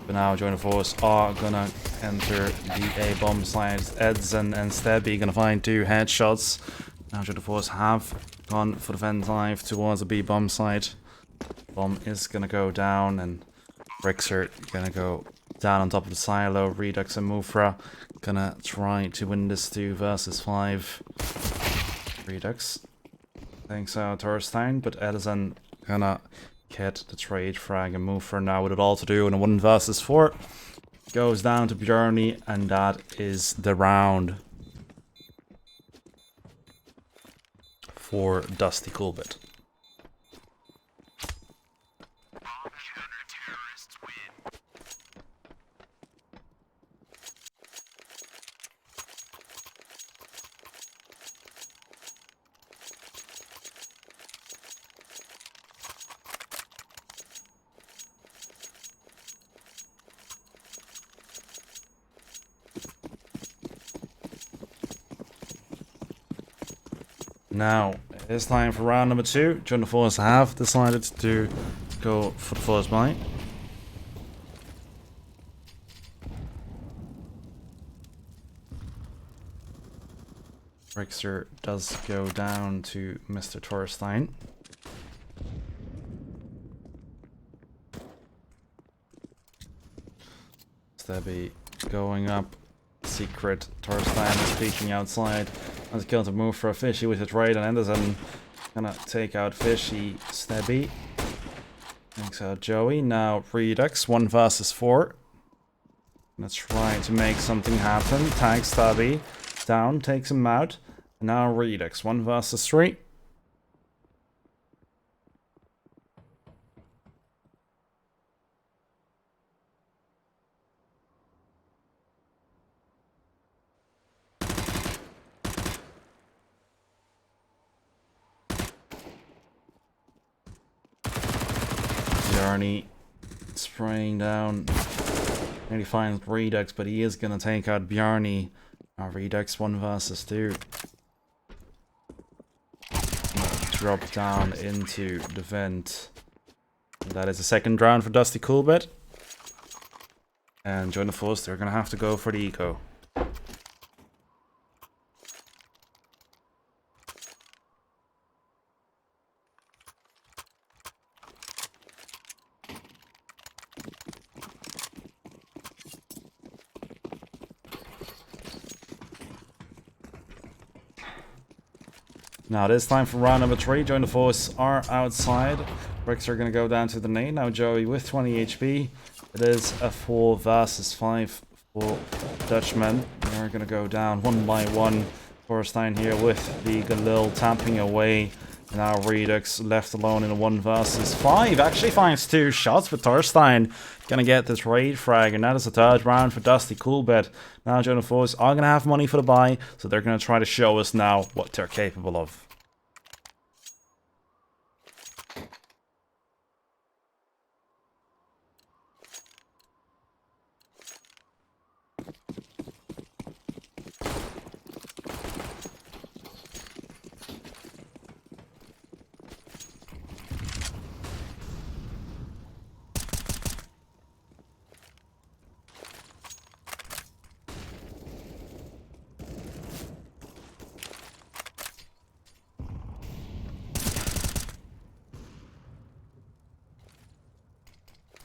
But now Join the Force are gonna enter the A bomb side. Edson and Stebby gonna find 2 headshots. Now Join the Force have gone for the vent dive towards the B bomb side. Bomb is gonna go down, and Rixer gonna go down on top of the silo. Redux and Mufra gonna try to win this 2 versus 5. Redux thanks Torstein, but Edison gonna get the trade frag, and Mufra now with it all to do in a 1 versus 4. Goes down to Bjarni, and that is the round for Dusty Coolbet. Now, it is time for round number 2. Join the Force have decided to go for the first bite. Rixer does go down to Mr. Torstein. Stebby going up. Secret. Torstein is peeking outside. Has a kill to move for a Fishy with a trade, and Anderson gonna take out Fishy. Stebby takes out Joey. Now Redux 1 versus 4. Let's try to make something happen. Tag Stebby down, takes him out. And now Redux 1 versus 3. Bjarni spraying down. Nearly finds Redux, but he is gonna take out Bjarni. Redux 1 versus 2. Drop down into the vent. That is the second round for Dusty Coolbet. And Join the Force, they're gonna have to go for the eco. Now it is time for round number 3. Join the Force are outside. Bricks are going to go down to the nade. Now Joey with 20 HP. It is a 4 versus 5 for Dutchmen. They're going to go down one by one. Thorstein here with the Galil tapping away. Now Redux left alone in a 1 versus 5. Actually finds 2 shots, but Thorstein gonna get this raid frag, and that is a third round for Dusty Coolbet. Now Jonah Force are gonna have money for the buy, so they're gonna try to show us now what they're capable of.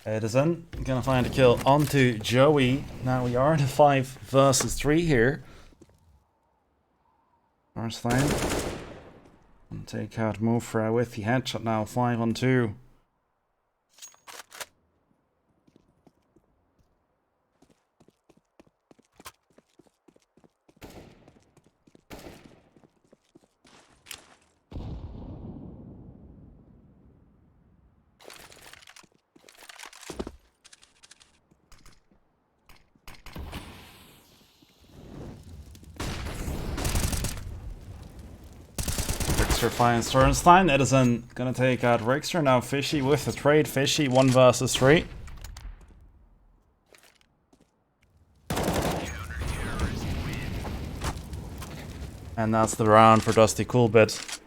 Edison gonna find a kill onto Joey. Now we are in a 5 versus 3 here. First time. Take out Mufra with the headshot now, 5 on 2. Rickster finds Sternstein. Edison gonna take out Rickster. Now Fishy with the trade. Fishy 1 versus 3. And that's the round for Dusty Coolbet.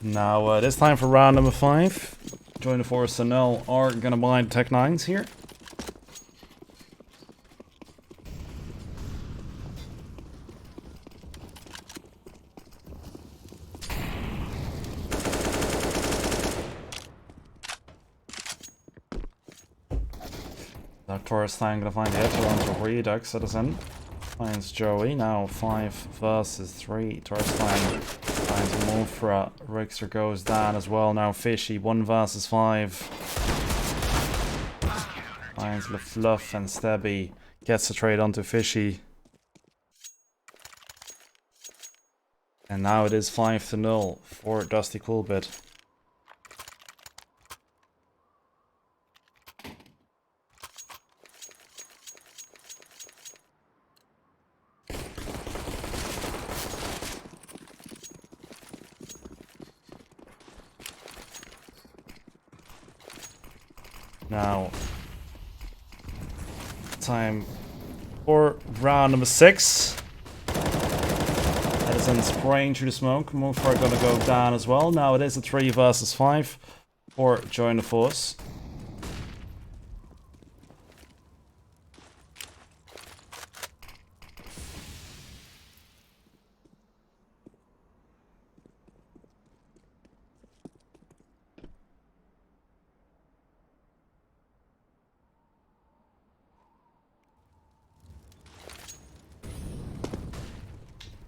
Now, this time for round number 5. Join the Force and Nell are gonna buy Tech 9s here. Now, Taurus time gonna find the headshot onto Redux. Citizen finds Joey. Now 5 versus 3. Taurus time finds Mofra. Rickster goes down as well. Now Fishy 1 versus 5. Finds LeFluff and Stabby. Gets the trade onto Fishy. And now it is 5-0 for Dusty Coolbet. Now, time for round number 6. Edison spraying through the smoke. Mofra gonna go down as well. Now it is a 3 versus 5 for Join the Force.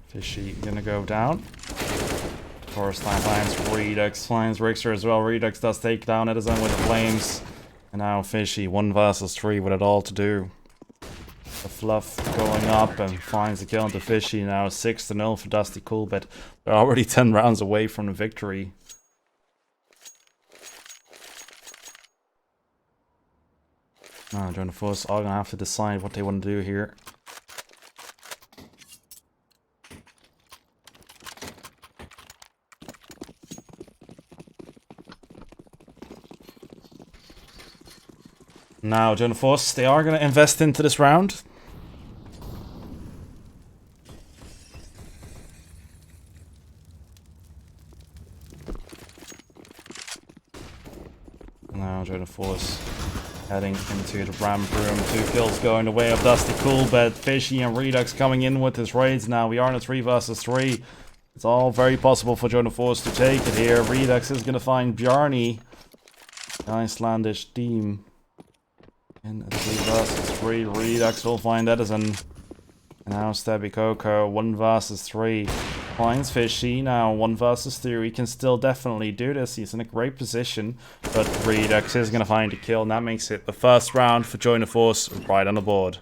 Fishy gonna go down. Forestine finds Redux, finds Rickster as well. Redux does take down Edison with the flames. And now Fishy 1 versus 3 with it all to do. The Fluff going up and finds the kill into Fishy. Now 6-0 for Dusty Coolbet. They're already 10 rounds away from the victory. Now Join the Force are gonna have to decide what they want to do here. Now, Join the Force, they are going to invest into this round. Now, Join the Force heading into the ramp room. 2 kills going the way of Dusty Coolbet. Fishy and Redux coming in with his raids. Now, we are in a 3 versus 3. It's all very possible for Join the Force to take it here. Redux is going to find Bjarni. Icelandish team in a 3 versus 3. Redux will find Edison. Now Stabby Coco, 1 versus 3. Finds Fishy, now 1 versus 3. We can still definitely do this. He's in a great position, but Redux is going to find a kill, and that makes it the first round for Join the Force right on the board.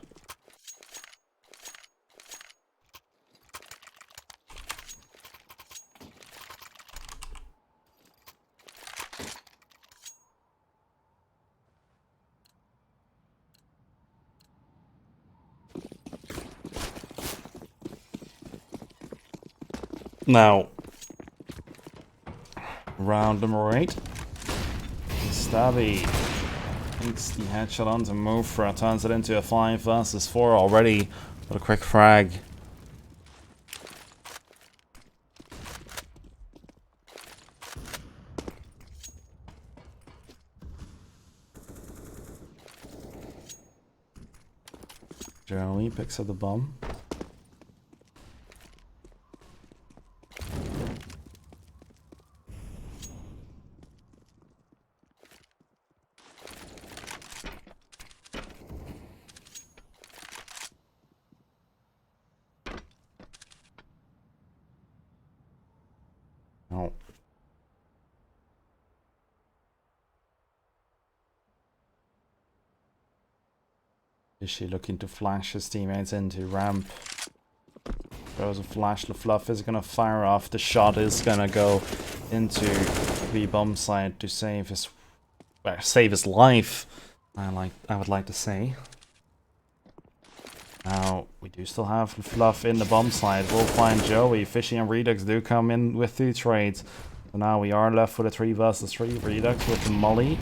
Now, round number 8. Stabby takes the headshot onto Mufra, turns it into a 5 versus 4 already. What a quick frag. Joey picks up the bomb. Oh. Is she looking to flash his teammates into ramp? Throws a flash. LaFluff is gonna fire off. The shot is gonna go into the bomb site to save his life. I would like to say. Now we do still have LaFluff in the bomb site. We'll find Joey. Fishy and Redux do come in with 2 trades. So now we are left with a 3 versus 3. Redux with the molly.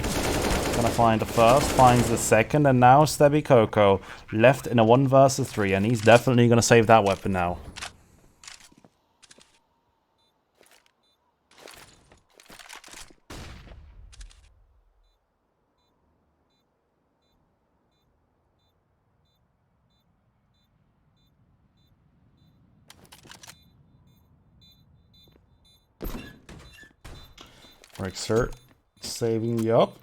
Gonna find the first, finds the second, and now Stabby Coco left in a 1 versus 3, and he's definitely gonna save that weapon now. Rexert saving you up.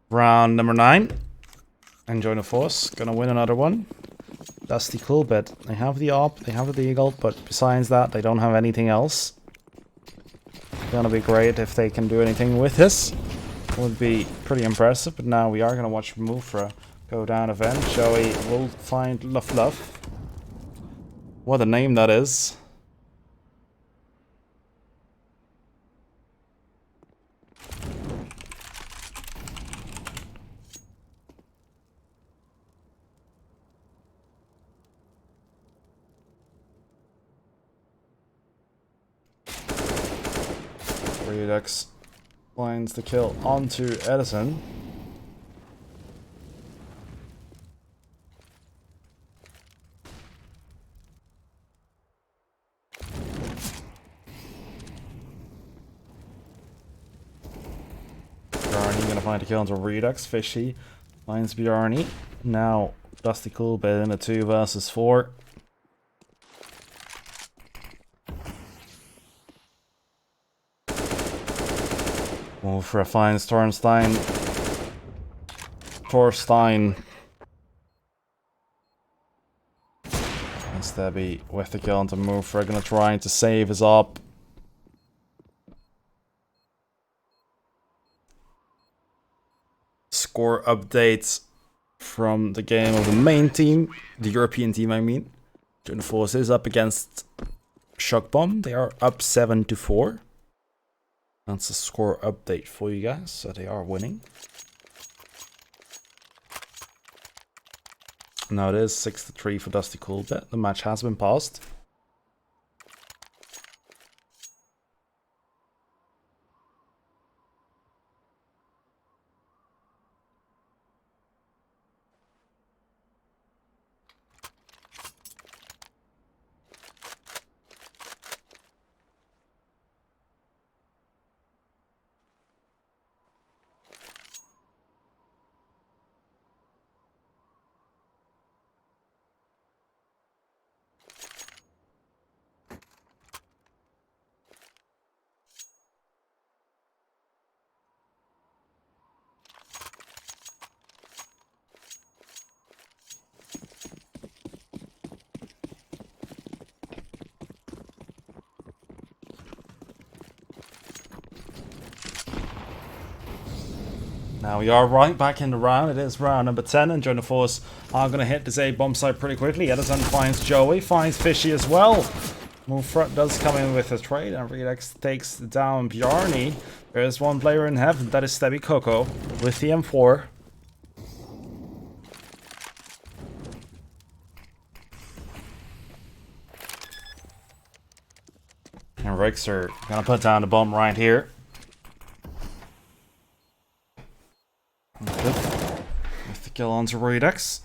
Round number 9. And Join the Force. Gonna win another one. That's the cool bit. They have the AWP, they have the Eagle, but besides that, they don't have anything else. Gonna be great if they can do anything with this. Would be pretty impressive, but now we are gonna watch Mufra go down event. Joey will find LaFluff. What a name that is. Redux finds the kill onto Edison. Bjarni gonna find a kill onto Redux. Fishy finds Bjarni. Now Dusty Coolbit in a 2 versus 4. Mufra finds Thorstein. And Stabby with the kill onto Mufra, gonna try to save his op. Score updates from the game of the main team, the European team I mean. Join the Force is up against Shock Bomb. They are up 7-4. That's a score update for you guys, so they are winning. Now it is 6-3 for Dusty Coolbit. The match has been paused. Now we are right back in the round. It is round number 10, and Join the Force are going to hit this A bomb site pretty quickly. Edison finds Joey, finds Fishy as well. Move does come in with a trade, and Redex takes down Bjarni. There is one player in heaven, that is Stebby Coco with the M4. And Rixer gonna put down the bomb right here. Good. With the kill onto Redex.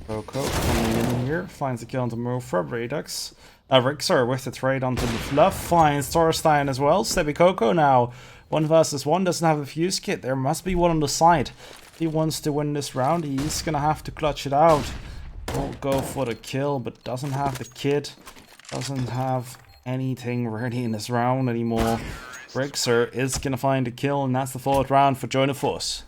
Coco coming in here, finds the kill onto move from Redux. Rixer with the trade onto the Fluff, finds Thorstein as well. Stebby Coco now, 1 versus 1, doesn't have a fuse kit. There must be one on the side. If he wants to win this round, he's gonna have to clutch it out. Won't go for the kill, but doesn't have the kit. Doesn't have anything ready in this round anymore. Rixer is gonna find a kill, and that's the 4th round for Join the Force.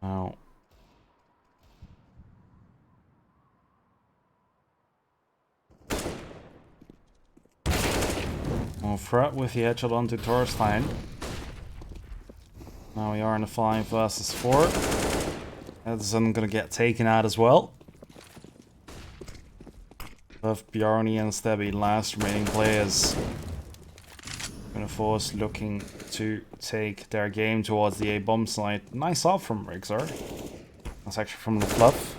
Now, Mofra with the headshot onto Thorstein. Now we are in a 5 versus 4. Edison gonna get taken out as well. Both Bjarni and Stebby, last remaining players. Gonna Force looking to take their game towards the A bomb site. Nice off from Rixer. That's actually from the Fluff.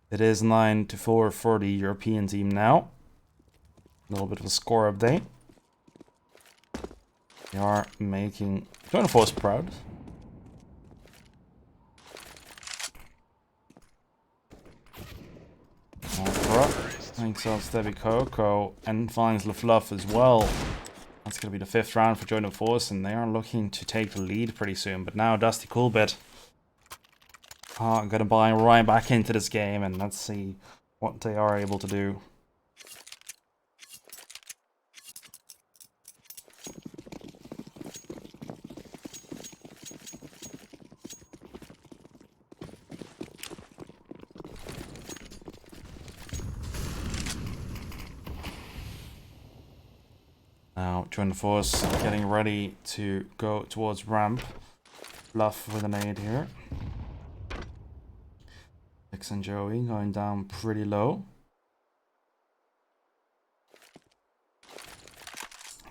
It is 9-4 for the European team now. A little bit of a score update. They are making Join the Force proud. Thanks out Stebby Coco and finds LaFluff as well. That's going to be the 5th round for Join the Force, and they are looking to take the lead pretty soon. But now Dusty Coolbit are going to buy right back into this game, and let's see what they are able to do. Now, Join the Force getting ready to go towards ramp. Bluff with an aid here. X and Joey going down pretty low.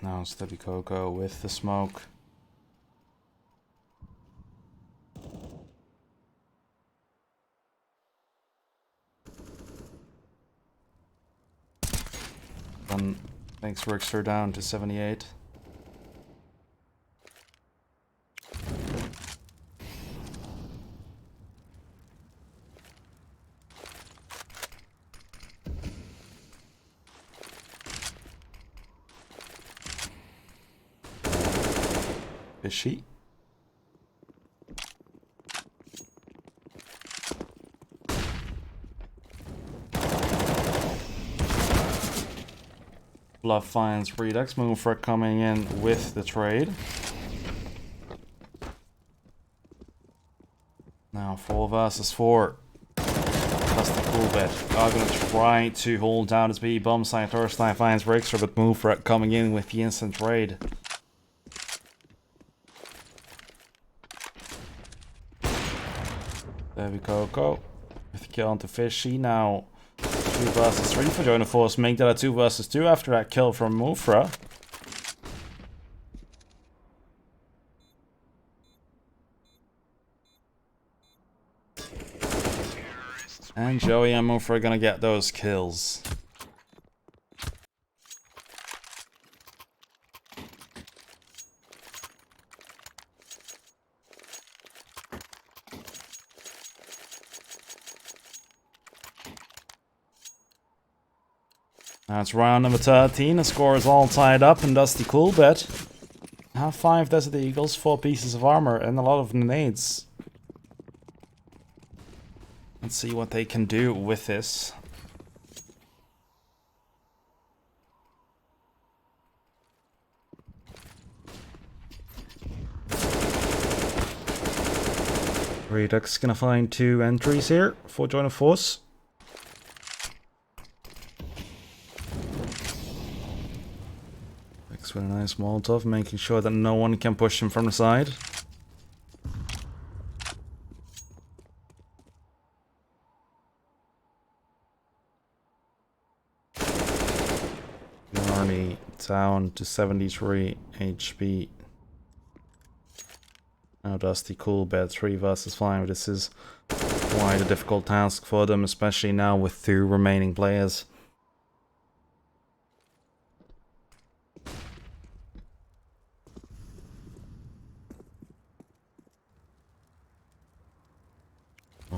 Now Stebby Coco with the smoke. Then makes Rixer down to 78. Fishy. Bluff finds Redux. Moonfrog coming in with the trade. Now 4 versus 4. That's the cool bet. Are going to try to hold down his B bomb site. Thorstein finds Rixer, but Moonfrog coming in with the instant trade. There we go. With the kill onto Fishy. Now 2 versus 3 for Join the Force. Make that a 2 versus 2 after that kill from Mufra. And Joey and Mufra are gonna get those kills. That's round number 13. The score is all tied up, and Dusty Coolbet have 5 Desert Eagles, 4 pieces of armor, and a lot of grenades. Let's see what they can do with this. Redux gonna find 2 entries here for Join of Force. Redux with a nice Molotov, making sure that no one can push him from the side. Already down to 73 HP. Now Dusty Coolbet 3 versus 5. This is quite a difficult task for them, especially now with 2 remaining players.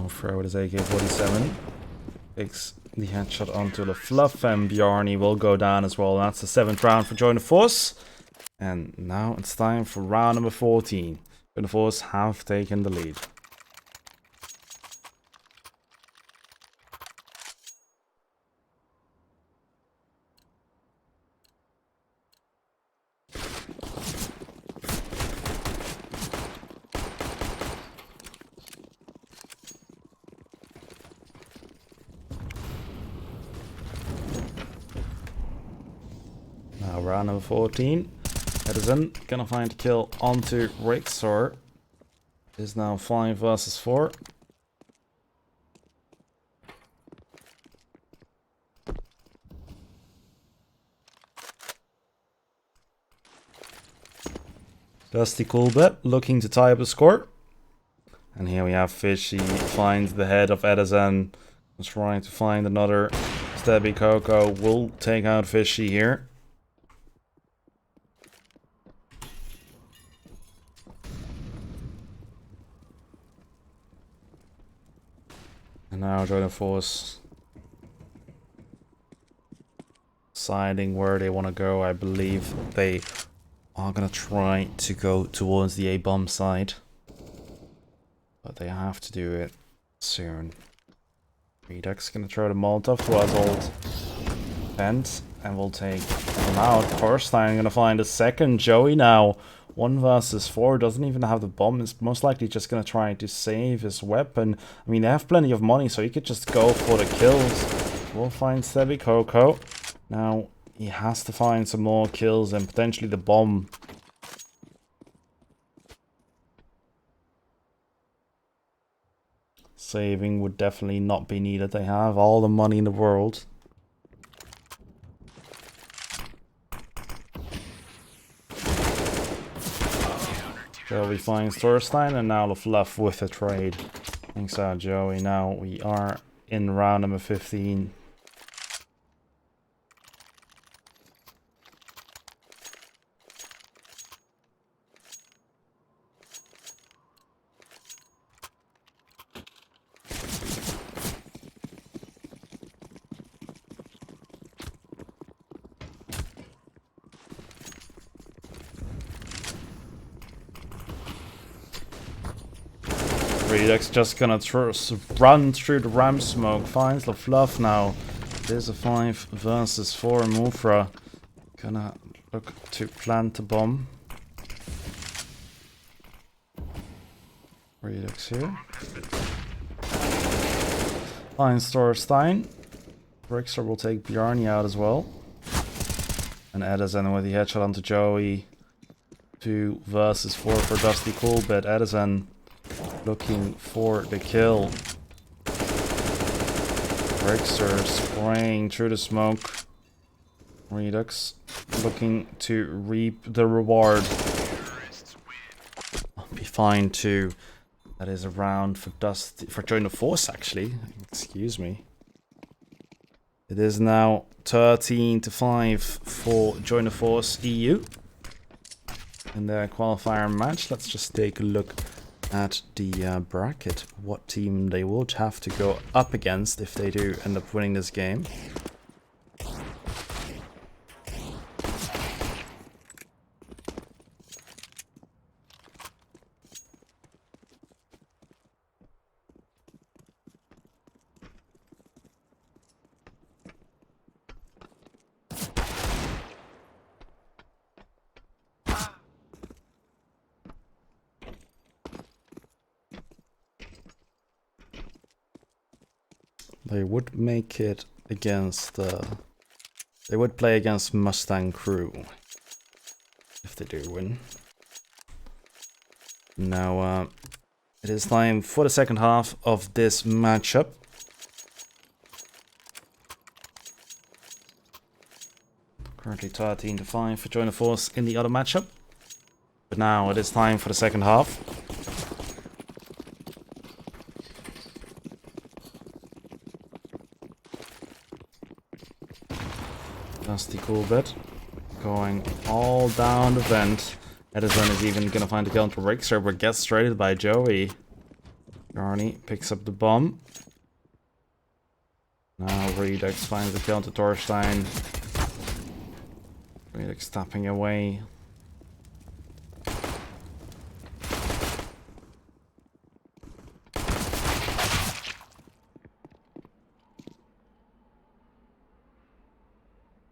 Throw with his AK-47. Takes the headshot onto the Fluff, and Bjarni will go down as well. That's the 7th round for Join the Force. And now it's time for round number 14. Join the Force have taken the lead. Now round number 14. Edison gonna find a kill onto Rixor. Is now 5 versus 4. Dusty Coolbet looking to tie up the score. And here we have Fishy finds the head of Edison. Trying to find another Stabby Coco. Will take out Fishy here. And now Join the Force deciding where they want to go. I believe they are going to try to go towards the A-bomb side. But they have to do it soon. Redux going to throw the Molotov to us old vent. And we'll take him out. Thorstein going to find a second. Joey now 1 versus 4, doesn't even have the bomb, is most likely just going to try to save his weapon. I mean, they have plenty of money, so he could just go for the kills. We'll find Stabby Coco. Now, he has to find some more kills and potentially the bomb. Saving would definitely not be needed. They have all the money in the world. Joey finds Thorstein, and now the Fluff with a trade. Thanks out, Joey. Now we are in round number 15. Redux just gonna run through the ram smoke, finds the Fluff now. There's a 5 versus 4. Mufra gonna look to plant the bomb. Redux here. Finds Thorstein. Rixor will take Bjarni out as well. And Edison with the headshot onto Joey. 2 versus 4 for Dusty Coolbet. Edison looking for the kill. Rixor spraying through the smoke. Redux looking to reap the reward. I'll be fine too. That is a round for Dusty, for Join the Force actually. Excuse me. It is now 13-5 for Join the Force EU in their qualifier match. Let's just take a look at the bracket, what team they would have to go up against if they do end up winning this game. They would make it against they would play against Mustang Crew if they do win. Now it is time for the second half of this matchup. Currently 13-5 for Join the Force in the other matchup. But now it is time for the second half. Dusty Coolbet going all down the vent. Edison is even gonna find the kill into Rixer, but gets traded by Joey. Garney picks up the bomb. Now Redux finds the kill into Torstein. Redux tapping away.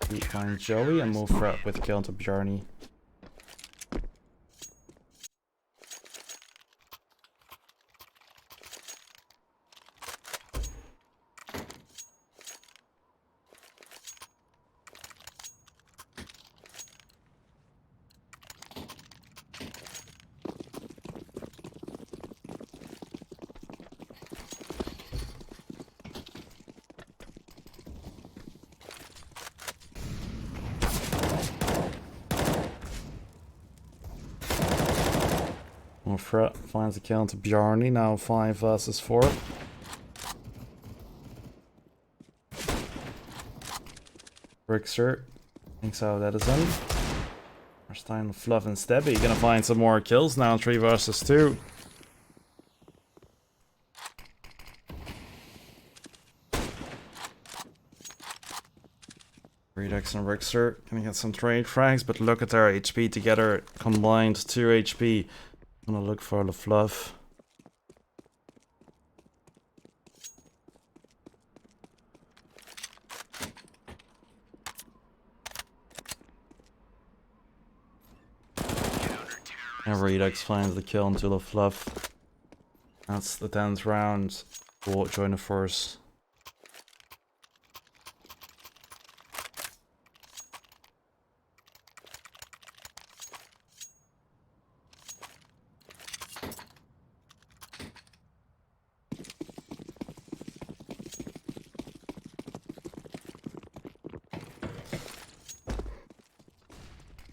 He finds Joey and move for with the kill into Bjarni. Fret finds the kill into Bjarni, now 5 versus 4. Rixer takes out Edison. First time Fluff and Stebby gonna find some more kills now, 3 versus 2. Redux and Rixer gonna get some trade frags, but look at their HP together, combined 2 HP. I'm gonna look for the Fluff. And Redux finds the kill into the Fluff. That's the 10th round. We'll join the Force.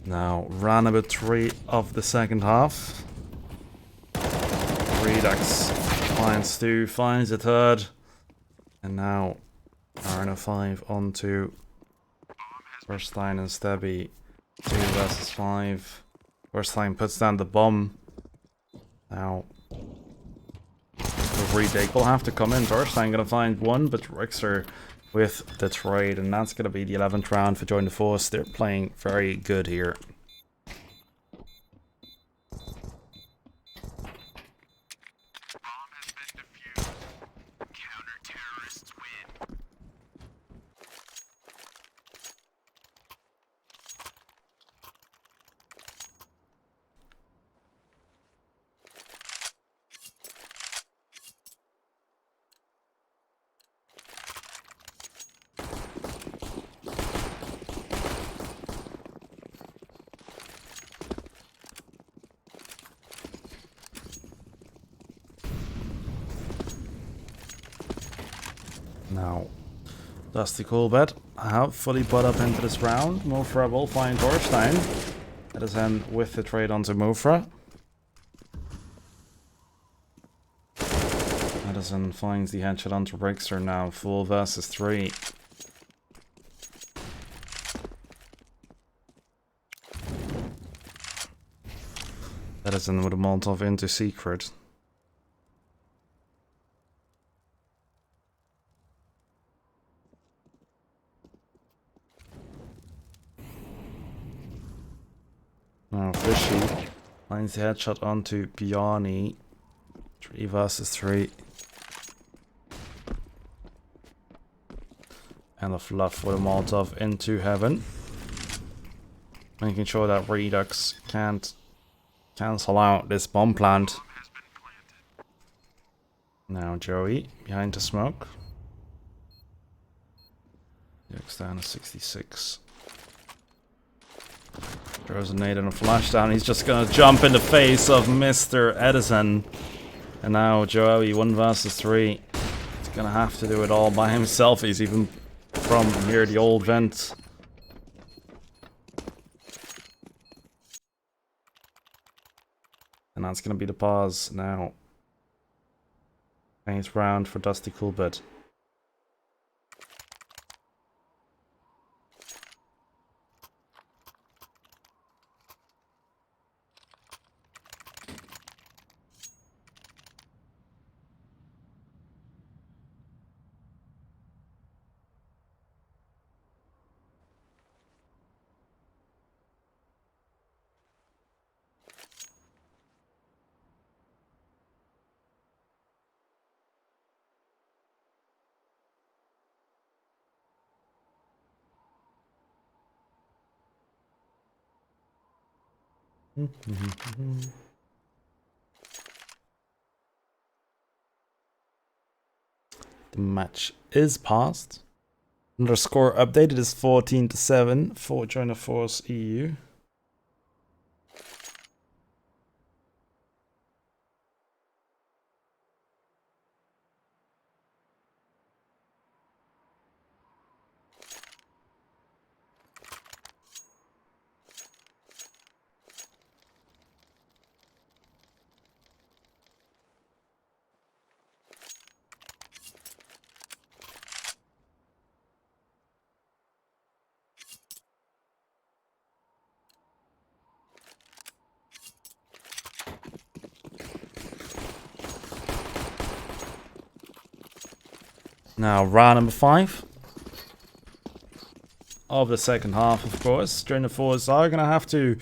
Now, roundabout 3 of the second half. Redux finds 2, finds a third. And now, Arena 5 onto Firstein and Stebby. 2 versus 5. Firstein puts down the bomb. Now, the retake will have to come in. Firstein gonna find 1, but Rixer with the trade, and that's going to be the 11th round for Join the Force. They're playing very good here. Now, Dusty Coolbet have fully bought up into this round. Mofra will find Torstein. That is then with the trade onto Mofra. Edison finds the headshot onto Rixer now, 4 versus 3. Edison with a Molotov into Secret. Now Fishy finds the headshot onto Bjarni. 3 versus 3. And a Fluff with a Molotov into Heaven. Making sure that Redux can't cancel out this bomb plant. Now Joey behind the smoke. Yikes, down to 66. Throws a nade and a flash down. He's just gonna jump in the face of Mr. Edison. And now Joey, 1 versus 3. He's gonna have to do it all by himself. He's even from near the old vent. And that's gonna be the pause now. Nice round for Dusty Coolbet. The match is paused. Another score updated is 14-7 for Joiner Force EU. Now, round number 5 of the second half, of course. Joiner Force are going to have to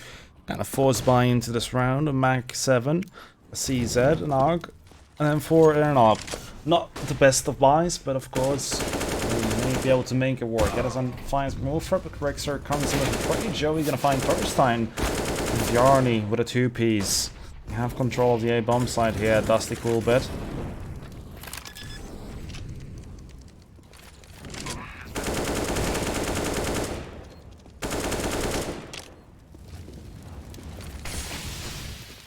kind of force buy into this round. A Mac 7, a CZ, an AUG, and then 4 Airnop. Not the best of buys, but of course, we may be able to make it work. Edison finds Milford, but Rexer comes in with a trade. Joey going to find Thorstein. And Bjarni with a 2-piece. We have control of the A-bomb side here. Dusty Coolbet.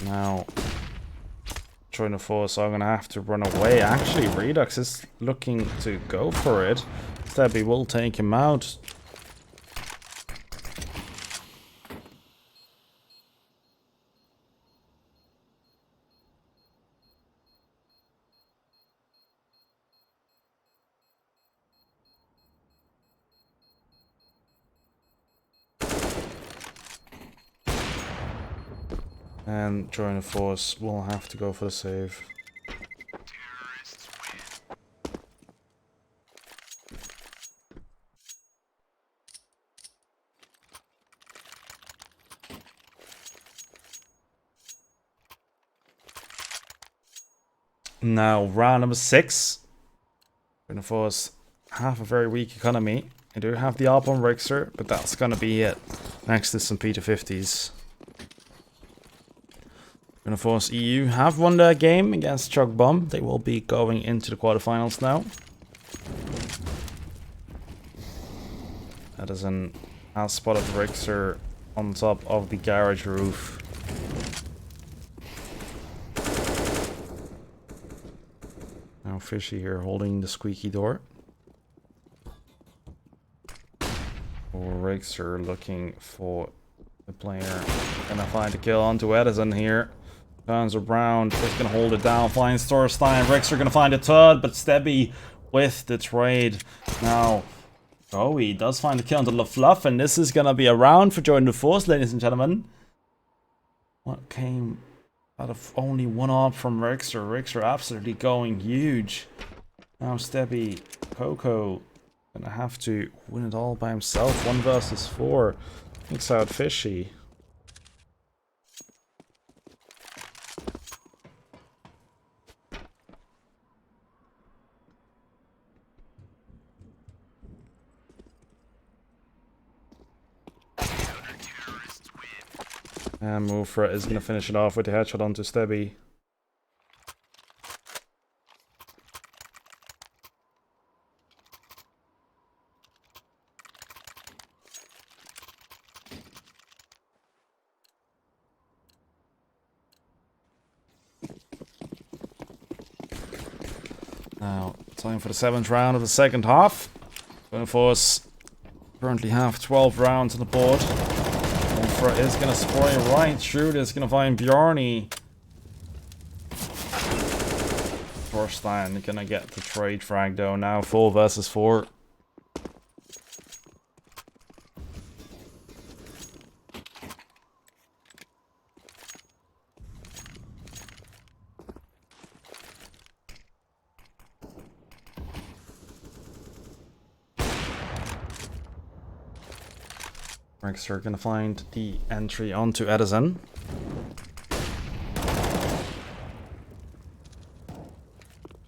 Now, Joiner Force are going to have to run away. Actually, Redux is looking to go for it. Stebby will take him out. And Joiner Force will have to go for the save. Now, round number 6. Joiner Force have a very weak economy. They do have the AWP on Rixer, but that's gonna be it. Next is some P250s. Joiner Force EU have won their game against Chug Bomb. They will be going into the quarterfinals now. Edison has spotted Rixer on top of the garage roof. Now Fishy here holding the squeaky door. Rixer looking for the player. Gonna find a kill onto Edison here. Turns around, just gonna hold it down, finds Thorstein. Rixer gonna find a third, but Stebby with the trade. Now, he does find a kill onto LaFluff, and this is gonna be a round for Joiner Force, ladies and gentlemen. What came out of only one AWP from Rixer? Rixer absolutely going huge. Now Stebby, Coco, gonna have to win it all by himself. 1 versus 4. Thanks out Fishy. And Mufra is going to finish it off with the headshot onto Stebby. Now, time for the 7th round of the second half. Going to force currently have 12 rounds on the board. Ulfra is going to spray right through this. Going to find Bjarni. Thorstein going to get the trade frag though. Now 4 versus 4. Rexer gonna find the entry onto Edison.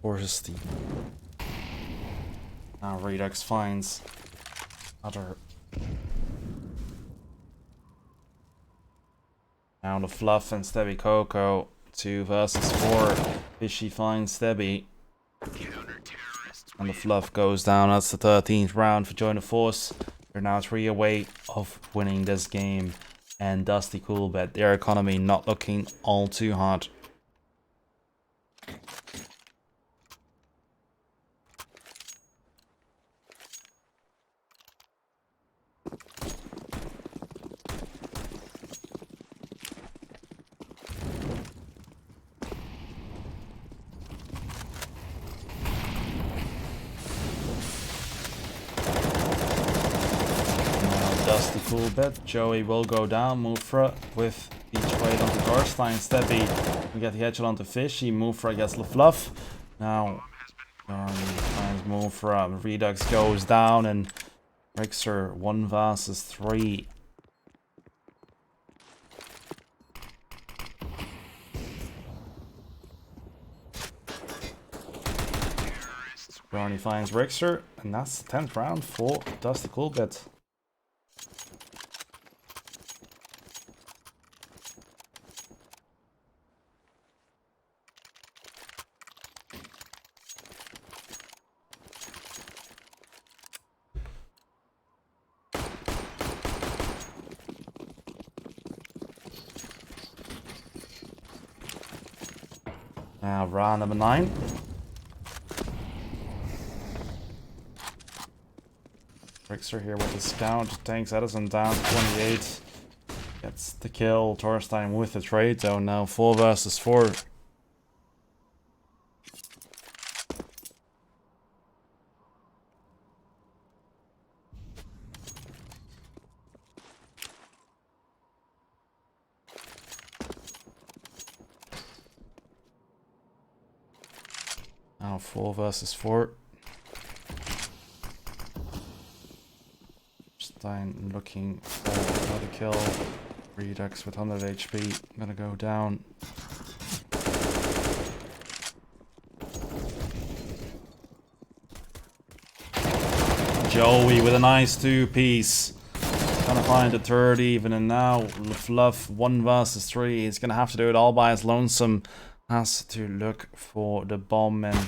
Forces the... Now Redux finds other... Now the Fluff and Stebby Coco. 2 versus 4. Fishy finds Stebby. And the Fluff goes down. That's the 13th round for Join the Force. They're now 3 away of winning this game. And Dusty Coolbet, their economy not looking all too hot. Dusty Coolbet, Joey will go down, Mufra with the trade onto Thorstein, Stebby, we get the headshot onto Fishy, Mufra gets the Fluff. Now, finds Mufra, Redux goes down, and Rixer 1 versus 3. Barney finds Rixer, and that's the 10th round for Dusty Coolbet. Now round number 9. Rixer here with the scout, takes Edison down to 28. Gets the kill, Thorstein with the trade zone, now 4 versus 4. Now 4 versus 4. Stein looking for the kill. Redux with 100 HP. Gonna go down. Joey with a nice 2-piece. Gonna find the 3rd even, and now Fluff 1 versus 3. He's gonna have to do it all by his lonesome. Has to look for the bomb and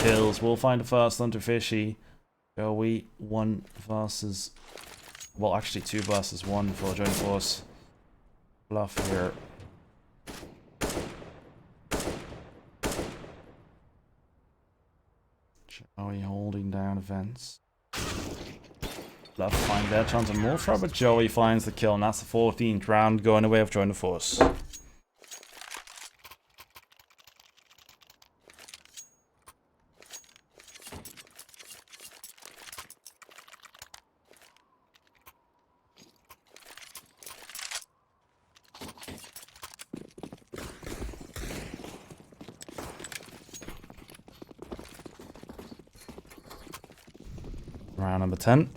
kills. We'll find the first onto Fishy. Joey 1 versus... Well, actually 2 versus 1 for Join Force. Fluff here. Joey holding down events. Fluff finds that chance on Mofra, but Joey finds the kill, and that's the 14th round going away of Join the Force. Round number 10.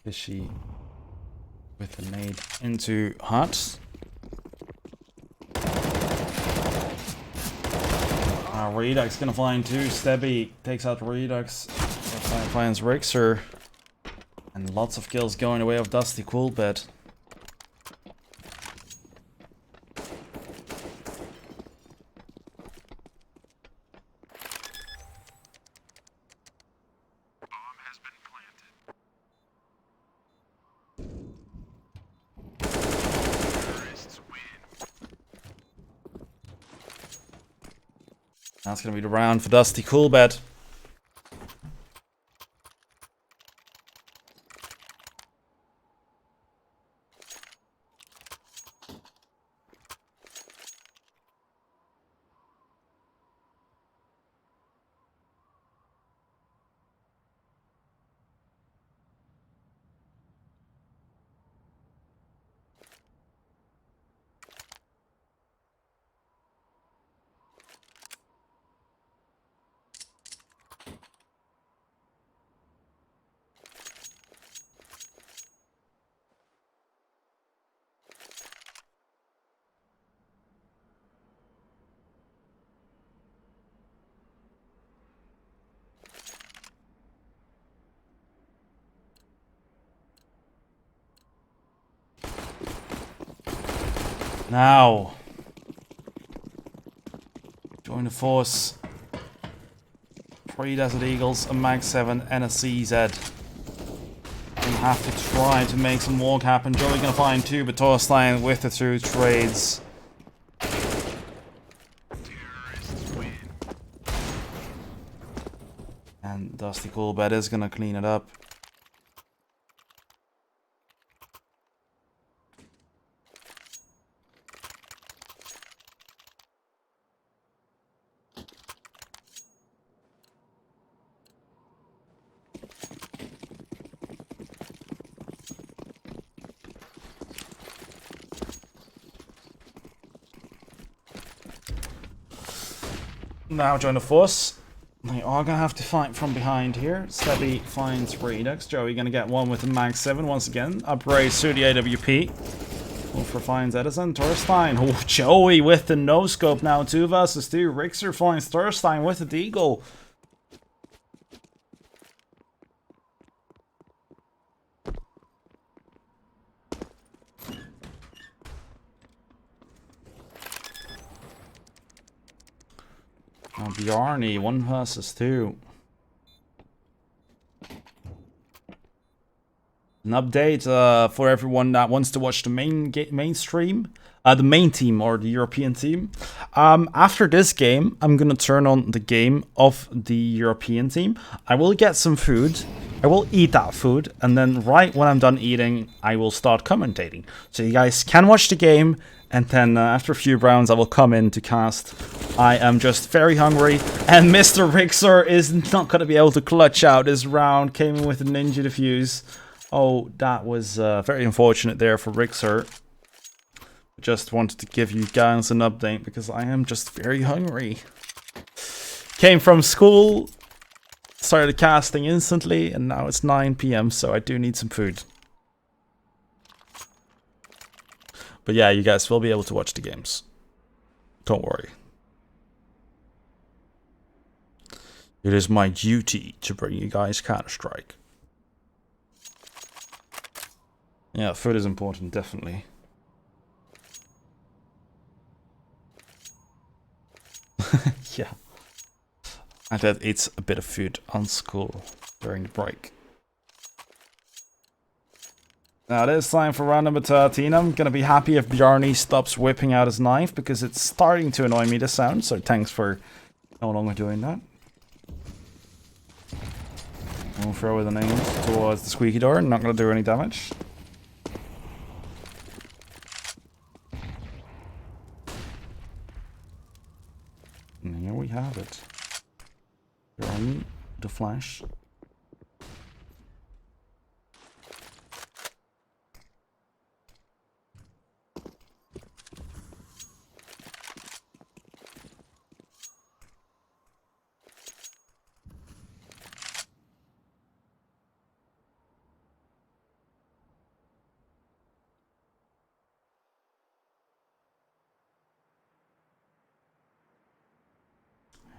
Fishy with the nade into Hut. Redux gonna find 2. Stebby takes out Redux. Finds Rixer. And lots of kills going away of Dusty Coolbet. That's gonna be the round for Dusty Coolbet. Now, join the force. 3 Desert Eagles, a Mag 7, and a CZ. We have to try to make some walk happen. Joey gonna find 2, but Torstein with the 2 trades. And Dusty Coolbet is gonna clean it up. Now join the force. They are gonna have to fight from behind here. Stebby finds Redux. Joey gonna get one with the Mag 7 once again. Upraise to the AWP. Wolfer finds Edison. Torstein. Oh, Joey with the no scope now. 2 versus 2. Rixer finds Torstein with the Deagle. Now Bjarni, 1 versus 2. An update for everyone that wants to watch the main stream, the main team or the European team. After this game, I'm gonna turn on the game of the European team. I will get some food. I will eat that food, and then right when I'm done eating, I will start commentating. So you guys can watch the game, and then after a few rounds, I will come in to cast. I am just very hungry, and Mr. Rixer is not going to be able to clutch out this round. Came in with a ninja defuse. Oh, that was very unfortunate there for Rixer. Just wanted to give you guys an update because I am just very hungry. Came from school, started casting instantly, and now it's 9 PM, so I do need some food. But yeah, you guys will be able to watch the games. Don't worry. It is my duty to bring you guys Counter-Strike. Yeah, food is important, definitely. Yeah. My dad eats a bit of food on school during the break. Now it is time for round number 13. I'm gonna be happy if Bjarni stops whipping out his knife because it's starting to annoy me, the sound, so thanks for no longer doing that. We'll throw with an aim towards the squeaky door, not gonna do any damage. And here we have it. Bjarni, the flash.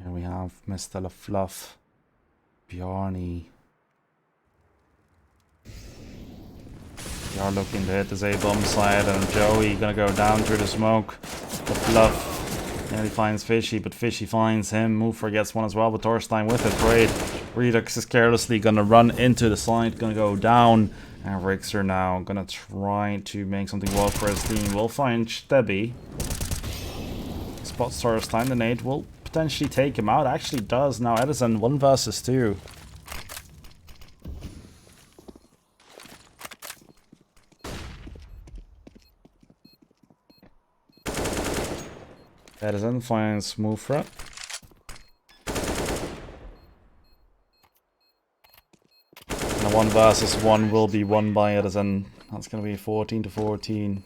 Here we have Mr. LaFluff, Bjarni. They are looking to hit this A-bomb side, and Joey gonna go down through the smoke. LaFluff nearly finds Fishy, but Fishy finds him. Moofer gets one as well, but Torstein with it. Great. Redux is carelessly gonna run into the side, gonna go down. And Rixer now gonna try to make something work for his team. We'll find Stebby. Spots Torstein, the nade will potentially take him out. Actually does. Now Edison 1 versus 2. Edison finds Mufra. And a 1 versus 1 will be won by Edison. That's going to be 14 to 14.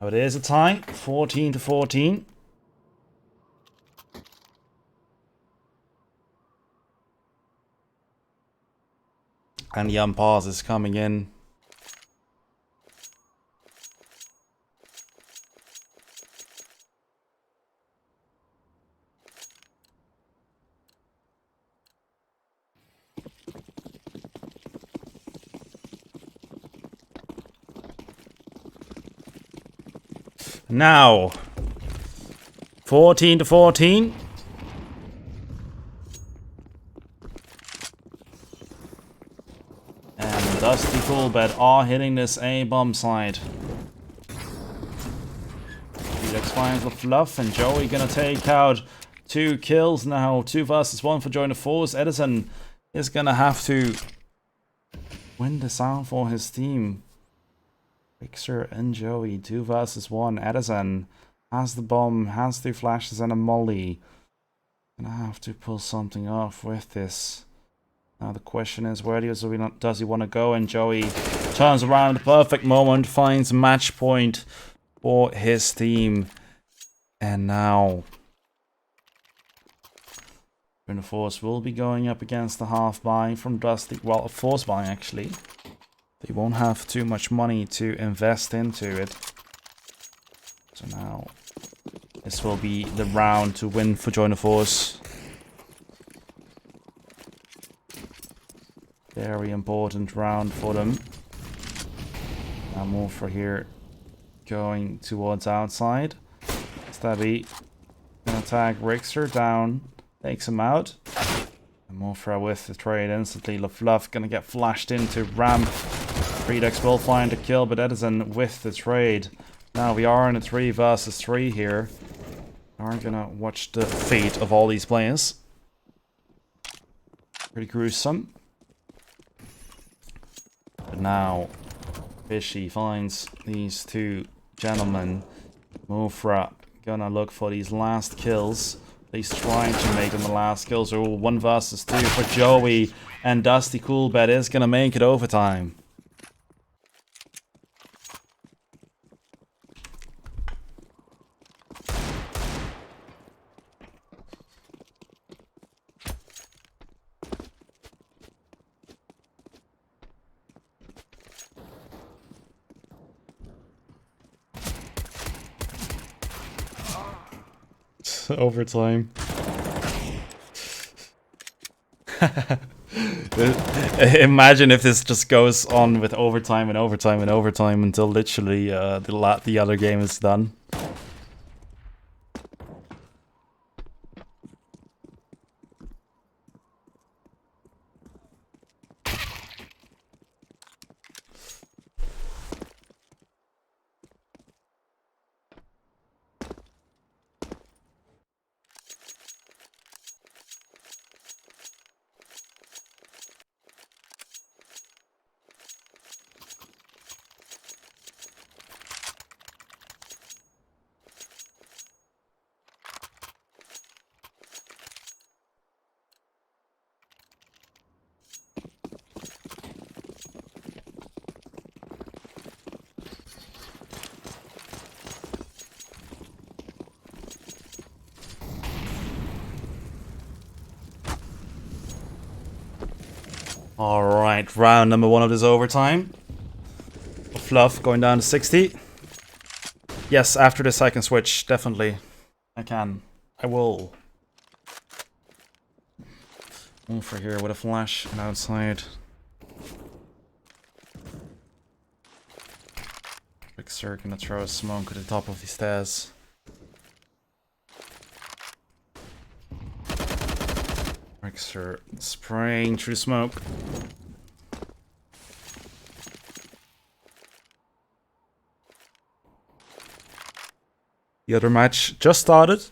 It is a tie, 14 to 14. And the umpires is coming in. Now, 14 to 14. And Dusty Coolbet are hitting this A-bomb side. Felix finds the fluff, and Joey gonna take out 2 kills now. 2 versus 1 for Joiner Force. Edison is gonna have to win this out for his team. Fixer and Joey, 2 versus 1. Edison has the bomb, has 2 flashes and a molly. Gonna have to pull something off with this. Now the question is, where does he want to go? And Joey turns around at the perfect moment, finds match point for his team. And now Joiner Force will be going up against the half buy from Dusty. Well, a force buy actually. They won't have too much money to invest into it. So now, this will be the round to win for Joiner Force. Very important round for them. Now more for here, going towards outside. Stabby gonna tag Rixer down, takes him out. And Mofra with the trade instantly. LaFluff gonna get flashed into ramp. Redux will find a kill, but Edison with the trade. Now we are in a 3 versus 3 here. We are gonna watch the fate of all these players. Pretty gruesome. But now Fishy finds these 2 gentlemen. Mofra gonna look for these last kills. He's trying to make them the last kills. Oh, 1 versus 2 for Joey, and Dusty Coolbet is gonna make it overtime. Overtime. Imagine if this just goes on with overtime and overtime and overtime until literally the other game is done. Alright, round number 1 of this overtime. Fluff going down to 60. Yes, after this I can switch, definitely. I can. I will. Over here with a flash and outside. Sir gonna throw a smoke at the top of the stairs. Sir spraying through smoke. The other match just started.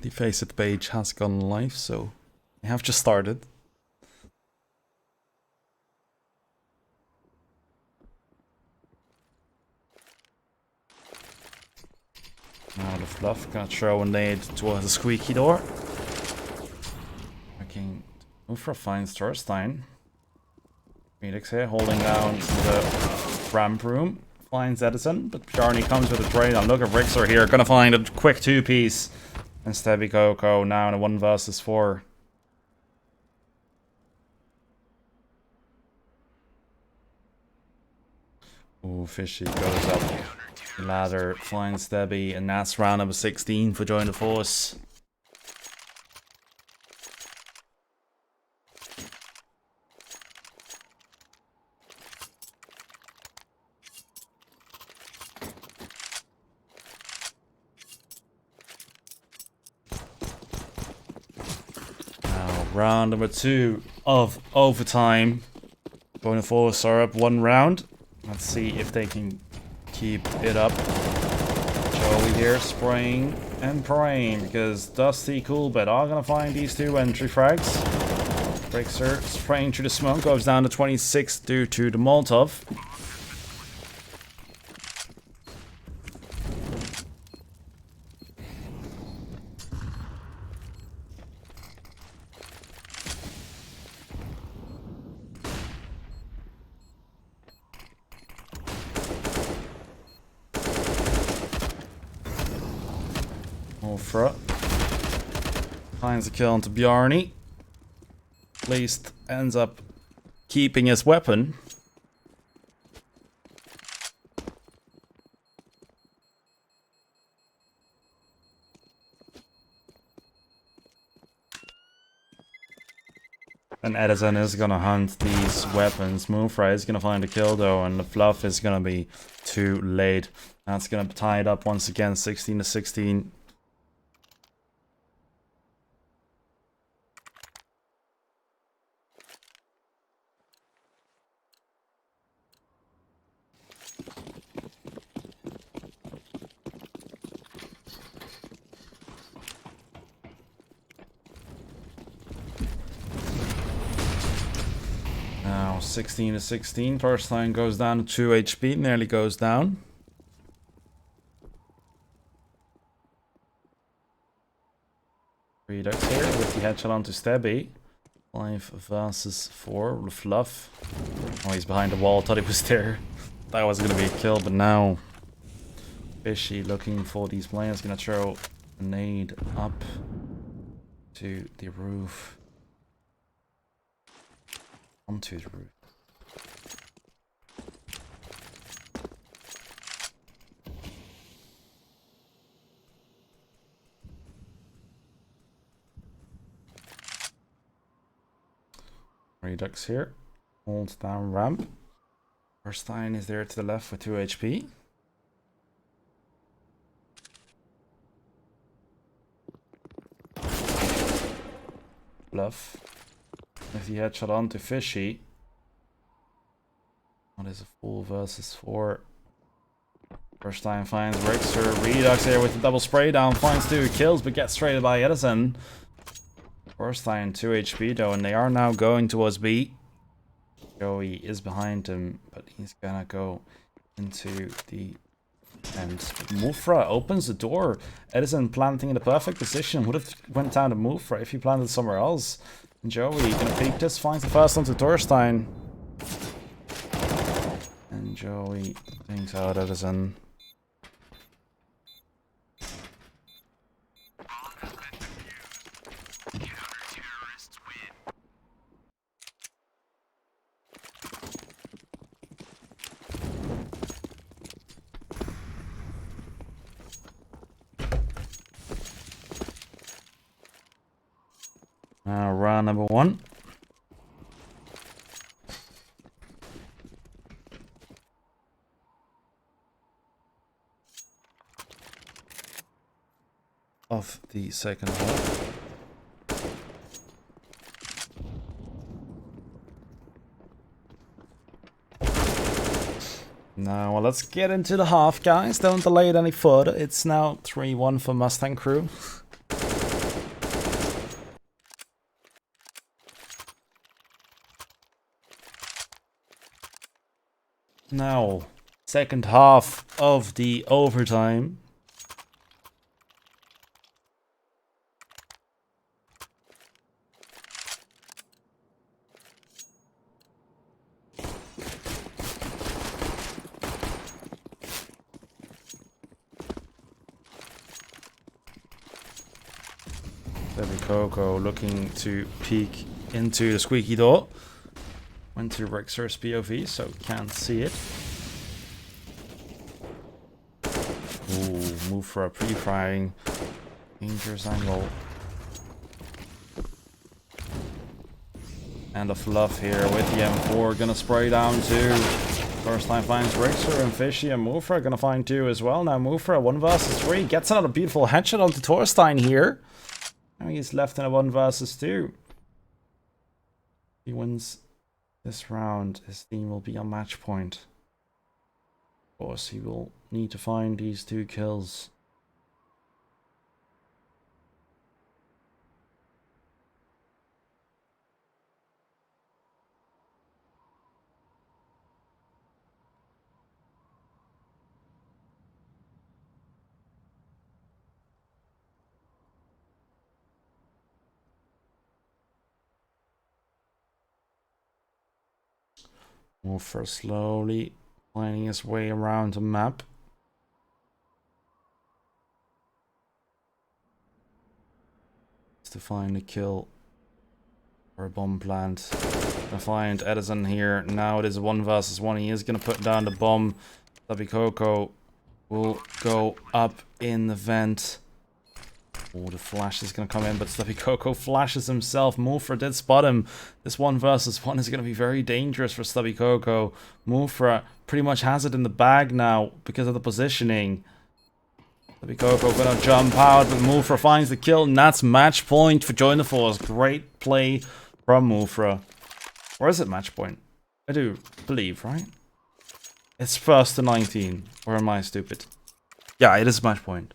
The Faceit page has gone live, so we have just started. Now the Fluff gonna throw a nade towards the squeaky door. Looking for a fine Thorstein. Felix here holding down the ramp room. Finds Edison, but Bjarni comes with a trade. And look at Rixer here, gonna find a quick 2-piece. And Stebby Coco now in a 1 versus 4. Ooh, Fishy goes up the ladder, finds Stebby, and that's round number 16 for Join the Force. Round number 2 of overtime. Join the Force are up 1 round. Let's see if they can keep it up. Joey here spraying and praying because Dusty, Coolbet are going to find these 2 entry frags. Brixer spraying through the smoke, goes down to 26 due to the Molotov. Ulfra finds a kill onto Bjarni. At least ends up keeping his weapon. And Edison is gonna hunt these weapons. Moonfry is gonna find a kill though, and the Fluff is gonna be too late. That's gonna tie it up once again, 16 to 16. Now 16 to 16. First line goes down to 2 HP, nearly goes down. Redux here with the headshot onto Stebby. 5 versus 4. The Fluff. Oh, he's behind the wall. Thought he was there. That was gonna be a kill, but now Fishy looking for these players. Gonna throw a nade up to the roof. Onto the roof. Redux here. Holds down ramp. Verstein is there to the left with 2 HP. Bluff. With the headshot onto Fishy. What is a full versus 4? Verstein finds Rixer. Redux here with the double spray down. Finds 2 kills but gets traded by Edison. Verstein 2 HP though, and they are now going towards B. Joey is behind him, but he's gonna go into the end. Mufra opens the door. Edison planting in the perfect position. Would have went down to Mufra if he planted somewhere else. And Joey gonna peek this, finds the first one to Thorstein. And Joey thinks out Edison. Round number 1. Of the second half. Now, well, let's get into the half, guys. Don't delay it any further. It's now 3-1 for Mustang Crew. Now, second half of the overtime. Debbie Coco looking to peek into the squeaky door. Went to Rexer's POV, so can't see it. Ooh, move for a pre-firing. Dangerous angle. And the fluff here with the M4. Gonna spray down 2. First time finds Rexer and Fishy and Mufra gonna find 2 as well. Now Mufra 1 versus 3. Gets another beautiful headshot onto Torstein here. Now he's left in a 1 versus 2. He wins this round. His team will be on match point. Of course, he will need to find these 2 kills. Move for slowly finding his way around the map. To find a kill or a bomb plant. Gonna find Edison here. Now it is a 1 versus 1. He is gonna put down the bomb. Stubby Coco will go up in the vent. Oh, the flash is gonna come in, but Stubby Coco flashes himself. Mufra did spot him. This 1 versus 1 is gonna be very dangerous for Stubby Coco. Mufra pretty much has it in the bag now because of the positioning. Stubby Coco gonna jump out, but Mufra finds the kill, and that's match point for Join the Force. Great play from Mufra. Or is it match point? I do believe, right? It's first to 19. Or am I stupid? Yeah, it is match point.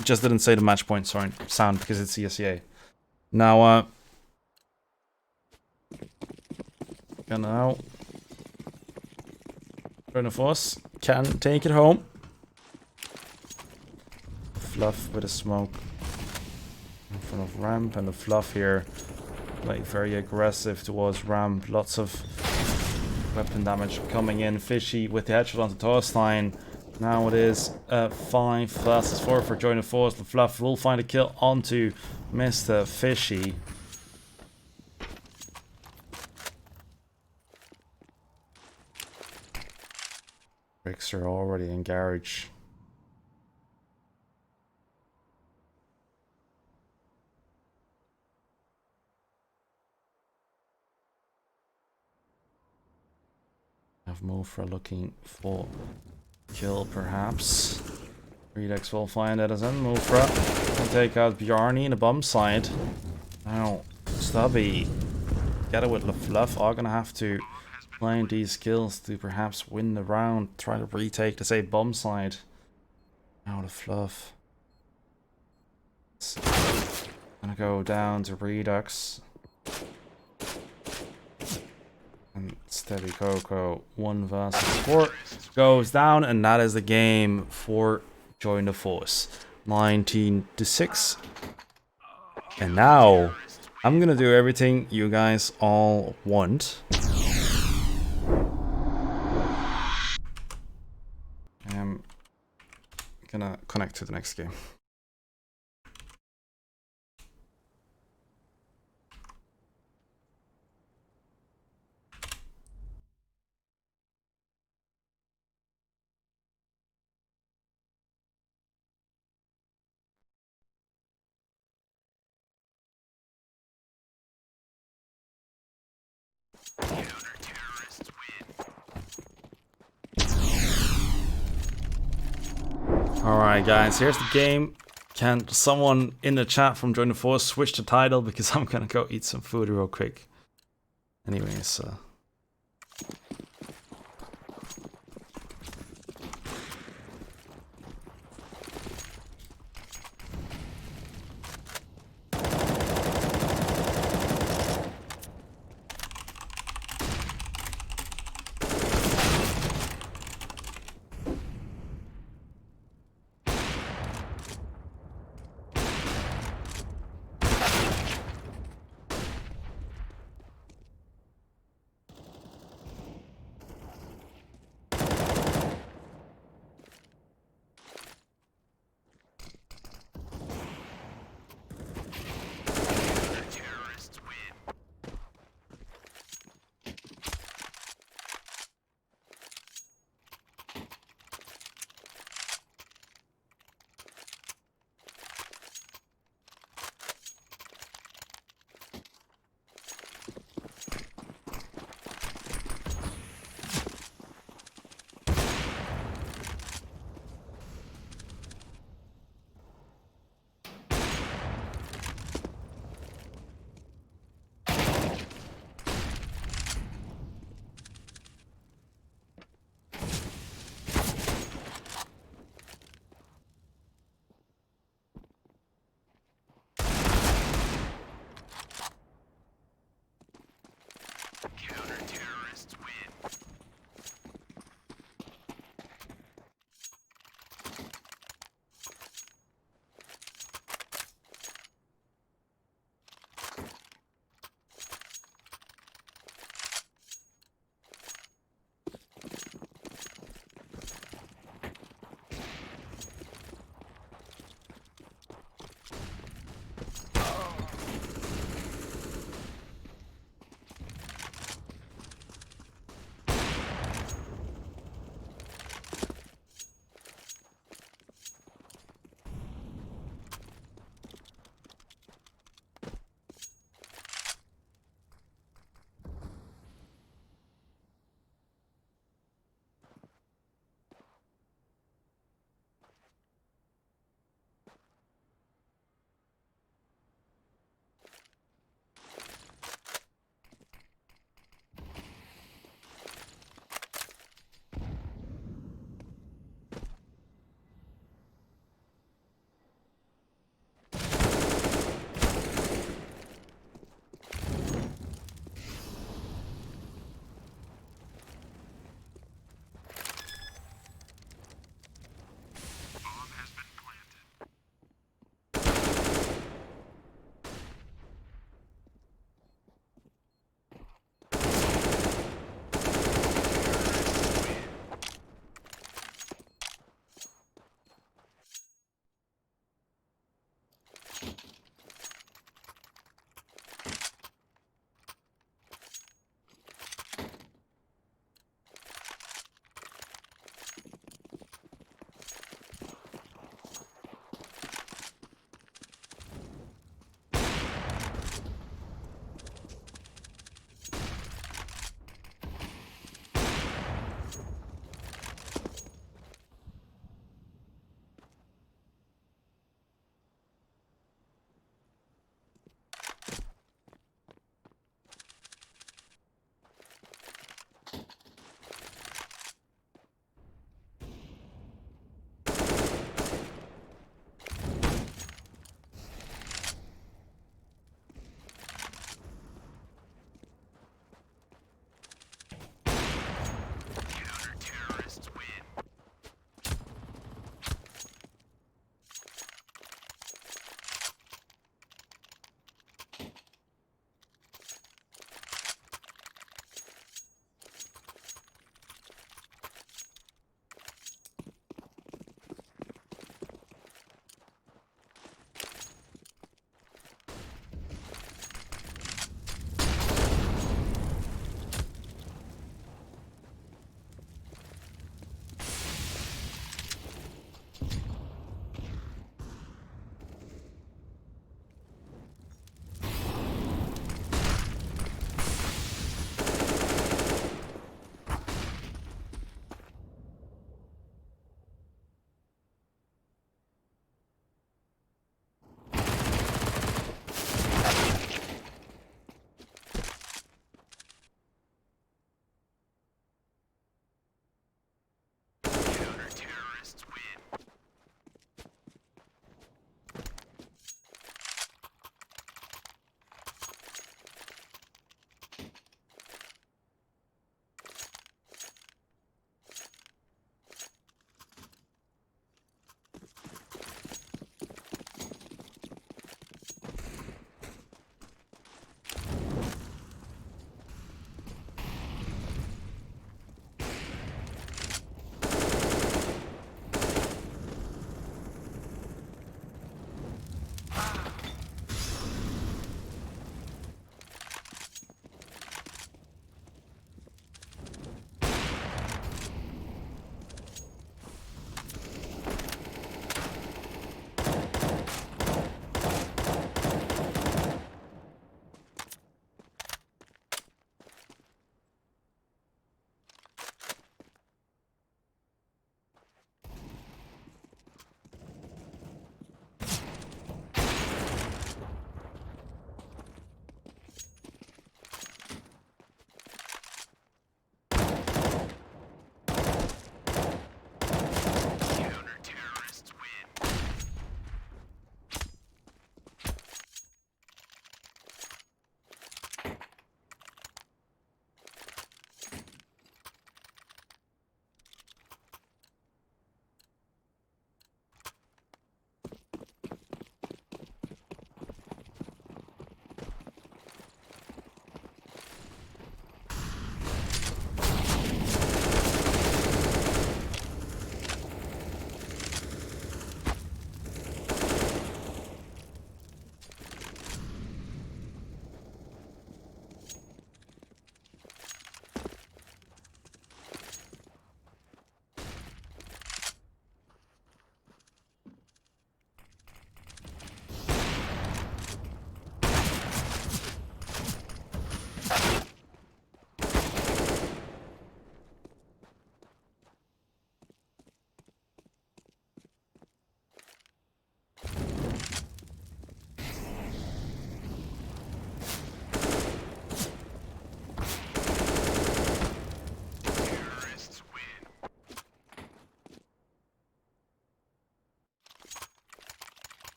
It just didn't say the match point sound because it's CSEA. Now, now, Join the Force can take it home. Fluff with a smoke in front of ramp, and the fluff here like very aggressive towards ramp. Lots of weapon damage coming in. Fishy with the headshot onto Torstein. Now it is 5 versus 4 for Join the Force. The fluff will find a kill onto Mr. Fishy. Bricks are already in garage. Have Mofra looking for kill, perhaps. Redux will find Edison. Mofra can take out Bjarni in the bomb side. Now, Stubby, together with LaFluff, are gonna have to find these kills to perhaps win the round. Try to retake the say bomb side. Now LaFluff. It's gonna go down to Redux. And Steady Coco 1 versus 4 goes down, and that is the game for Join the Force. 19-6. And now I'm gonna do everything you guys all want. I'm gonna connect to the next game. Alright guys, here's the game. Can someone in the chat from Join the Force switch the title, because I'm gonna go eat some food real quick. Anyways,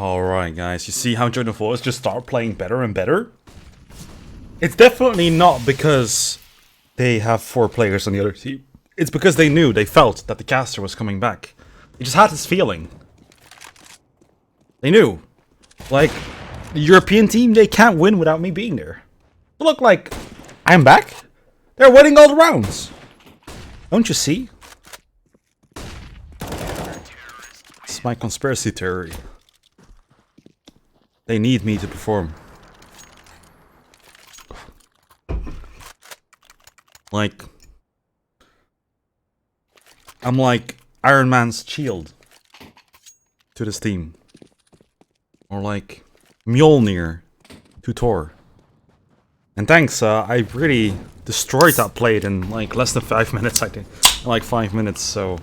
Alright guys, you see how Journal Force just start playing better and better? It's definitely not because they have 4 players on the other team. It's because they knew, they felt that the caster was coming back. They just had this feeling. They knew. Like, the European team, they can't win without me being there. Look, like, I'm back. They're winning all the rounds. Don't you see? It's my conspiracy theory. They need me to perform. Like, I'm like Iron Man's shield to this team. Or like Mjolnir to Thor. And thanks, I really destroyed that plate in like less than 5 minutes, I think. Like 5 minutes, so...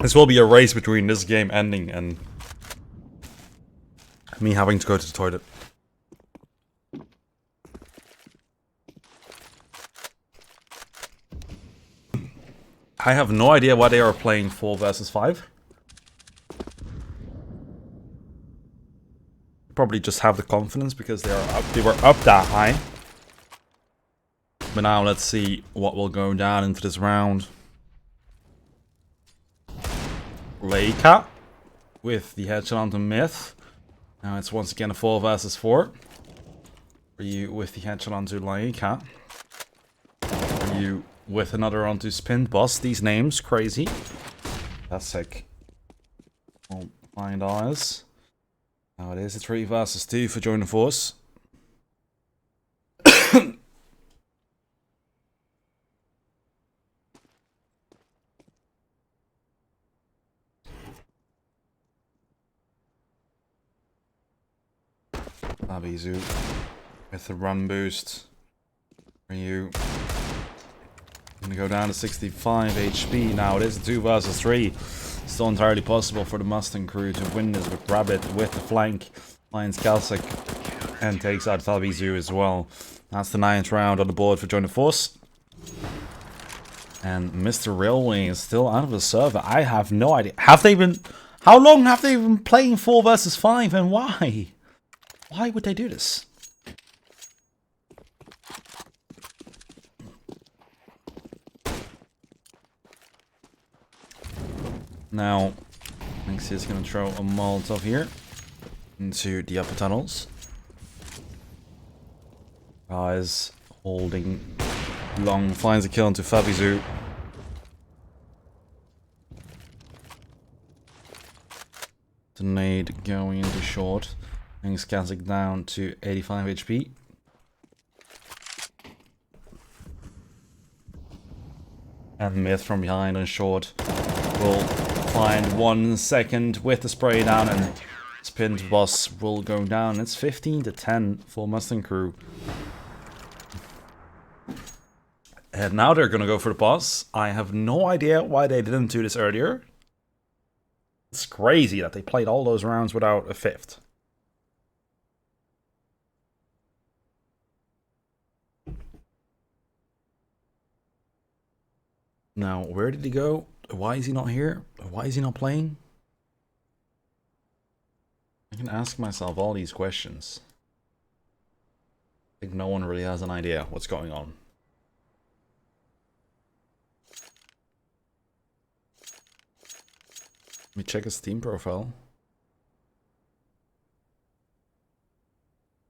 This will be a race between this game ending and me having to go to the toilet. I have no idea why they are playing 4 versus 5. Probably just have the confidence because they were up that high. But now let's see what will go down into this round. Leica with the headshot onto Myth. Now it's once again a 4 versus 4. Ryu with the headshot onto Leica. Ryu with another onto Spin Boss. These names, crazy. That's sick. We'll find ours. Now it is a 3 versus 2 for Join the Force. Abizu with the run boost. Ryu gonna go down to 65 HP. Now it is a 2 versus 3. Still entirely possible for the Mustang crew to win this with Rabbit with the flank. Finds Kalsic and takes out Falbizu as well. That's the 9th round on the board for Join the Force. And Mr. Railway is still out of the server. I have no idea. Have they been... How long have they been playing 4 versus 5 and why? Why would they do this? Now, Nixie is going to throw a Molotov here into the upper tunnels. Guys holding long, finds a kill into Fabizu. The nade going into short. Brings Kazik down to 85 HP. And Myth from behind on short will find 1 second with the spray down, and Spin Boss will go down. It's 15 to 10 for Mustang crew. And now they're gonna go for the boss. I have no idea why they didn't do this earlier. It's crazy that they played all those rounds without a 5th. Now, where did he go? Why is he not here? Why is he not playing? I can ask myself all these questions. I think no one really has an idea what's going on. Let me check his Steam profile.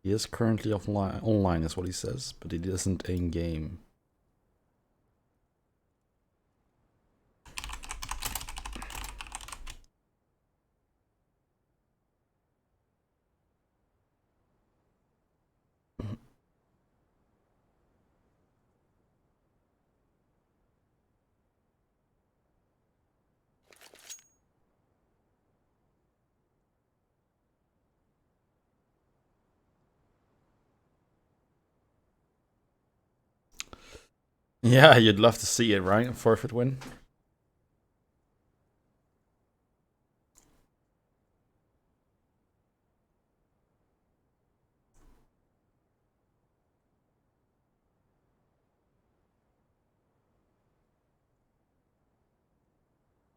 He is currently offline, online is what he says, but he isn't in game. Yeah, you'd love to see it, right? A forfeit win.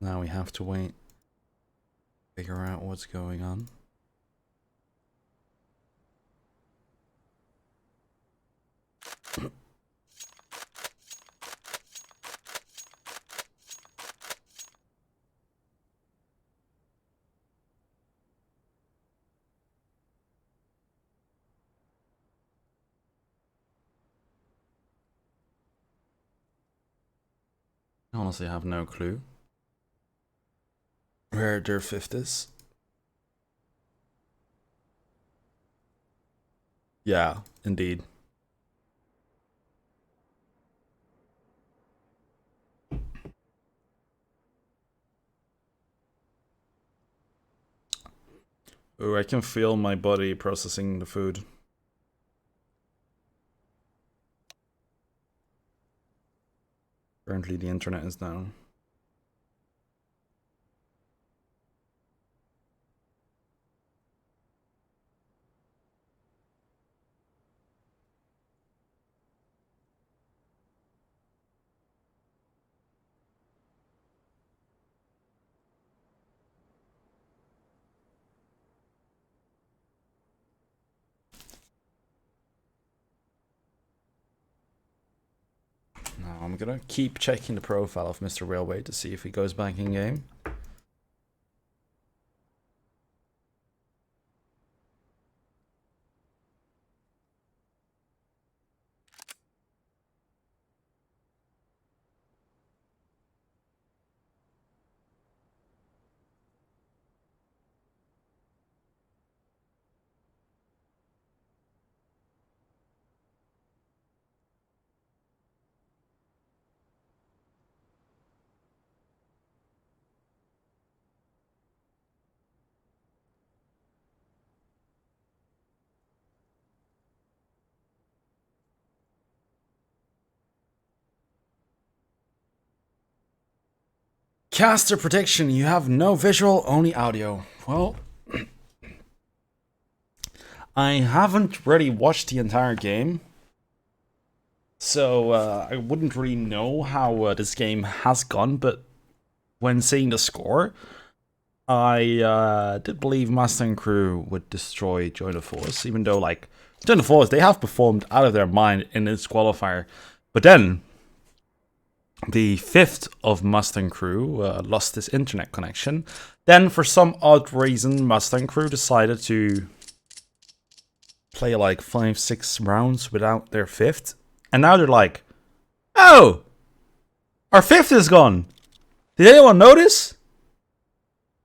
Now we have to wait. Figure out what's going on. I honestly have no clue where their fifth is. Yeah, indeed. Oh, I can feel my body processing the food. Apparently the internet is down. Now I'm gonna keep checking the profile of Mr. Railway to see if he goes back in game. Caster prediction, you have no visual, only audio. Well, I haven't really watched the entire game, so I wouldn't really know how this game has gone, but when seeing the score, I did believe Mustang Crew would destroy Join the Force, even though, like, Join the Force, they have performed out of their mind in this qualifier. But then, the fifth of Mustang Crew lost his internet connection. Then, for some odd reason, Mustang Crew decided to play like 5-6 rounds without their fifth. And now they're like, oh, our fifth is gone. Did anyone notice?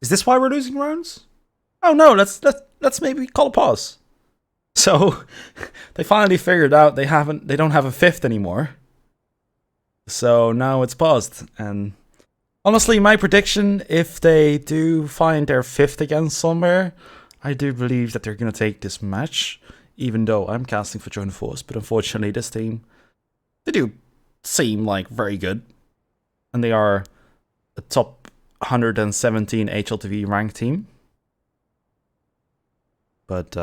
Is this why we're losing rounds? Oh no, let's maybe call a pause. So they finally figured out they don't have a fifth anymore. So now it's paused. And honestly, my prediction, if they do find their fifth again somewhere, I do believe that they're gonna take this match. Even though I'm casting for Join the Force, but unfortunately this team, they do seem like very good. And they are a top 117 HLTV ranked team. But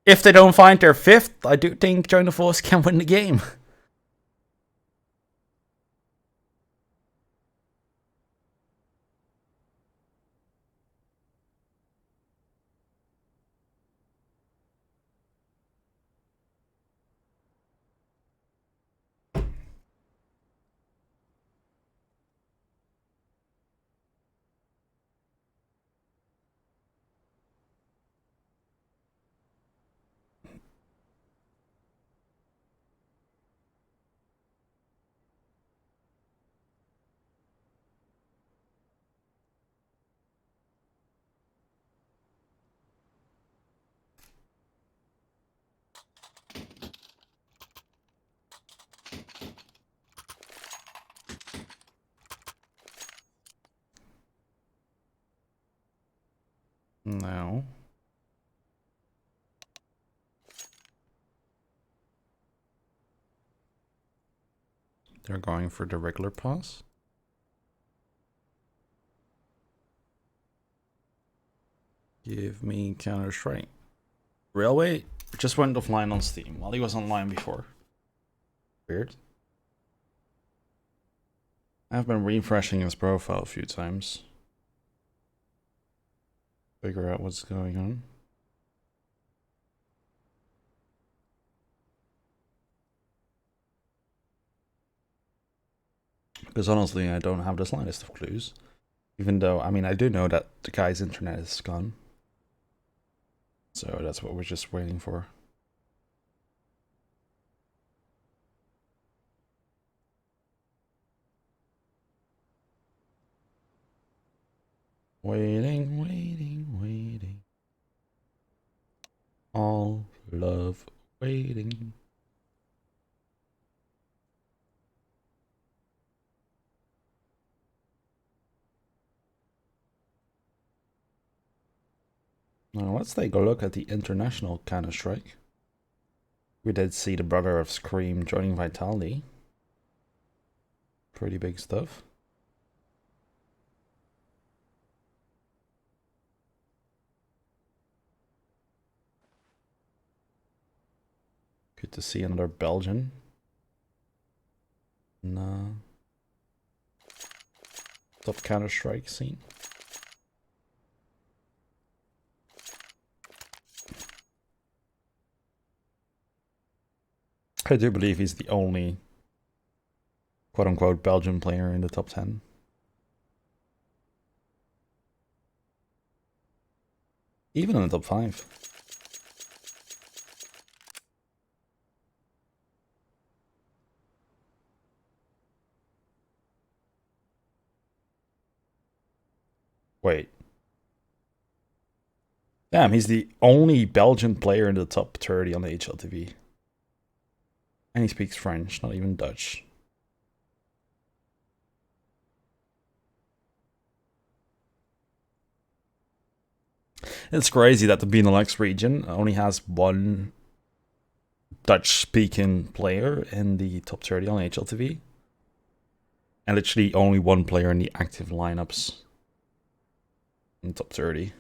if they don't find their fifth, I do think Join the Force can win the game. No. They're going for the regular pause. Give me Counter-Strike. Railway just went offline on Steam while he was online before. Weird. I've been refreshing his profile a few times. Figure out what's going on. Because honestly, I don't have the slightest of clues. Even though, I mean, I do know that the guy's internet is gone. So that's what we're just waiting for. Waiting, waiting, waiting. All love waiting. Now let's take a look at the international Counter-Strike. We did see the brother of Scream joining Vitality. Pretty big stuff. Good to see another Belgian. Nah. Top Counter-Strike scene. I do believe he's the only quote-unquote Belgian player in the top 10. Even in the top 5. Wait. Damn, he's the only Belgian player in the top 30 on the HLTV. And he speaks French, not even Dutch. It's crazy that the Benelux region only has one Dutch-speaking player in the top 30 on HLTV. And literally only one player in the active lineups in the top 30.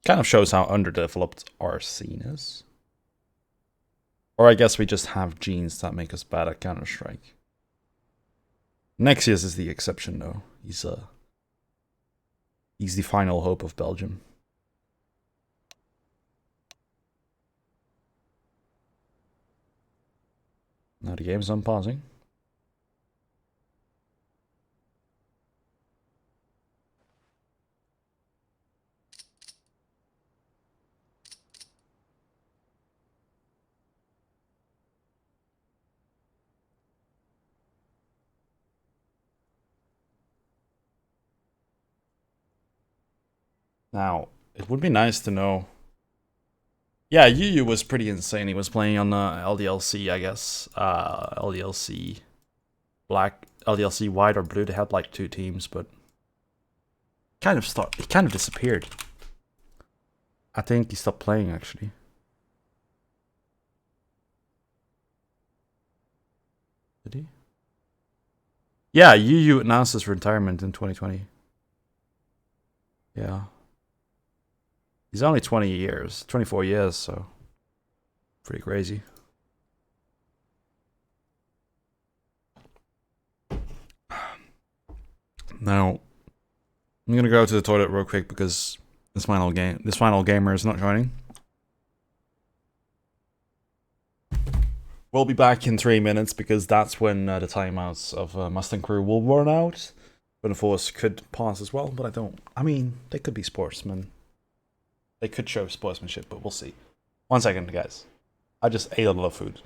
Kind of shows how underdeveloped our scene is. Or I guess we just have genes that make us bad at Counter-Strike. Nexius is the exception though. He's the final hope of Belgium. Now the game's unpausing. Now, it would be nice to know. Yeah, Yu was pretty insane. He was playing on LDLC, I guess. LDLC black, LDLC white or blue. They had like 2 teams, but he kind of disappeared. I think he stopped playing actually. Did he? Yeah, Yu announced his retirement in 2020. Yeah. He's only 24 years, so pretty crazy. Now, I'm gonna go to the toilet real quick because this final gamer is not joining. We'll be back in 3 minutes because that's when the timeouts of Mustang Crew will run out. But of course, could pause as well, but I mean, they could be sportsmen. They could show sportsmanship, but we'll see. 1 second, guys. I just ate a lot of food.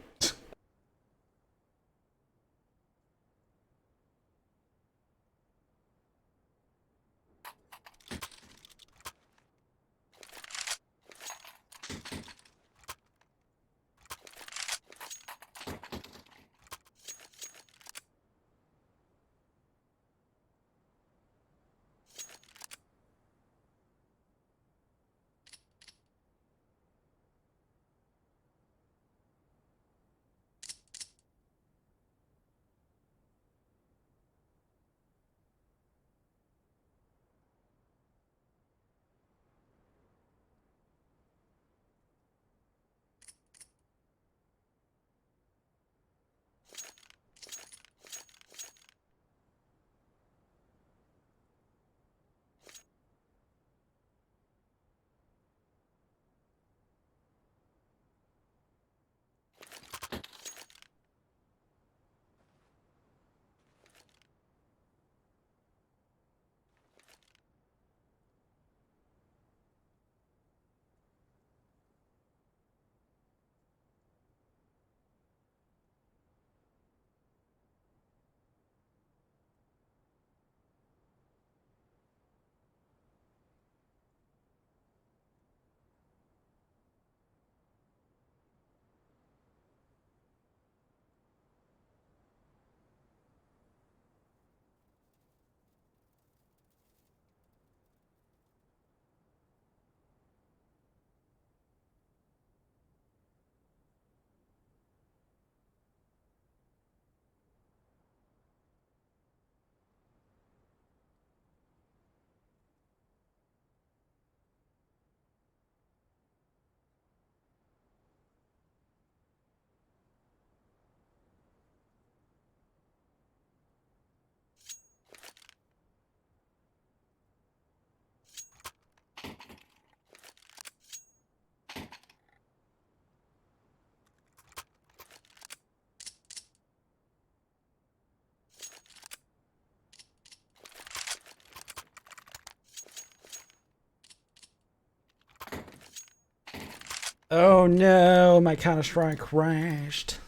Oh no, my Counter-Strike crashed.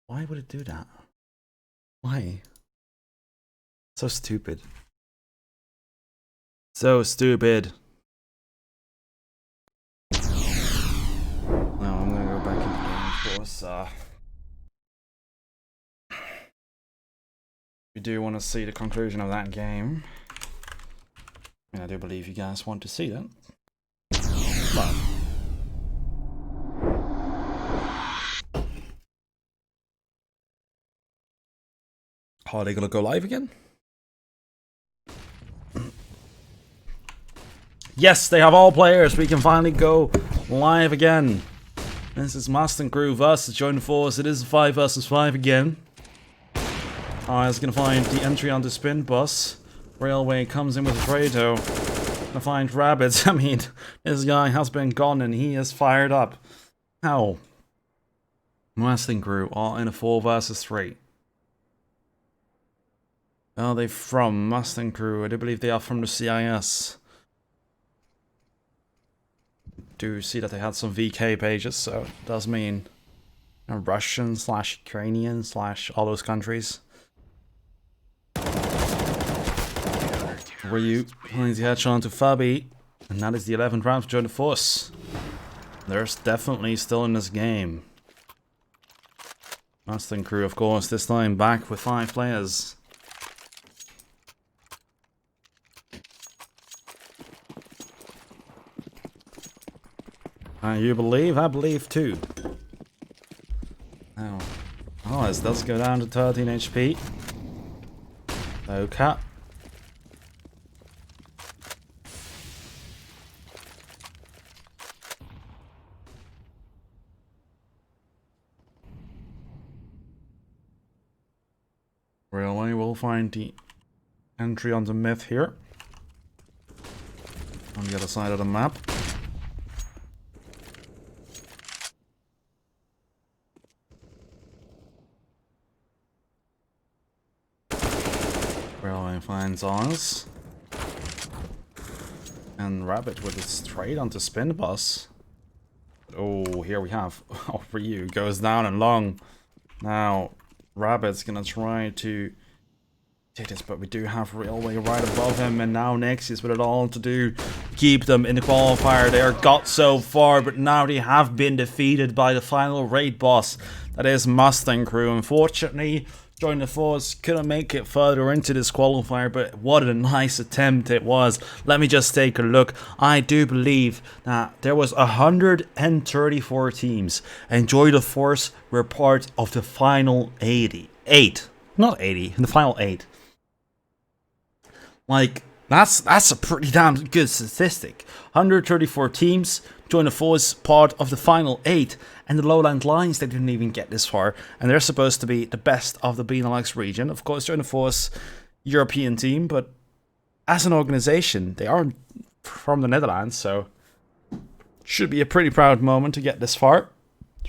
Why would it do that? Why? So stupid. So stupid. No, I'm gonna go back into the game, of course. We do want to see the conclusion of that game. I mean, I do believe you guys want to see that. Well. Are they gonna go live again? Yes, they have all players. We can finally go live again. This is Master Crew versus Join Force. It is 5 versus 5 again. I was gonna find the entry on the spin bus. Railway comes in with a Fredo. Gonna find rabbits. I mean, this guy has been gone and he is fired up. How? Master Crew all in a 4 versus 3. Where are they from? Mustang Crew. I do believe they are from the CIS. Do see that they had some VK pages, so it does mean Russian / Ukrainian / all those countries. Ryu finds the headshot to Fabi, and that is the 11th round to join the force. There's definitely still in this game. Mustang Crew, of course, this time back with 5 players. You believe? I believe too. Now, this does go down to 13 HP. Okay. Railway will find the entry on the myth here. On the other side of the map. Railway finds Oz. And Rabbit with it straight onto spin bus. Oh, here we have. Oh, Ryu goes down and long. Now, Rabbit's gonna try to take this, but we do have Railway right above him, and now Nexus with it all to do. Keep them in the qualifier. They are got so far, but now they have been defeated by the final raid boss. That is Mustang Crew. Unfortunately, Join the Force couldn't make it further into this qualifier, but what a nice attempt it was. Let me just take a look. I do believe that there was 134 teams, and Join the Force were part of the final 8. Not 80, the final 8. Like, that's a pretty damn good statistic. 134 teams, Join the Force part of the final 8, and the Lowland Lions, they didn't even get this far, and they're supposed to be the best of the Benelux region. Of course, Join the Force, European team, but as an organization, they are from the Netherlands, so should be a pretty proud moment to get this far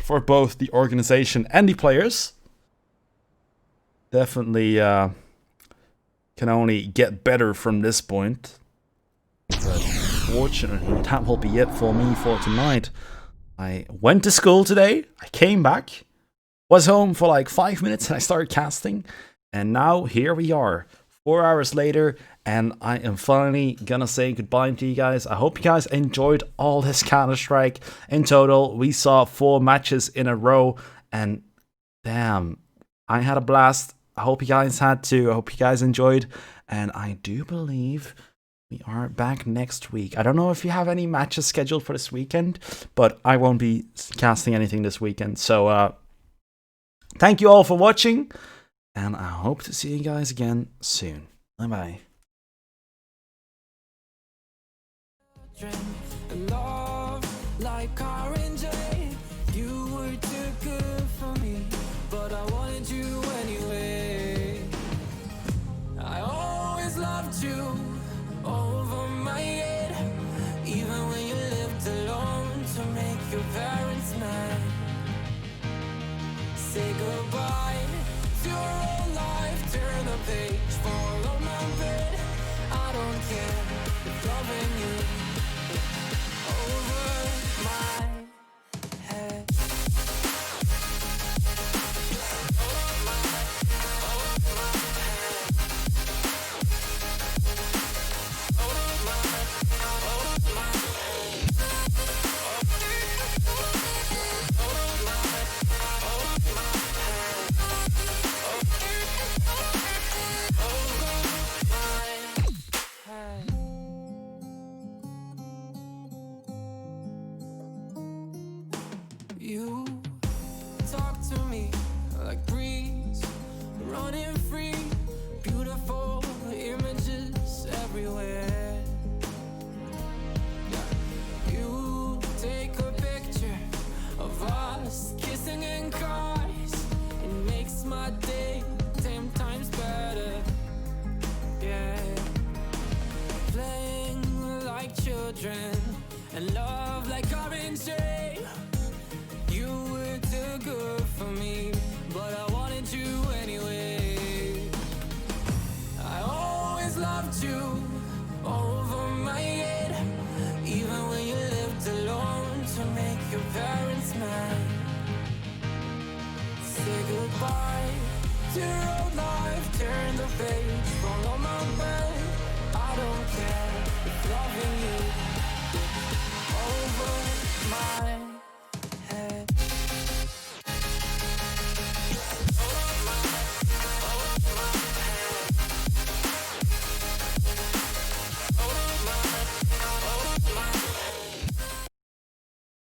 for both the organization and the players. Definitely can only get better from this point. But fortunately, that will be it for me for tonight. I went to school today, I came back, was home for like 5 minutes and I started casting. And now here we are, 4 hours later, and I am finally gonna say goodbye to you guys. I hope you guys enjoyed all this Counter-Strike. In total, we saw 4 matches in a row, and damn, I had a blast. I hope you guys had too. I hope you guys enjoyed, and I do believe we are back next week. I don't know if you have any matches scheduled for this weekend, but I won't be casting anything this weekend. So, thank you all for watching, and I hope to see you guys again soon. Bye-bye. Love like orange, you were too good for me, but I wanted you anyway. I always loved you over my head, even when you lived alone to make your parents mad. Say goodbye to your old life, turn the page, follow my bed. I don't care if loving you over my You talk to me like breeze, running free, beautiful images everywhere. You take a picture of us kissing in cars, it makes my day 10 times better. Yeah, playing like children and love like orange. You were too good for me, but I wanted you anyway. I always loved you over my head, even when you lived alone to make your parents mad. Say goodbye to your old life, turn the page, fall on my bed. I don't care if loving you over my